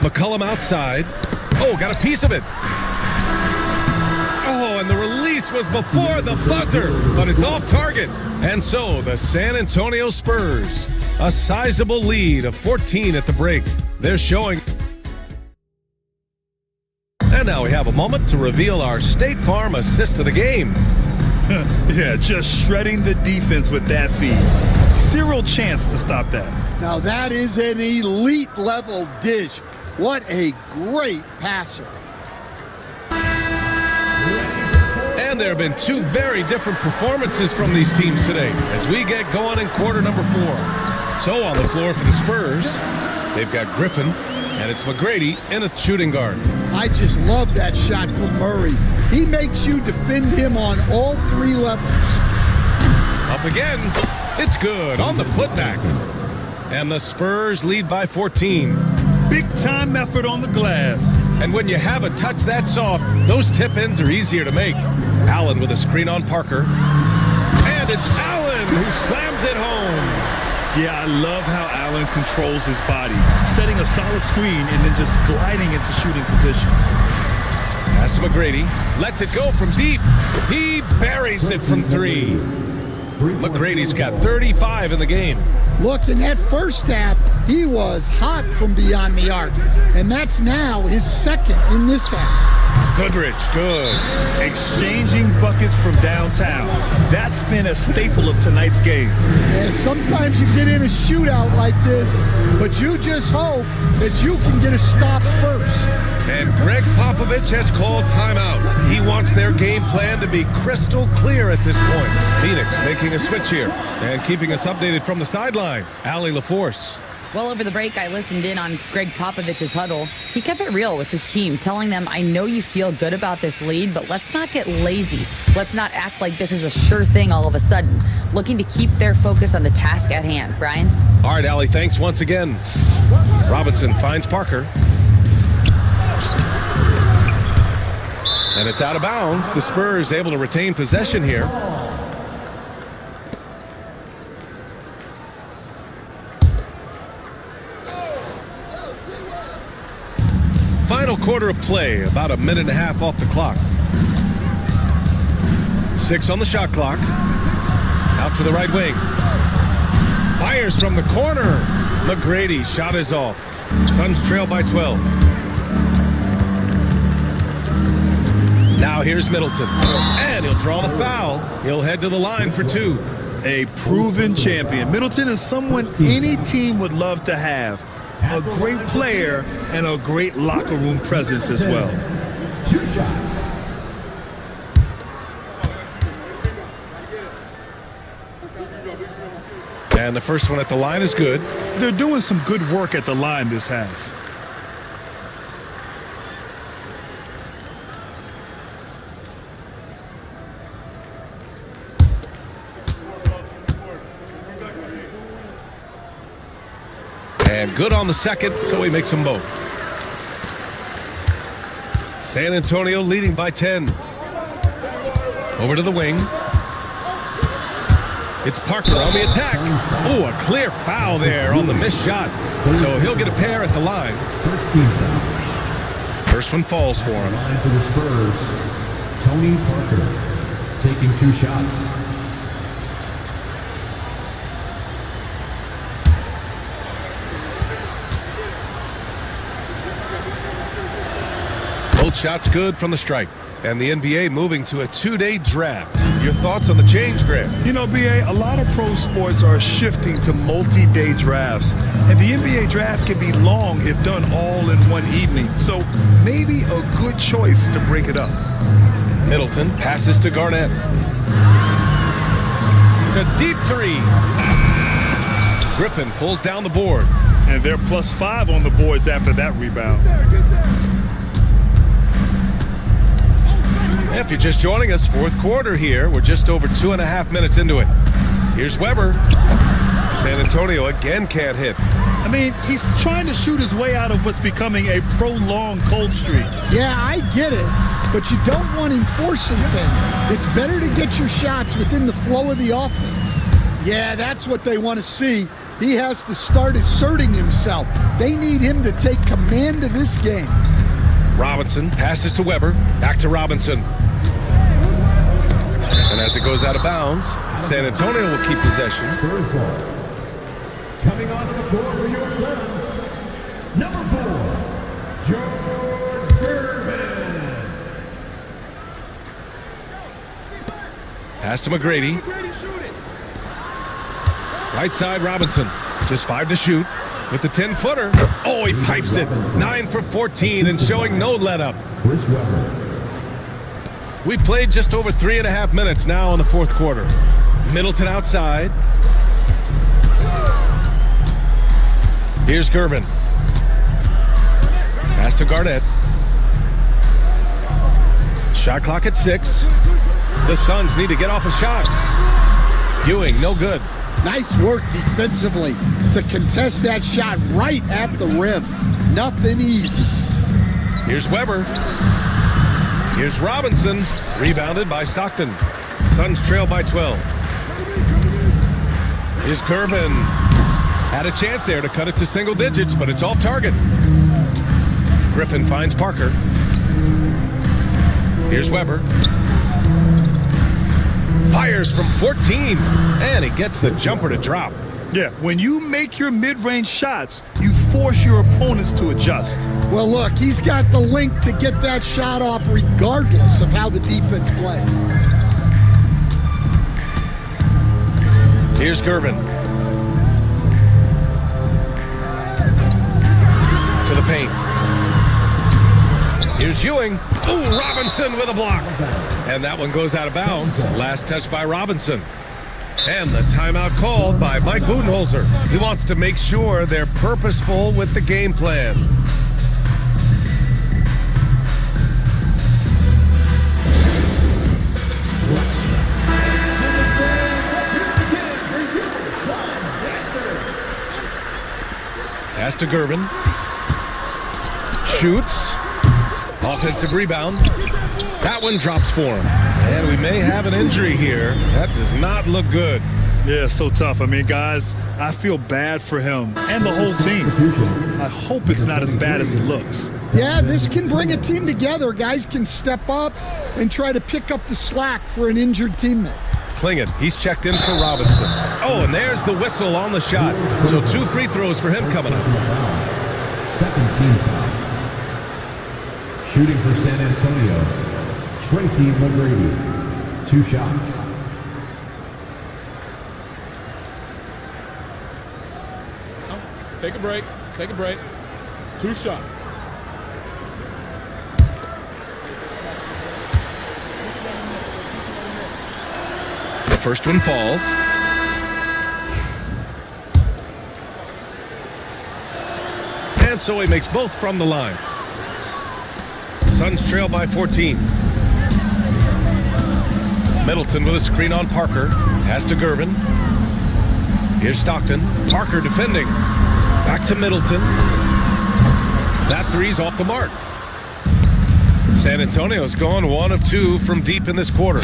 C: McCollum outside. Oh, got a piece of it. Oh, and the release was before the buzzer, but it's off target. And so the San Antonio Spurs, a sizable lead of 14 at the break. They're showing. And now we have a moment to reveal our State Farm assist of the game.
D: Yeah, just shredding the defense with that feed. Zero chance to stop that.
R: Now that is an elite level dish. What a great passer.
C: And there have been two very different performances from these teams today as we get going in quarter number 4. So on the floor for the Spurs, they've got Griffin, and it's McGrady in a shooting guard.
R: I just love that shot from Murray. He makes you defend him on all 3 levels.
C: Up again. It's good on the putback. And the Spurs lead by 14.
D: Big time effort on the glass.
C: And when you have a touch that soft, those tip-ins are easier to make. Allen with a screen on Parker. And it's Allen who slams it home.
D: Yeah, I love how Allen controls his body, setting a solid screen and then just gliding into shooting position.
C: Pass to McGrady. Lets it go from deep. He buries it from 3. McGrady's got 35 in the game.
R: Look, in that first half, he was hot from beyond the arc. And that's now his second in this half.
C: Goodrich, good.
D: Exchanging buckets from downtown. That's been a staple of tonight's game.
R: Yeah, sometimes you get in a shootout like this, but you just hope that you can get a stop first.
C: And Greg Popovich has called timeout. He wants their game plan to be crystal clear at this point. Phoenix making a switch here and keeping us updated from the sideline. Allie LaForce.
G: Well, over the break, I listened in on Greg Popovich's huddle. He kept it real with his team, telling them, I know you feel good about this lead, but let's not get lazy. Let's not act like this is a sure thing all of a sudden. Looking to keep their focus on the task at hand. Brian?
C: All right, Allie, thanks once again. Robinson finds Parker. And it's out of bounds. The Spurs able to retain possession here. Final quarter of play, about a minute and a half off the clock. 6 on the shot clock. Out to the right wing. Fires from the corner. McGrady, shot is off. Suns trail by 12. Now here's Middleton. And he'll draw the foul. He'll head to the line for 2.
D: A proven champion. Middleton is someone any team would love to have. A great player and a great locker room presence as well.
F: 2 shots.
C: And the first one at the line is good.
D: They're doing some good work at the line this half.
C: And good on the second, so he makes them both. San Antonio leading by 10. Over to the wing. It's Parker on the attack. Oh, a clear foul there on the missed shot. So he'll get a pair at the line.
F: First team foul.
C: First one falls for him.
F: Line for the Spurs, Tony Parker, taking 2 shots.
C: Both shots good from the strike. And the NBA moving to a 2-day draft. Your thoughts on the change, Grant?
D: You know, BA, a lot of pro sports are shifting to multi-day drafts. And the NBA draft can be long if done all in one evening. So maybe a good choice to break it up.
C: Middleton passes to Garnett. A deep 3. Griffin pulls down the board.
D: And they're +5 on the boards after that rebound.
C: If you're just joining us, fourth quarter here. We're just over 2.5 minutes into it. Here's Weber. San Antonio again can't hit.
D: I mean, he's trying to shoot his way out of what's becoming a prolonged cold streak.
R: Yeah, I get it, but you don't want him forcing things. It's better to get your shots within the flow of the offense. Yeah, that's what they want to see. He has to start asserting himself. They need him to take command of this game.
C: Robinson passes to Weber. Back to Robinson. And as it goes out of bounds, San Antonio will keep possession.
F: Coming onto the floor for your Suns, number 4, George Gervin.
C: Pass to McGrady. Right side, Robinson. Just 5 to shoot. With the 10-footer. Oh, he pipes it. 9 for 14 and showing no let-up. We've played just over 3.5 minutes now in the fourth quarter. Middleton outside. Here's Gervin. Pass to Garnett. Shot clock at 6. The Suns need to get off a shot. Ewing, no good.
R: Nice work defensively to contest that shot right at the rim. Nothing easy.
C: Here's Weber. Here's Robinson. Rebounded by Stockton. Suns trail by 12. Here's Gervin. Had a chance there to cut it to single digits, but it's off target. Griffin finds Parker. Here's Weber. Fires from 14, and he gets the jumper to drop.
D: Yeah, when you make your mid-range shots, you force your opponents to adjust.
R: Well, look, he's got the length to get that shot off regardless of how the defense plays.
C: Here's Gervin. To the paint. Here's Ewing. Ooh, Robinson with a block. And that one goes out of bounds. Last touch by Robinson. And the timeout called by Mike Budenholzer. He wants to make sure they're purposeful with the game plan. Pass to Gervin. Shoots. Offensive rebound. That one drops for him. And we may have an injury here. That does not look good.
D: Yeah, so tough. I mean, guys, I feel bad for him and the whole team. I hope it's not as bad as it looks.
R: Yeah, this can bring a team together. Guys can step up and try to pick up the slack for an injured teammate.
C: Klingon, he's checked in for Robinson. Oh, and there's the whistle on the shot. So 2 free throws for him coming up.
F: Second team foul. Shooting for San Antonio, Tracy McGrady. 2 shots.
H: Take a break. Take a break. 2 shots.
C: The first one falls. And so he makes both from the line. Suns trail by 14. Middleton with a screen on Parker. Pass to Gervin. Here's Stockton. Parker defending. Back to Middleton. That three's off the mark. San Antonio's gone 1 of 2 from deep in this quarter.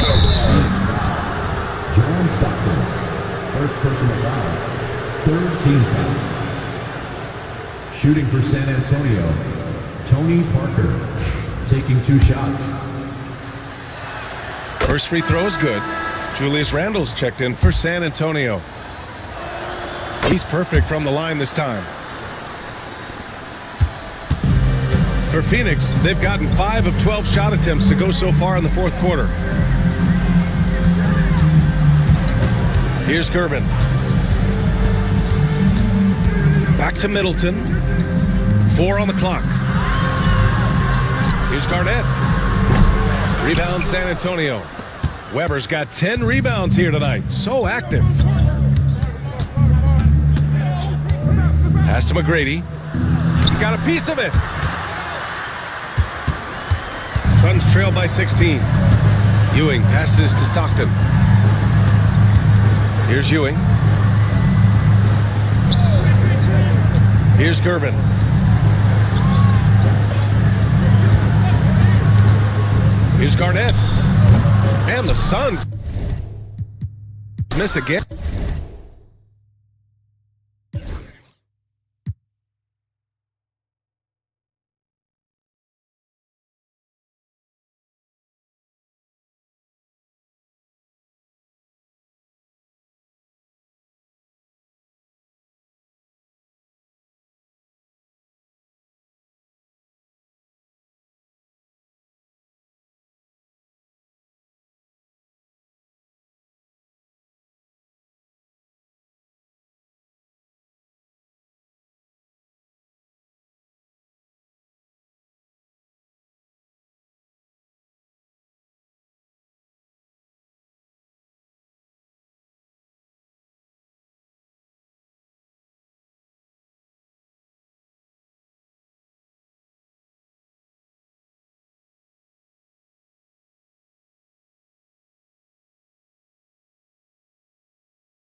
F: John Stockton, first personal foul, 3rd team foul. Shooting for San Antonio, Tony Parker, taking 2 shots.
C: First free throw is good. Julius Randle's checked in for San Antonio. He's perfect from the line this time. For Phoenix, they've gotten 5 of 12 shot attempts to go so far in the fourth quarter. Here's Gervin. Back to Middleton. 4 on the clock. Here's Garnett. Rebound San Antonio. Weber's got 10 rebounds here tonight. So active. Pass to McGrady. He's got a piece of it. Suns trail by 16. Ewing passes to Stockton. Here's Ewing. Here's Gervin. Here's Garnett. And the Suns miss again.